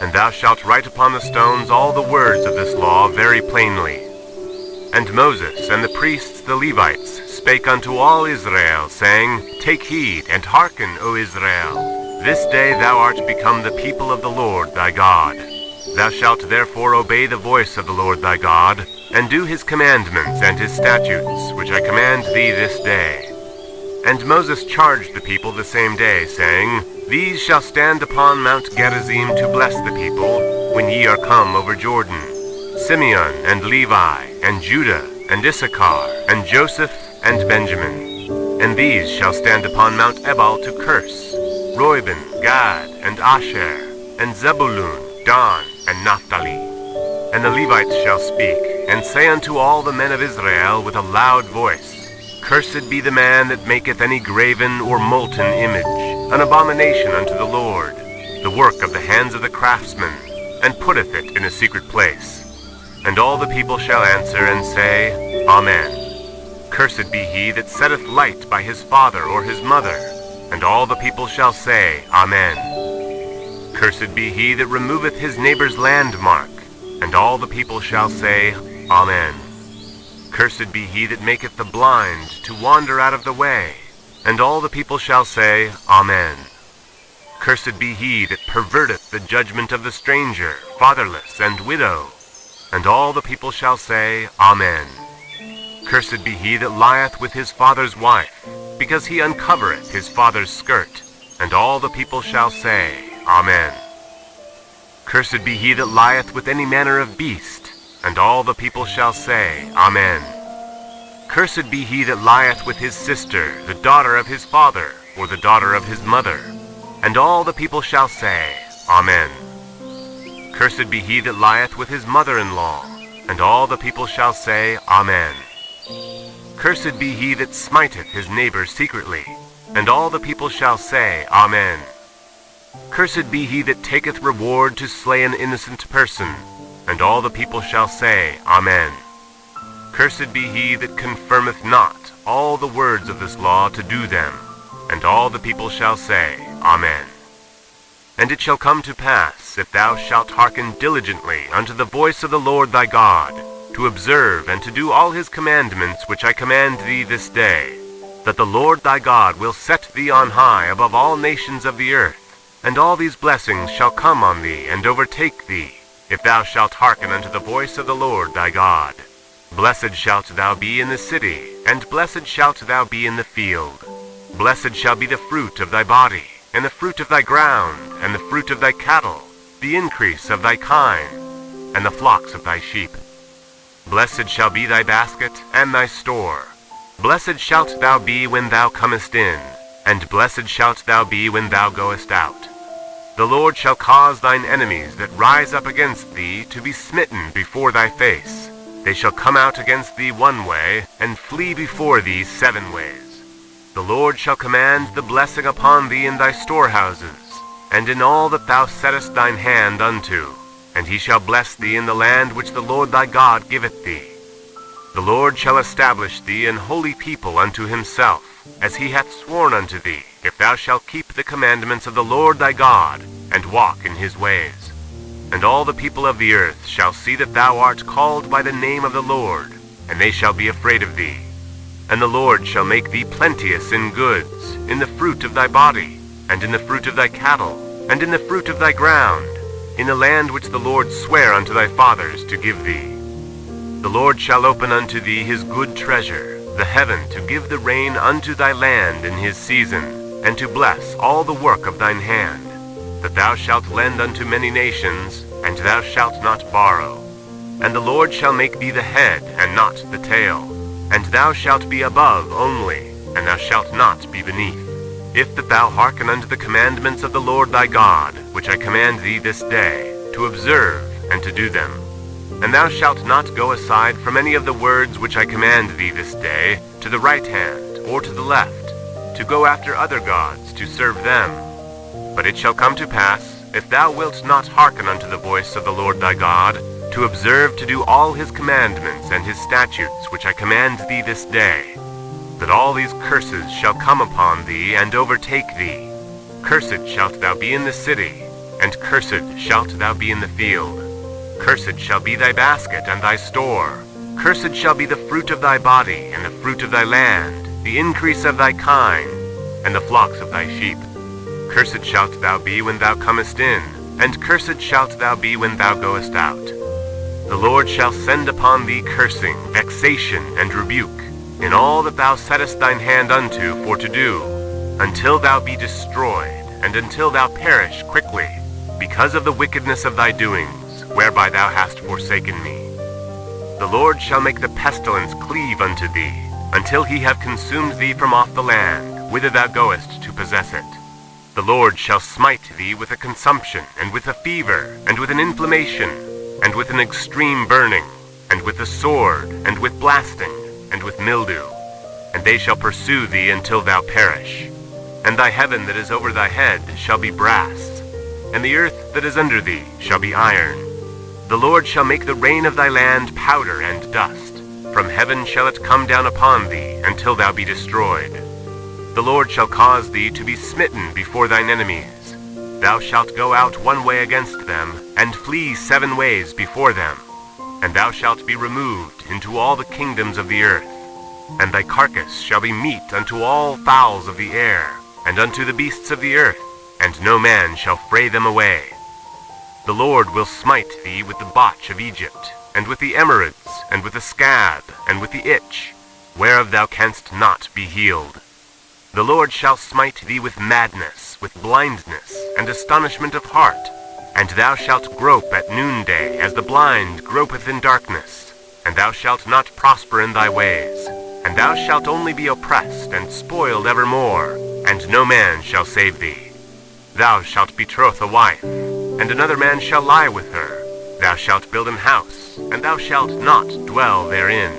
And thou shalt write upon the stones all the words of this law very plainly. And Moses and the priests the Levites spake unto all Israel, saying, Take heed, and hearken, O Israel. This day thou art become the people of the Lord thy God. Thou shalt therefore obey the voice of the Lord thy God, and do his commandments and his statutes, which I command thee this day. And Moses charged the people the same day, saying, These shall stand upon Mount Gerizim to bless the people, when ye are come over Jordan, Simeon and Levi, and Judah, and Issachar, and Joseph, and Benjamin. And these shall stand upon Mount Ebal to curse, Reuben, Gad, and Asher, and Zebulun, Dan, and Naphtali. And the Levites shall speak, and say unto all the men of Israel with a loud voice, Cursed be the man that maketh any graven or molten image, an abomination unto the Lord, the work of the hands of the craftsman, and putteth it in a secret place. And all the people shall answer and say, Amen. Cursed be he that setteth light by his father or his mother. And all the people shall say, Amen. Cursed be he that removeth his neighbor's landmark. And all the people shall say, Amen. Cursed be he that maketh the blind to wander out of the way. And all the people shall say, Amen. Cursed be he that perverteth the judgment of the stranger, fatherless, and widow. And all the people shall say, Amen. Cursed be he that lieth with his father's wife, because he uncovereth his father's skirt. And all the people shall say, Amen. Cursed be he that lieth with any manner of beast. And all the people shall say, Amen. Cursed be he that lieth with his sister, the daughter of his father, or the daughter of his mother. And all the people shall say, Amen. Cursed be he that lieth with his mother-in-law. And all the people shall say, Amen. Cursed be he that smiteth his neighbor secretly. And all the people shall say, Amen. Cursed be he that taketh reward to slay an innocent person. And all the people shall say, Amen. Cursed be he that confirmeth not all the words of this law to do them. And all the people shall say, Amen. And it shall come to pass, if thou shalt hearken diligently unto the voice of the Lord thy God, to observe and to do all his commandments which I command thee this day, that the Lord thy God will set thee on high above all nations of the earth, and all these blessings shall come on thee and overtake thee, if thou shalt hearken unto the voice of the Lord thy God. Blessed shalt thou be in the city, and blessed shalt thou be in the field. Blessed shall be the fruit of thy body, and the fruit of thy ground, and the fruit of thy cattle, the increase of thy kine, and the flocks of thy sheep. Blessed shall be thy basket and thy store. Blessed shalt thou be when thou comest in, and blessed shalt thou be when thou goest out. The Lord shall cause thine enemies that rise up against thee to be smitten before thy face. They shall come out against thee one way, and flee before thee 7 ways. The Lord shall command the blessing upon thee in thy storehouses, and in all that thou settest thine hand unto, and he shall bless thee in the land which the Lord thy God giveth thee. The Lord shall establish thee an holy people unto himself, as he hath sworn unto thee, if thou shalt keep the commandments of the Lord thy God, and walk in his ways. And all the people of the earth shall see that thou art called by the name of the Lord, and they shall be afraid of thee. And the Lord shall make thee plenteous in goods, in the fruit of thy body, and in the fruit of thy cattle, and in the fruit of thy ground, in the land which the Lord sware unto thy fathers to give thee. The Lord shall open unto thee his good treasure, the heaven, to give the rain unto thy land in his season, and to bless all the work of thine hand, that thou shalt lend unto many nations, and thou shalt not borrow. And the Lord shall make thee the head, and not the tail, and thou shalt be above only, and thou shalt not be beneath, if that thou hearken unto the commandments of the Lord thy God, which I command thee this day, to observe and to do them. And thou shalt not go aside from any of the words which I command thee this day, to the right hand or to the left, to go after other gods, to serve them. But it shall come to pass, if thou wilt not hearken unto the voice of the Lord thy God, to observe to do all his commandments and his statutes which I command thee this day, that all these curses shall come upon thee and overtake thee. Cursed shalt thou be in the city, and cursed shalt thou be in the field. Cursed shall be thy basket and thy store. Cursed shall be the fruit of thy body, and the fruit of thy land, the increase of thy kine, and the flocks of thy sheep. Cursed shalt thou be when thou comest in, and cursed shalt thou be when thou goest out. The Lord shall send upon thee cursing, vexation, and rebuke, in all that thou settest thine hand unto for to do, until thou be destroyed, and until thou perish quickly, because of the wickedness of thy doings, whereby thou hast forsaken me. The Lord shall make the pestilence cleave unto thee, until he have consumed thee from off the land, whither thou goest to possess it. The Lord shall smite thee with a consumption, and with a fever, and with an inflammation, and with an extreme burning, and with the sword, and with blasting, and with mildew. And they shall pursue thee until thou perish. And thy heaven that is over thy head shall be brass, and the earth that is under thee shall be iron. The Lord shall make the rain of thy land powder and dust. From heaven shall it come down upon thee, until thou be destroyed. The Lord shall cause thee to be smitten before thine enemies. Thou shalt go out one way against them, and flee 7 ways before them. And thou shalt be removed into all the kingdoms of the earth. And thy carcass shall be meat unto all fowls of the air, and unto the beasts of the earth, and no man shall fray them away. The Lord will smite thee with the botch of Egypt, and with the emerods, and with the scab, and with the itch, whereof thou canst not be healed. The Lord shall smite thee with madness, with blindness, and astonishment of heart, and thou shalt grope at noonday, as the blind gropeth in darkness, and thou shalt not prosper in thy ways, and thou shalt only be oppressed and spoiled evermore, and no man shall save thee. Thou shalt betroth a wife, and another man shall lie with her. Thou shalt build an house, and thou shalt not dwell therein.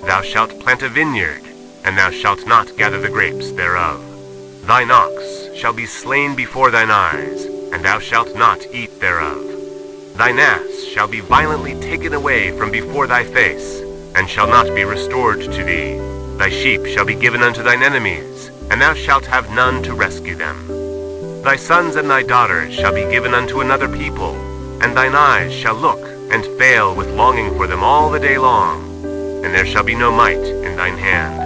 Thou shalt plant a vineyard, and thou shalt not gather the grapes thereof. Thine ox shall be slain before thine eyes, and thou shalt not eat thereof. Thine ass shall be violently taken away from before thy face, and shall not be restored to thee. Thy sheep shall be given unto thine enemies, and thou shalt have none to rescue them. Thy sons and thy daughters shall be given unto another people, and thine eyes shall look and fail with longing for them all the day long, and there shall be no might in thine hand.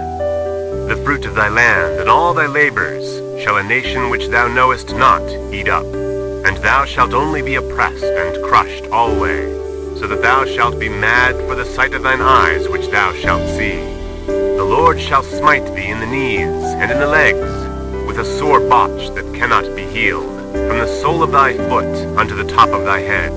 The fruit of thy land and all thy labors shall a nation which thou knowest not eat up, and thou shalt only be oppressed and crushed alway, so that thou shalt be mad for the sight of thine eyes which thou shalt see. The Lord shall smite thee in the knees and in the legs, with a sore botch that cannot be healed, from the sole of thy foot unto the top of thy head.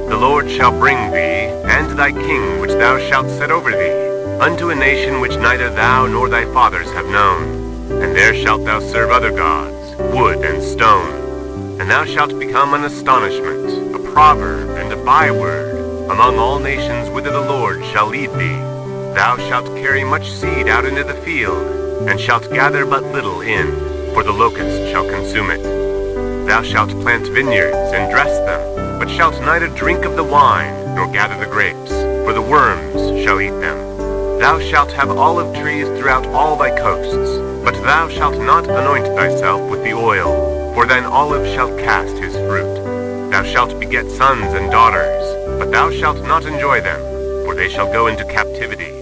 The Lord shall bring thee, and thy king which thou shalt set over thee, unto a nation which neither thou nor thy fathers have known. And there shalt thou serve other gods, wood and stone. And thou shalt become an astonishment, a proverb, and a byword, among all nations whither the Lord shall lead thee. Thou shalt carry much seed out into the field, and shalt gather but little in, for the locust shall consume it. Thou shalt plant vineyards and dress them, but shalt neither drink of the wine, nor gather the grapes, for the worms shall eat them. Thou shalt have olive trees throughout all thy coasts, but thou shalt not anoint thyself with the oil, for thine olive shall cast his fruit. Thou shalt beget sons and daughters, but thou shalt not enjoy them, for they shall go into captivity.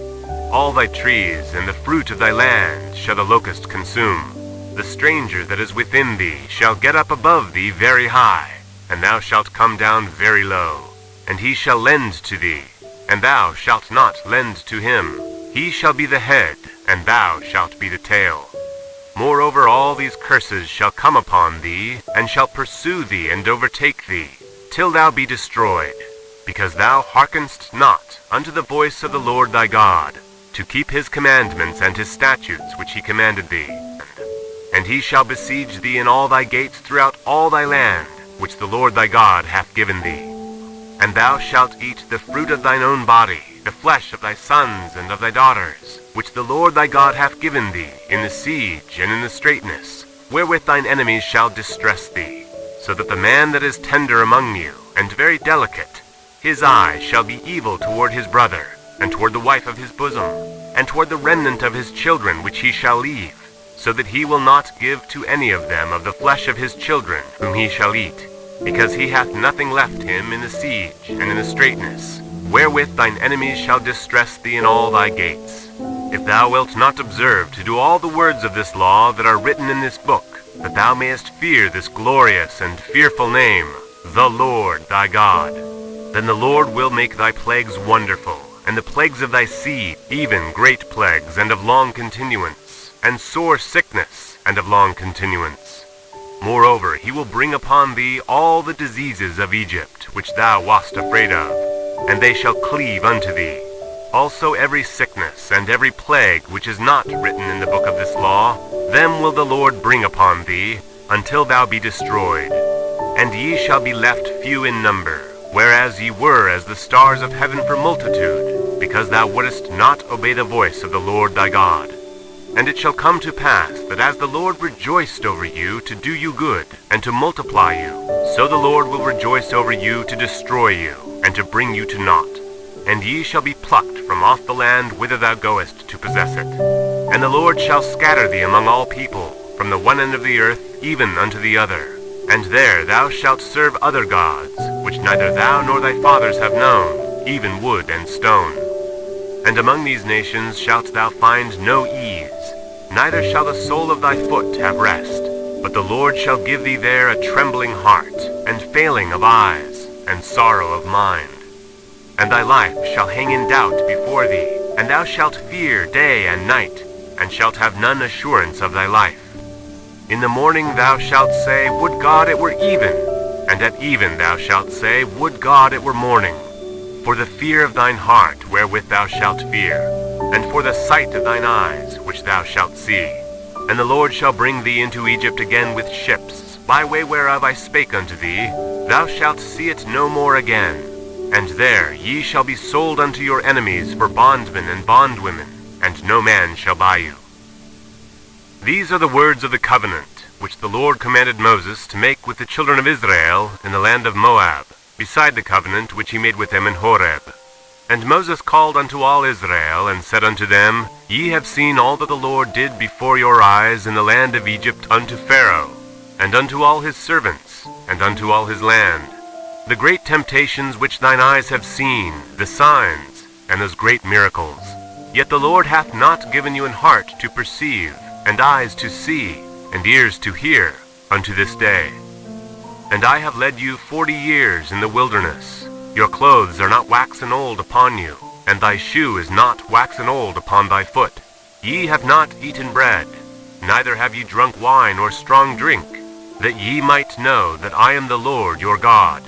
All thy trees and the fruit of thy land shall the locust consume. The stranger that is within thee shall get up above thee very high, and thou shalt come down very low. And he shall lend to thee, and thou shalt not lend to him. He shall be the head, and thou shalt be the tail. Moreover, all these curses shall come upon thee, and shall pursue thee and overtake thee, till thou be destroyed, because thou hearkenest not unto the voice of the Lord thy God, to keep his commandments and his statutes which he commanded thee. And he shall besiege thee in all thy gates throughout all thy land, which the Lord thy God hath given thee. And thou shalt eat the fruit of thine own body, the flesh of thy sons and of thy daughters, which the Lord thy God hath given thee, in the siege and in the straitness, wherewith thine enemies shall distress thee, so that the man that is tender among you, and very delicate, his eye shall be evil toward his brother, and toward the wife of his bosom, and toward the remnant of his children which he shall leave, so that he will not give to any of them of the flesh of his children whom he shall eat, because he hath nothing left him in the siege and in the straitness, wherewith thine enemies shall distress thee in all thy gates. If thou wilt not observe to do all the words of this law that are written in this book, that thou mayest fear this glorious and fearful name, the Lord thy God, then the Lord will make thy plagues wonderful, and the plagues of thy seed, even great plagues and of long continuance, and sore sickness and of long continuance. Moreover, he will bring upon thee all the diseases of Egypt, which thou wast afraid of, and they shall cleave unto thee. Also every sickness and every plague which is not written in the book of this law, them will the Lord bring upon thee, until thou be destroyed. And ye shall be left few in number, whereas ye were as the stars of heaven for multitude, because thou wouldest not obey the voice of the Lord thy God. And it shall come to pass, that as the Lord rejoiced over you to do you good, and to multiply you, so the Lord will rejoice over you to destroy you, and to bring you to naught. And ye shall be plucked from off the land whither thou goest to possess it. And the Lord shall scatter thee among all people, from the one end of the earth even unto the other. And there thou shalt serve other gods, which neither thou nor thy fathers have known, even wood and stone. And among these nations shalt thou find no ease, neither shall the sole of thy foot have rest. But the Lord shall give thee there a trembling heart, and failing of eyes, and sorrow of mind. And thy life shall hang in doubt before thee, and thou shalt fear day and night, and shalt have none assurance of thy life. In the morning thou shalt say, Would God it were even! And at even thou shalt say, Would God it were morning! For the fear of thine heart wherewith thou shalt fear, and for the sight of thine eyes which thou shalt see. And the Lord shall bring thee into Egypt again with ships, by way whereof I spake unto thee, thou shalt see it no more again. And there ye shall be sold unto your enemies for bondmen and bondwomen, and no man shall buy you. These are the words of the covenant, which the Lord commanded Moses to make with the children of Israel in the land of Moab, beside the covenant which he made with them in Horeb. And Moses called unto all Israel, and said unto them, Ye have seen all that the Lord did before your eyes in the land of Egypt unto Pharaoh, and unto all his servants, and unto all his land, the great temptations which thine eyes have seen, the signs, and those great miracles. Yet the Lord hath not given you an heart to perceive, and eyes to see, and ears to hear, unto this day. And I have led you 40 years in the wilderness. Your clothes are not waxen old upon you, and thy shoe is not waxen old upon thy foot. Ye have not eaten bread, neither have ye drunk wine or strong drink, that ye might know that I am the Lord your God.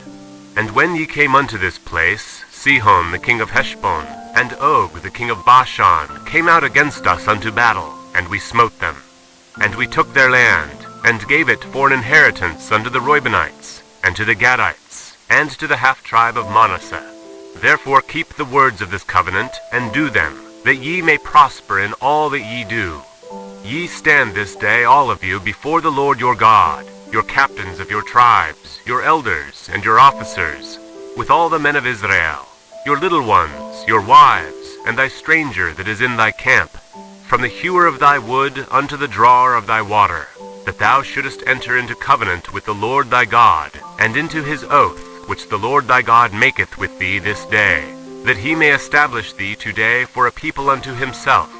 And when ye came unto this place, Sihon the king of Heshbon, and Og the king of Bashan, came out against us unto battle, and we smote them. And we took their land, and gave it for an inheritance unto the Reubenites, and to the Gadites, and to the half-tribe of Manasseh. Therefore keep the words of this covenant, and do them, that ye may prosper in all that ye do. Ye stand this day, all of you, before the Lord your God, your captains of your tribes, your elders, and your officers, with all the men of Israel, your little ones, your wives, and thy stranger that is in thy camp, from the hewer of thy wood unto the drawer of thy water, that thou shouldest enter into covenant with the Lord thy God, and into his oath, which the Lord thy God maketh with thee this day, that he may establish thee today for a people unto himself,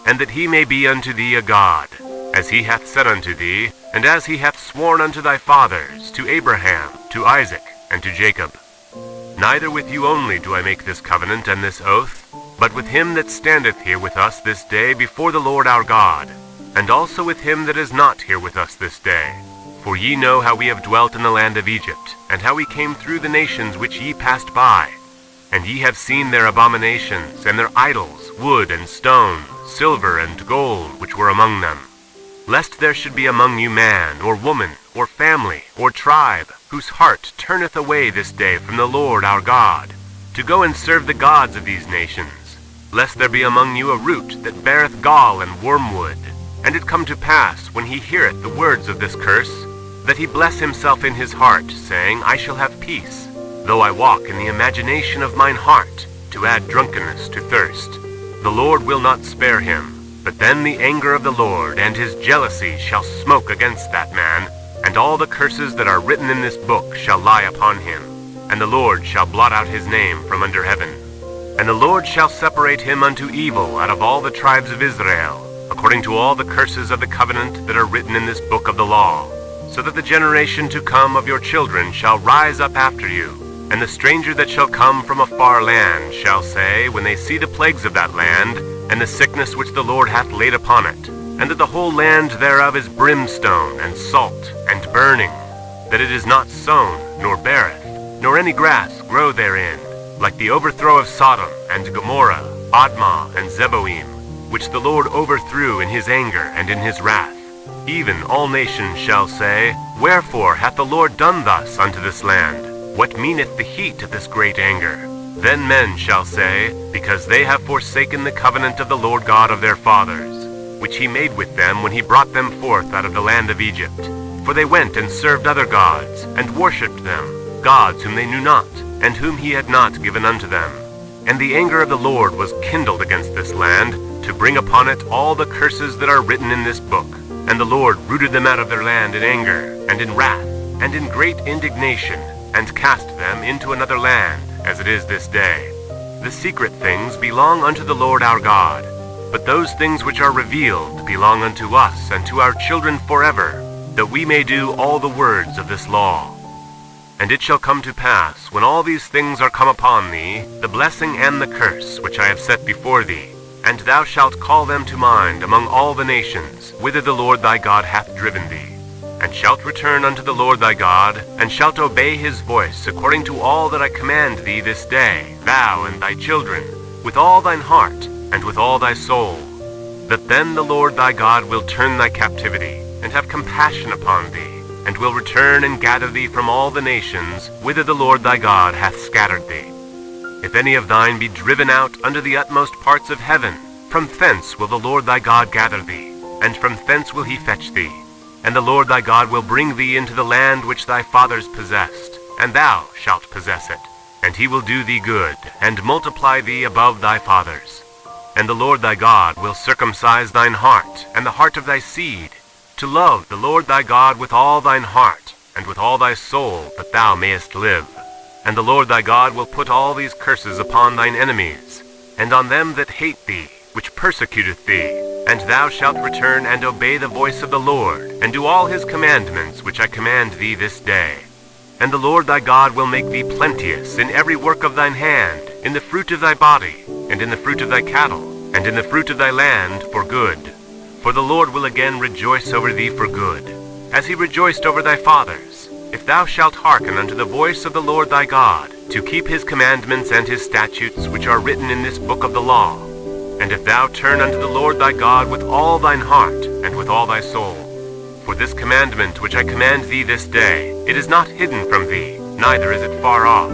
and that he may be unto thee a God, as he hath said unto thee, and as he hath sworn unto thy fathers, to Abraham, to Isaac, and to Jacob. Neither with you only do I make this covenant and this oath, but with him that standeth here with us this day before the Lord our God, and also with him that is not here with us this day. For ye know how we have dwelt in the land of Egypt, and how we came through the nations which ye passed by. And ye have seen their abominations, and their idols, wood and stone, silver and gold, which were among them. Lest there should be among you man, or woman, or family, or tribe, whose heart turneth away this day from the Lord our God, to go and serve the gods of these nations. Lest there be among you a root that beareth gall and wormwood, and it come to pass, when he heareth the words of this curse, that he bless himself in his heart, saying, I shall have peace, though I walk in the imagination of mine heart, to add drunkenness to thirst. The Lord will not spare him, but then the anger of the Lord and his jealousy shall smoke against that man, and all the curses that are written in this book shall lie upon him, and the Lord shall blot out his name from under heaven. And the Lord shall separate him unto evil out of all the tribes of Israel, according to all the curses of the covenant that are written in this book of the law, so that the generation to come of your children shall rise up after you, and the stranger that shall come from a far land shall say, when they see the plagues of that land, and the sickness which the Lord hath laid upon it, and that the whole land thereof is brimstone, and salt, and burning, that it is not sown, nor beareth, nor any grass grow therein, like the overthrow of Sodom, and Gomorrah, Admah, and Zeboim, which the Lord overthrew in his anger and in his wrath. Even all nations shall say, Wherefore hath the Lord done thus unto this land? What meaneth the heat of this great anger? Then men shall say, Because they have forsaken the covenant of the Lord God of their fathers, which he made with them when he brought them forth out of the land of Egypt. For they went and served other gods, and worshipped them, gods whom they knew not, and whom he had not given unto them. And the anger of the Lord was kindled against this land, to bring upon it all the curses that are written in this book. And the Lord rooted them out of their land in anger, and in wrath, and in great indignation, and cast them into another land, as it is this day. The secret things belong unto the Lord our God, but those things which are revealed belong unto us and to our children forever, that we may do all the words of this law. And it shall come to pass, when all these things are come upon thee, the blessing and the curse which I have set before thee, and thou shalt call them to mind among all the nations, whither the Lord thy God hath driven thee, and shalt return unto the Lord thy God, and shalt obey his voice according to all that I command thee this day, thou and thy children, with all thine heart, and with all thy soul, that then the Lord thy God will turn thy captivity, and have compassion upon thee, and will return and gather thee from all the nations, whither the Lord thy God hath scattered thee. If any of thine be driven out unto the utmost parts of heaven, from thence will the Lord thy God gather thee, and from thence will he fetch thee. And the Lord thy God will bring thee into the land which thy fathers possessed, and thou shalt possess it. And he will do thee good, and multiply thee above thy fathers. And the Lord thy God will circumcise thine heart, and the heart of thy seed, to love the Lord thy God with all thine heart, and with all thy soul, that thou mayest live. And the Lord thy God will put all these curses upon thine enemies, and on them that hate thee, which persecuteth thee. And thou shalt return and obey the voice of the Lord, and do all his commandments which I command thee this day. And the Lord thy God will make thee plenteous in every work of thine hand, in the fruit of thy body, and in the fruit of thy cattle, and in the fruit of thy land for good. For the Lord will again rejoice over thee for good, as he rejoiced over thy fathers, if thou shalt hearken unto the voice of the Lord thy God, to keep his commandments and his statutes which are written in this book of the law. And if thou turn unto the Lord thy God with all thine heart, and with all thy soul. For this commandment which I command thee this day, it is not hidden from thee, neither is it far off.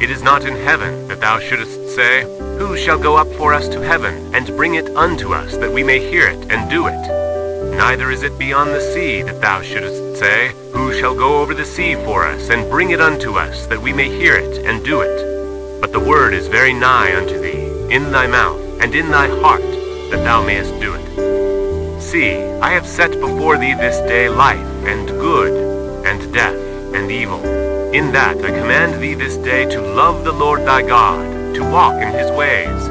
It is not in heaven, that thou shouldest say, Who shall go up for us to heaven, and bring it unto us, that we may hear it, and do it? Neither is it beyond the sea, that thou shouldest say, Who shall go over the sea for us, and bring it unto us, that we may hear it, and do it? But the word is very nigh unto thee, in thy mouth, and in thy heart, that thou mayest do it. See, I have set before thee this day life, and good, and death, and evil. In that I command thee this day to love the Lord thy God, to walk in his ways,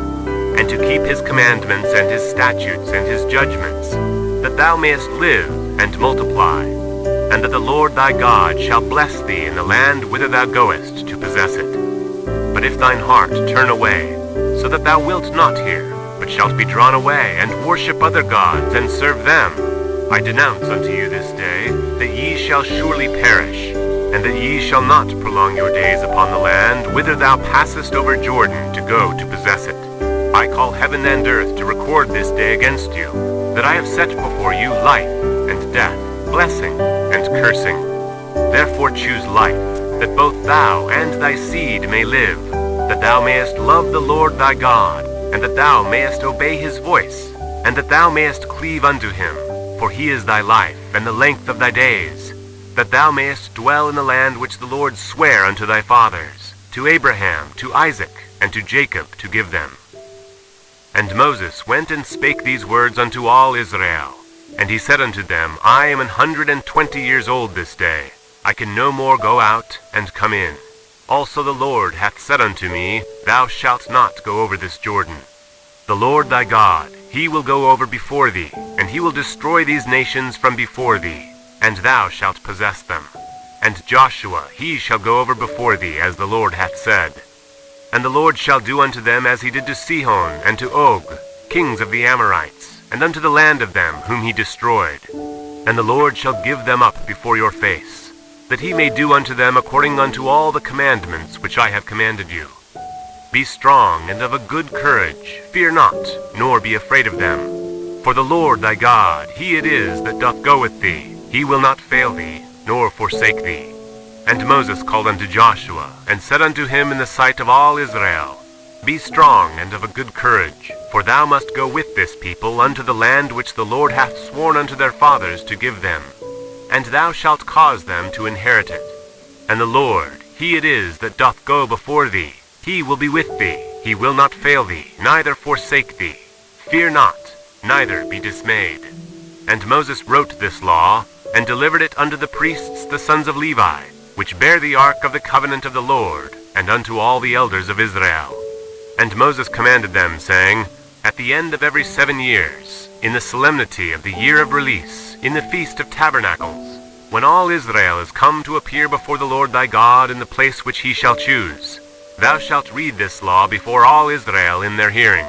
and to keep his commandments and his statutes and his judgments, that thou mayest live and multiply, and that the Lord thy God shall bless thee in the land whither thou goest to possess it. But if thine heart turn away, so that thou wilt not hear, but shalt be drawn away, and worship other gods, and serve them, I denounce unto you this day, that ye shall surely perish, and that ye shall not prolong your days upon the land, whither thou passest over Jordan to go to possess it. I call heaven and earth to record this day against you, that I have set before you life, and death, blessing, and cursing. Therefore choose life, that both thou and thy seed may live, that thou mayest love the Lord thy God, and that thou mayest obey his voice, and that thou mayest cleave unto him, for he is thy life, and the length of thy days, that thou mayest dwell in the land which the Lord sware unto thy fathers, to Abraham, to Isaac, and to Jacob, to give them. And Moses went and spake these words unto all Israel, and he said unto them, I am 120 years old this day, I can no more go out and come in. Also the Lord hath said unto me, Thou shalt not go over this Jordan. The Lord thy God, he will go over before thee, and he will destroy these nations from before thee, and thou shalt possess them. And Joshua, he shall go over before thee, as the Lord hath said. And the Lord shall do unto them as he did to Sihon and to Og, kings of the Amorites, and unto the land of them whom he destroyed. And the Lord shall give them up before your face, that he may do unto them according unto all the commandments which I have commanded you. Be strong and of a good courage, fear not, nor be afraid of them. For the Lord thy God, he it is that doth go with thee, he will not fail thee, nor forsake thee. And Moses called unto Joshua, and said unto him in the sight of all Israel, Be strong and of a good courage, for thou must go with this people unto the land which the Lord hath sworn unto their fathers to give them. And thou shalt cause them to inherit it. And the Lord, he it is that doth go before thee, he will be with thee, he will not fail thee, neither forsake thee. Fear not, neither be dismayed. And Moses wrote this law, and delivered it unto the priests the sons of Levi, which bear the ark of the covenant of the Lord, and unto all the elders of Israel. And Moses commanded them, saying, At the end of every 7 years, in the solemnity of the year of release, in the feast of tabernacles, when all Israel is come to appear before the Lord thy God in the place which he shall choose, thou shalt read this law before all Israel in their hearing.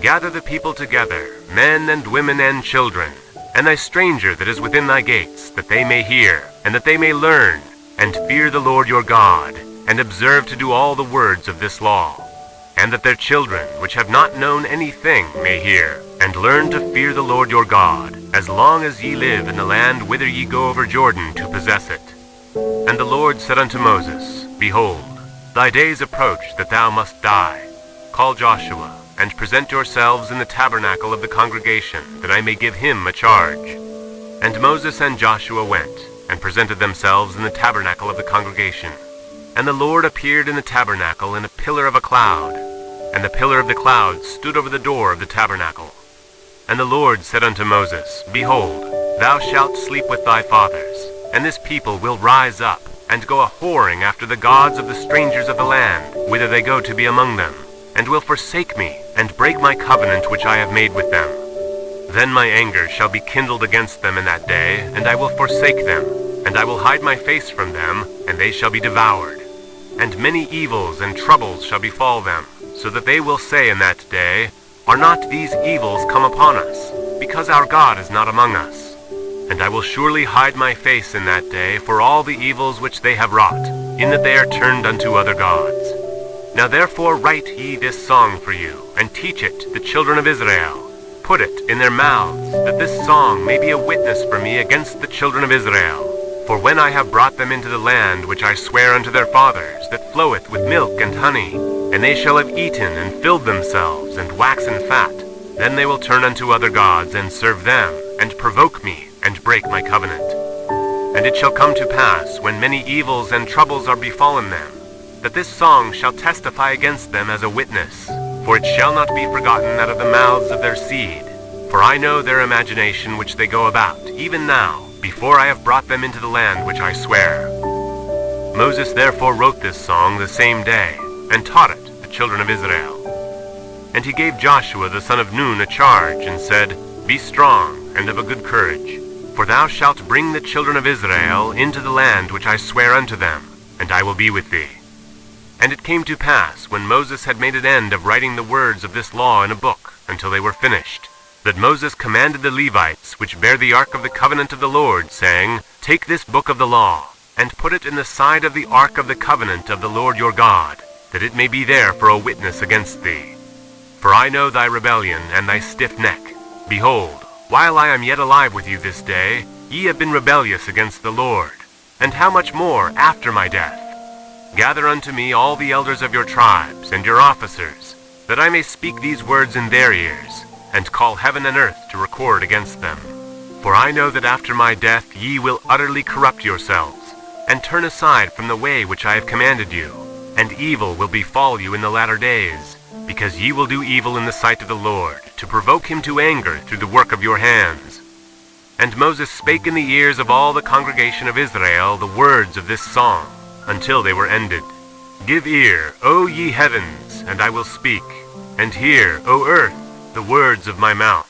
Gather the people together, men and women and children, and thy stranger that is within thy gates, that they may hear, and that they may learn, and fear the Lord your God, and observe to do all the words of this law. And that their children, which have not known anything, may hear, and learn to fear the Lord your God, as long as ye live in the land whither ye go over Jordan to possess it. And the Lord said unto Moses, Behold, thy days approach that thou must die. Call Joshua, and present yourselves in the tabernacle of the congregation, that I may give him a charge. And Moses and Joshua went, and presented themselves in the tabernacle of the congregation. And the Lord appeared in the tabernacle in a pillar of a cloud, and the pillar of the cloud stood over the door of the tabernacle. And the Lord said unto Moses, Behold, Thou shalt sleep with thy fathers, and this people will rise up, and go a-whoring after the gods of the strangers of the land, whither they go to be among them, and will forsake me, and break my covenant which I have made with them. Then my anger shall be kindled against them in that day, and I will forsake them, and I will hide my face from them, and they shall be devoured. And many evils and troubles shall befall them, so that they will say in that day, Are not these evils come upon us, because our God is not among us? And I will surely hide my face in that day for all the evils which they have wrought, in that they are turned unto other gods. Now therefore write ye this song for you, and teach it the children of Israel. Put it in their mouths, that this song may be a witness for me against the children of Israel. For when I have brought them into the land which I swear unto their fathers, that floweth with milk and honey, and they shall have eaten and filled themselves, and waxen fat, then they will turn unto other gods, and serve them, and provoke me, and break my covenant. And it shall come to pass, when many evils and troubles are befallen them, that this song shall testify against them as a witness, for it shall not be forgotten out of the mouths of their seed. For I know their imagination which they go about, even now, before I have brought them into the land which I swear. Moses therefore wrote this song the same day, and taught it the children of Israel. And he gave Joshua the son of Nun a charge, and said, Be strong, and of a good courage, for thou shalt bring the children of Israel into the land which I swear unto them, and I will be with thee. And it came to pass, when Moses had made an end of writing the words of this law in a book, until they were finished, that Moses commanded the Levites, which bear the ark of the covenant of the Lord, saying, Take this book of the law, and put it in the side of the ark of the covenant of the Lord your God, that it may be there for a witness against thee. For I know thy rebellion and thy stiff neck. Behold, while I am yet alive with you this day, ye have been rebellious against the Lord. And how much more after my death? Gather unto me all the elders of your tribes, and your officers, that I may speak these words in their ears, and call heaven and earth to record against them. For I know that after my death ye will utterly corrupt yourselves, and turn aside from the way which I have commanded you, and evil will befall you in the latter days, because ye will do evil in the sight of the Lord, to provoke him to anger through the work of your hands. And Moses spake in the ears of all the congregation of Israel the words of this song, until they were ended. Give ear, O ye heavens, and I will speak, and hear, O earth, the words of my mouth.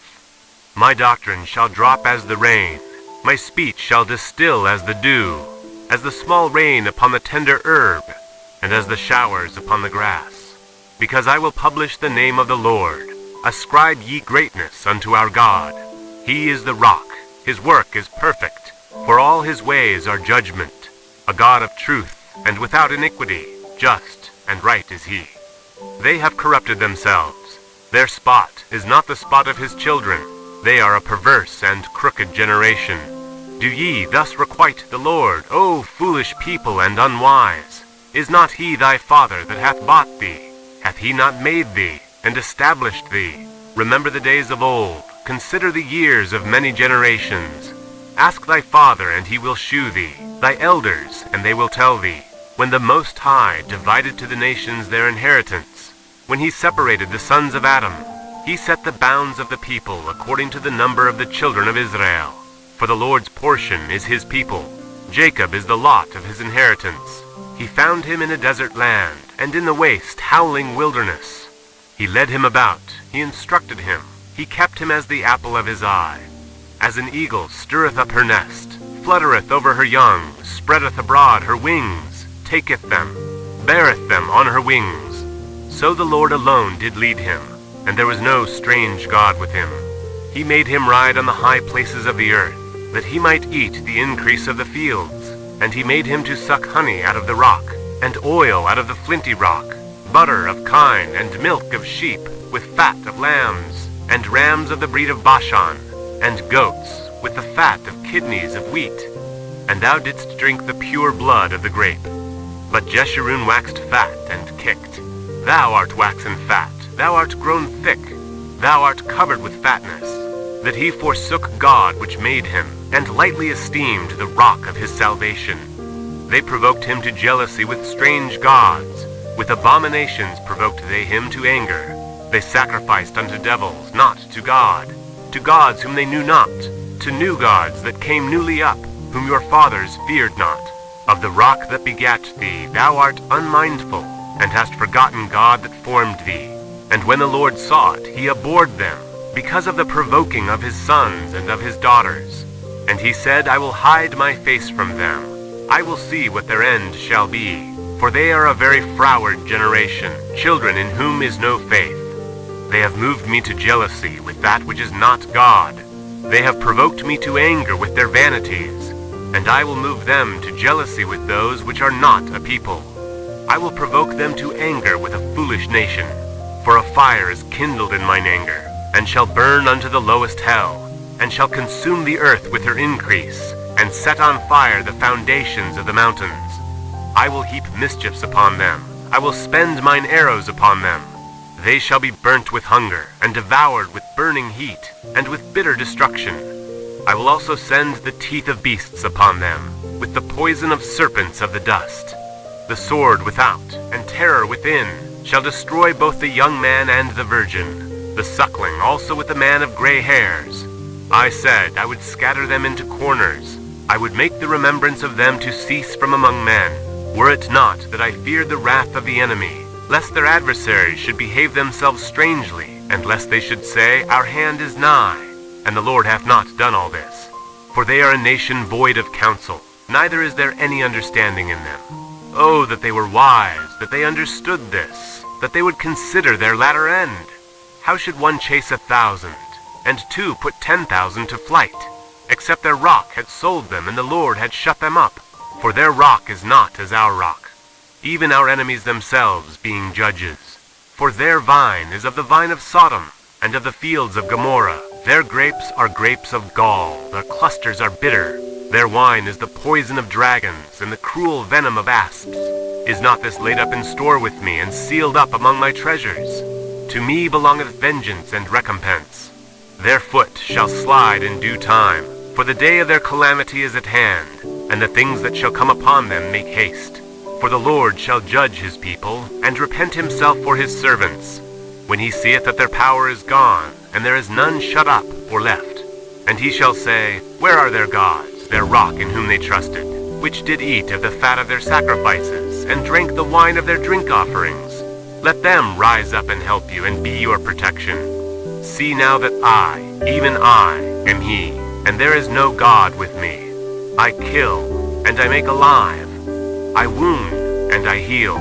My doctrine shall drop as the rain, my speech shall distill as the dew, as the small rain upon the tender herb, and as the showers upon the grass. Because I will publish the name of the Lord. Ascribe ye greatness unto our God. He is the rock, his work is perfect, for all his ways are judgment. A God of truth, and without iniquity, just and right is he. They have corrupted themselves. Their spot is not the spot of his children. They are a perverse and crooked generation. Do ye thus requite the Lord, O foolish people and unwise? Is not he thy father that hath bought thee? Hath he not made thee, and established thee? Remember the days of old. Consider the years of many generations. Ask thy father, and he will shew thee, thy elders, and they will tell thee, when the Most High divided to the nations their inheritance, when he separated the sons of Adam, he set the bounds of the people according to the number of the children of Israel. For the Lord's portion is his people. Jacob is the lot of his inheritance. He found him in a desert land, and in the waste howling wilderness. He led him about, he instructed him, he kept him as the apple of his eye. As an eagle stirreth up her nest, fluttereth over her young, spreadeth abroad her wings, taketh them, beareth them on her wings. So the Lord alone did lead him, and there was no strange God with him. He made him ride on the high places of the earth, that he might eat the increase of the fields. And he made him to suck honey out of the rock, and oil out of the flinty rock, butter of kine, and milk of sheep, with fat of lambs, and rams of the breed of Bashan, and goats, with the fat of kidneys of wheat. And thou didst drink the pure blood of the grape. But Jeshurun waxed fat and kicked. Thou art waxen fat, thou art grown thick, thou art covered with fatness, that he forsook God which made him, and lightly esteemed the rock of his salvation. They provoked him to jealousy with strange gods. With abominations provoked they him to anger. They sacrificed unto devils, not to God, to gods whom they knew not, to new gods that came newly up, whom your fathers feared not. Of the rock that begat thee thou art unmindful, and hast forgotten God that formed thee. And when the Lord saw it, he abhorred them, because of the provoking of his sons and of his daughters. And he said, I will hide my face from them. I will see what their end shall be. For they are a very froward generation, children in whom is no faith. They have moved me to jealousy with that which is not God. They have provoked me to anger with their vanities. And I will move them to jealousy with those which are not a people. I will provoke them to anger with a foolish nation. For a fire is kindled in mine anger, and shall burn unto the lowest hell, and shall consume the earth with her increase, and set on fire the foundations of the mountains. I will heap mischiefs upon them. I will spend mine arrows upon them. They shall be burnt with hunger, and devoured with burning heat, and with bitter destruction. I will also send the teeth of beasts upon them, with the poison of serpents of the dust. The sword without, and terror within, shall destroy both the young man and the virgin, the suckling also with the man of gray hairs. I said, I would scatter them into corners. I would make the remembrance of them to cease from among men, were it not that I feared the wrath of the enemy, lest their adversaries should behave themselves strangely, and lest they should say, Our hand is nigh, and the Lord hath not done all this. For they are a nation void of counsel, neither is there any understanding in them. Oh, that they were wise, that they understood this, that they would consider their latter end. How should one chase 1,000, and two put 10,000 to flight, except their rock had sold them, and the Lord had shut them up? For their rock is not as our rock, even our enemies themselves being judges. For their vine is of the vine of Sodom, and of the fields of Gomorrah. Their grapes are grapes of gall, their clusters are bitter. Their wine is the poison of dragons, and the cruel venom of asps. Is not this laid up in store with me, and sealed up among my treasures? To me belongeth vengeance and recompense. Their foot shall slide in due time, for the day of their calamity is at hand, and the things that shall come upon them make haste. For the Lord shall judge his people, and repent himself for his servants, when he seeth that their power is gone, and there is none shut up or left. And he shall say, Where are their gods, their rock in whom they trusted, which did eat of the fat of their sacrifices, and drank the wine of their drink offerings? Let them rise up and help you, and be your protection. See now that I, even I, am he, and there is no God with me. I kill, and I make alive. I wound, and I heal.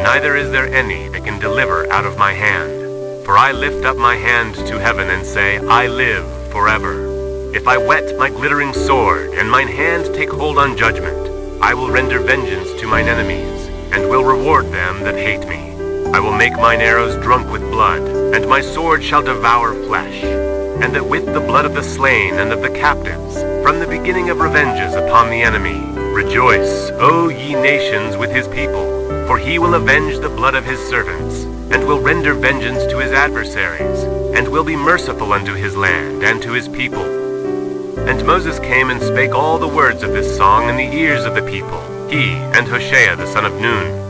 Neither is there any that can deliver out of my hand. For I lift up my hand to heaven and say, I live forever. If I whet my glittering sword, and mine hand take hold on judgment, I will render vengeance to mine enemies, and will reward them that hate me. I will make mine arrows drunk with blood, and my sword shall devour flesh, and that with the blood of the slain and of the captives, from the beginning of revenges upon the enemy. Rejoice, O ye nations, with his people, for he will avenge the blood of his servants, and will render vengeance to his adversaries, and will be merciful unto his land and to his people. And Moses came and spake all the words of this song in the ears of the people, he and Hoshea the son of Nun.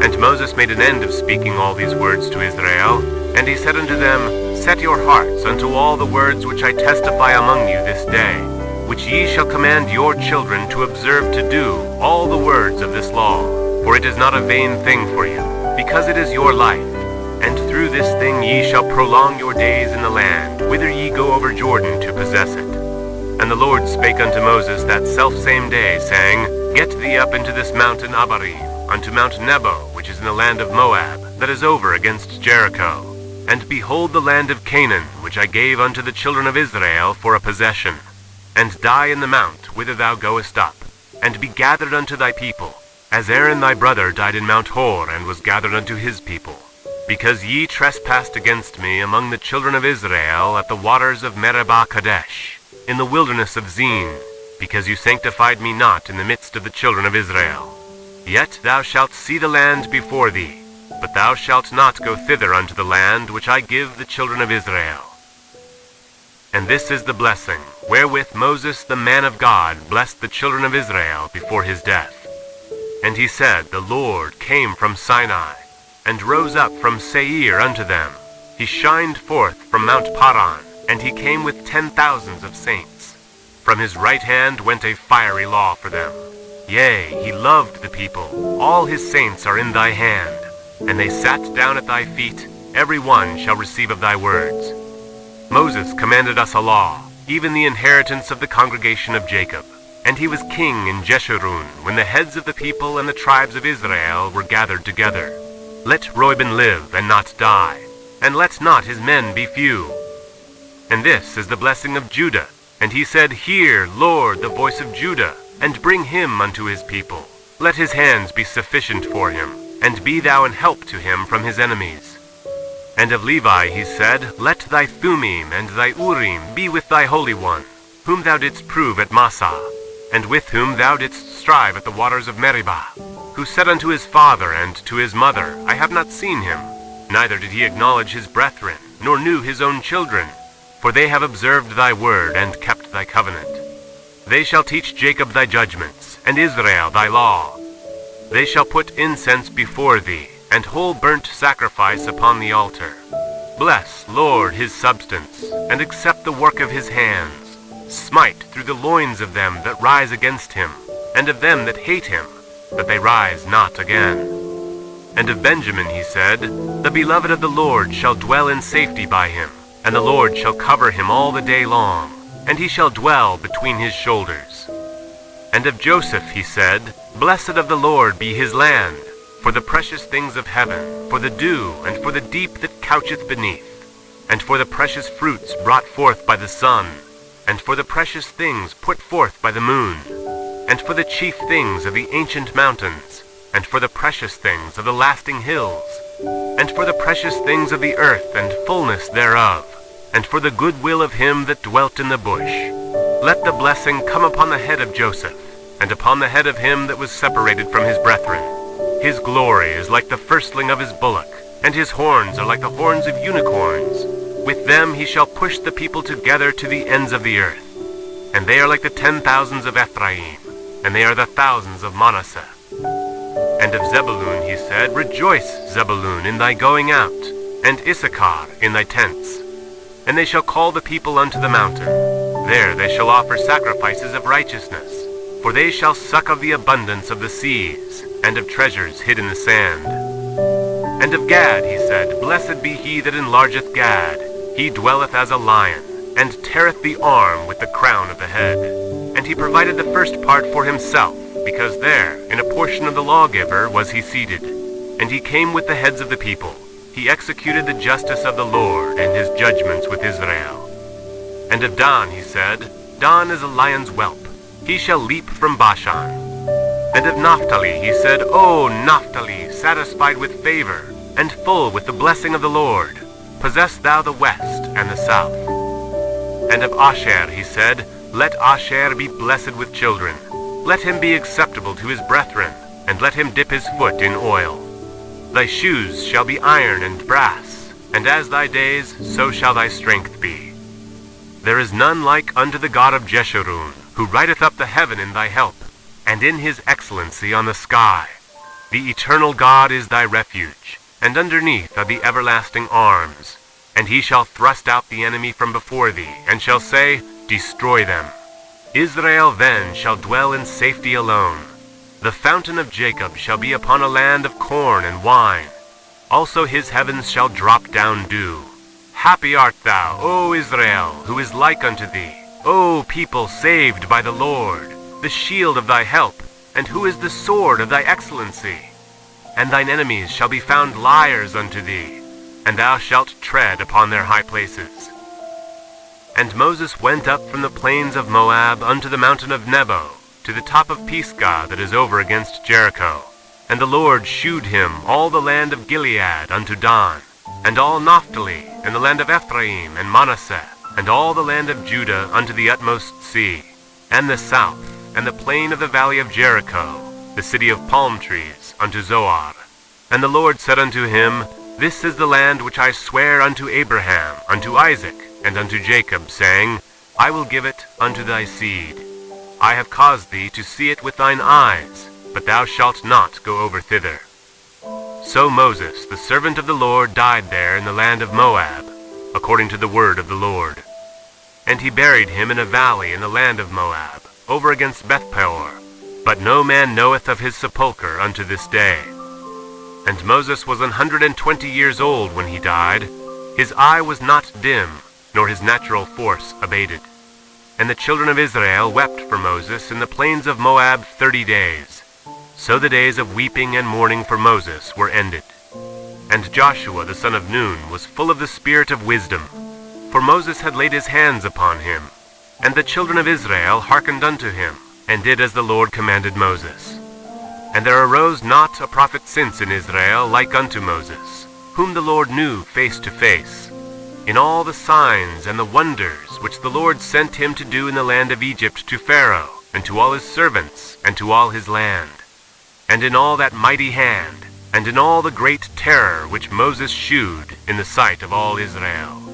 And Moses made an end of speaking all these words to Israel, and he said unto them, Set your hearts unto all the words which I testify among you this day, which ye shall command your children to observe to do all the words of this law. For it is not a vain thing for you, because it is your life. And through this thing ye shall prolong your days in the land, whither ye go over Jordan to possess it. And the Lord spake unto Moses that selfsame day, saying, Get thee up into this mountain Abarim, unto Mount Nebo, which is in the land of Moab, that is over against Jericho. And behold the land of Canaan, which I gave unto the children of Israel for a possession. And die in the mount whither thou goest up, and be gathered unto thy people, as Aaron thy brother died in Mount Hor, and was gathered unto his people. Because ye trespassed against me among the children of Israel at the waters of Meribah Kadesh, in the wilderness of Zin, because you sanctified me not in the midst of the children of Israel. Yet thou shalt see the land before thee, but thou shalt not go thither unto the land which I give the children of Israel. And this is the blessing, wherewith Moses the man of God blessed the children of Israel before his death. And he said, The Lord came from Sinai, and rose up from Seir unto them. He shined forth from Mount Paran, and he came with 10,000s of saints. From his right hand went a fiery law for them. Yea, he loved the people. All his saints are in thy hand. And they sat down at thy feet. Every one shall receive of thy words. Moses commanded us a law, even the inheritance of the congregation of Jacob. And he was king in Jeshurun, when the heads of the people and the tribes of Israel were gathered together. Let Reuben live and not die, and let not his men be few. And this is the blessing of Judah. And he said, Hear, Lord, the voice of Judah, and bring him unto his people. Let his hands be sufficient for him, and be thou an help to him from his enemies. And of Levi he said, Let thy Thummim and thy Urim be with thy Holy One, whom thou didst prove at Massah, and with whom thou didst strive at the waters of Meribah, who said unto his father and to his mother, I have not seen him, neither did he acknowledge his brethren, nor knew his own children, for they have observed thy word and kept thy covenant. They shall teach Jacob thy judgments, and Israel thy law. They shall put incense before thee, and whole burnt sacrifice upon the altar. Bless, Lord, his substance, and accept the work of his hands. Smite through the loins of them that rise against him, and of them that hate him, that they rise not again. And of Benjamin he said, The beloved of the Lord shall dwell in safety by him, and the Lord shall cover him all the day long, and he shall dwell between his shoulders. And of Joseph he said, Blessed of the Lord be his land, for the precious things of heaven, for the dew, and for the deep that coucheth beneath, and for the precious fruits brought forth by the sun, and for the precious things put forth by the moon, and for the chief things of the ancient mountains, and for the precious things of the lasting hills, and for the precious things of the earth and fullness thereof, and for the goodwill of him that dwelt in the bush. Let the blessing come upon the head of Joseph, and upon the head of him that was separated from his brethren. His glory is like the firstling of his bullock, and his horns are like the horns of unicorns. With them he shall push the people together to the ends of the earth. And they are like the 10,000s of Ephraim, and they are the thousands of Manasseh. And of Zebulun he said, Rejoice, Zebulun, in thy going out, and Issachar in thy tents. And they shall call the people unto the mountain. There they shall offer sacrifices of righteousness, for they shall suck of the abundance of the seas, and of treasures hid in the sand. And of Gad he said, Blessed be he that enlargeth Gad. He dwelleth as a lion, and teareth the arm with the crown of the head. And he provided the first part for himself, because there, in a portion of the lawgiver, was he seated. And he came with the heads of the people. He executed the justice of the Lord, and his judgments with Israel. And of Dan he said, Dan is a lion's whelp. He shall leap from Bashan. And of Naphtali he said, O Naphtali, satisfied with favor, and full with the blessing of the Lord, possess thou the west and the south. And of Asher he said, Let Asher be blessed with children. Let him be acceptable to his brethren, and let him dip his foot in oil. Thy shoes shall be iron and brass, and as thy days, so shall thy strength be. There is none like unto the God of Jeshurun, who writeth up the heaven in thy help, and in his excellency on the sky. The eternal God is thy refuge, and underneath are the everlasting arms. And he shall thrust out the enemy from before thee, and shall say, Destroy them. Israel then shall dwell in safety alone. The fountain of Jacob shall be upon a land of corn and wine. Also his heavens shall drop down dew. Happy art thou, O Israel, who is like unto thee, O people saved by the Lord, the shield of thy help, and who is the sword of thy excellency. And thine enemies shall be found liars unto thee, and thou shalt tread upon their high places. And Moses went up from the plains of Moab unto the mountain of Nebo, to the top of Pisgah that is over against Jericho. And the Lord shewed him all the land of Gilead unto Dan, and all Naphtali, and the land of Ephraim and Manasseh, and all the land of Judah unto the utmost sea, and the south, and the plain of the valley of Jericho, the city of palm trees, unto Zoar. And the Lord said unto him, This is the land which I swear unto Abraham, unto Isaac, and unto Jacob, saying, I will give it unto thy seed. I have caused thee to see it with thine eyes, but thou shalt not go over thither. So Moses, the servant of the Lord, died there in the land of Moab, according to the word of the Lord. And he buried him in a valley in the land of Moab, over against Bethpeor. But no man knoweth of his sepulchre unto this day. And Moses was 120 years old when he died. His eye was not dim, nor his natural force abated. And the children of Israel wept for Moses in the plains of Moab 30 days. So the days of weeping and mourning for Moses were ended. And Joshua the son of Nun was full of the spirit of wisdom, for Moses had laid his hands upon him. And the children of Israel hearkened unto him, and did as the Lord commanded Moses. And there arose not a prophet since in Israel like unto Moses, whom the Lord knew face to face, in all the signs and the wonders which the Lord sent him to do in the land of Egypt to Pharaoh, and to all his servants, and to all his land, and in all that mighty hand, and in all the great terror which Moses shewed in the sight of all Israel.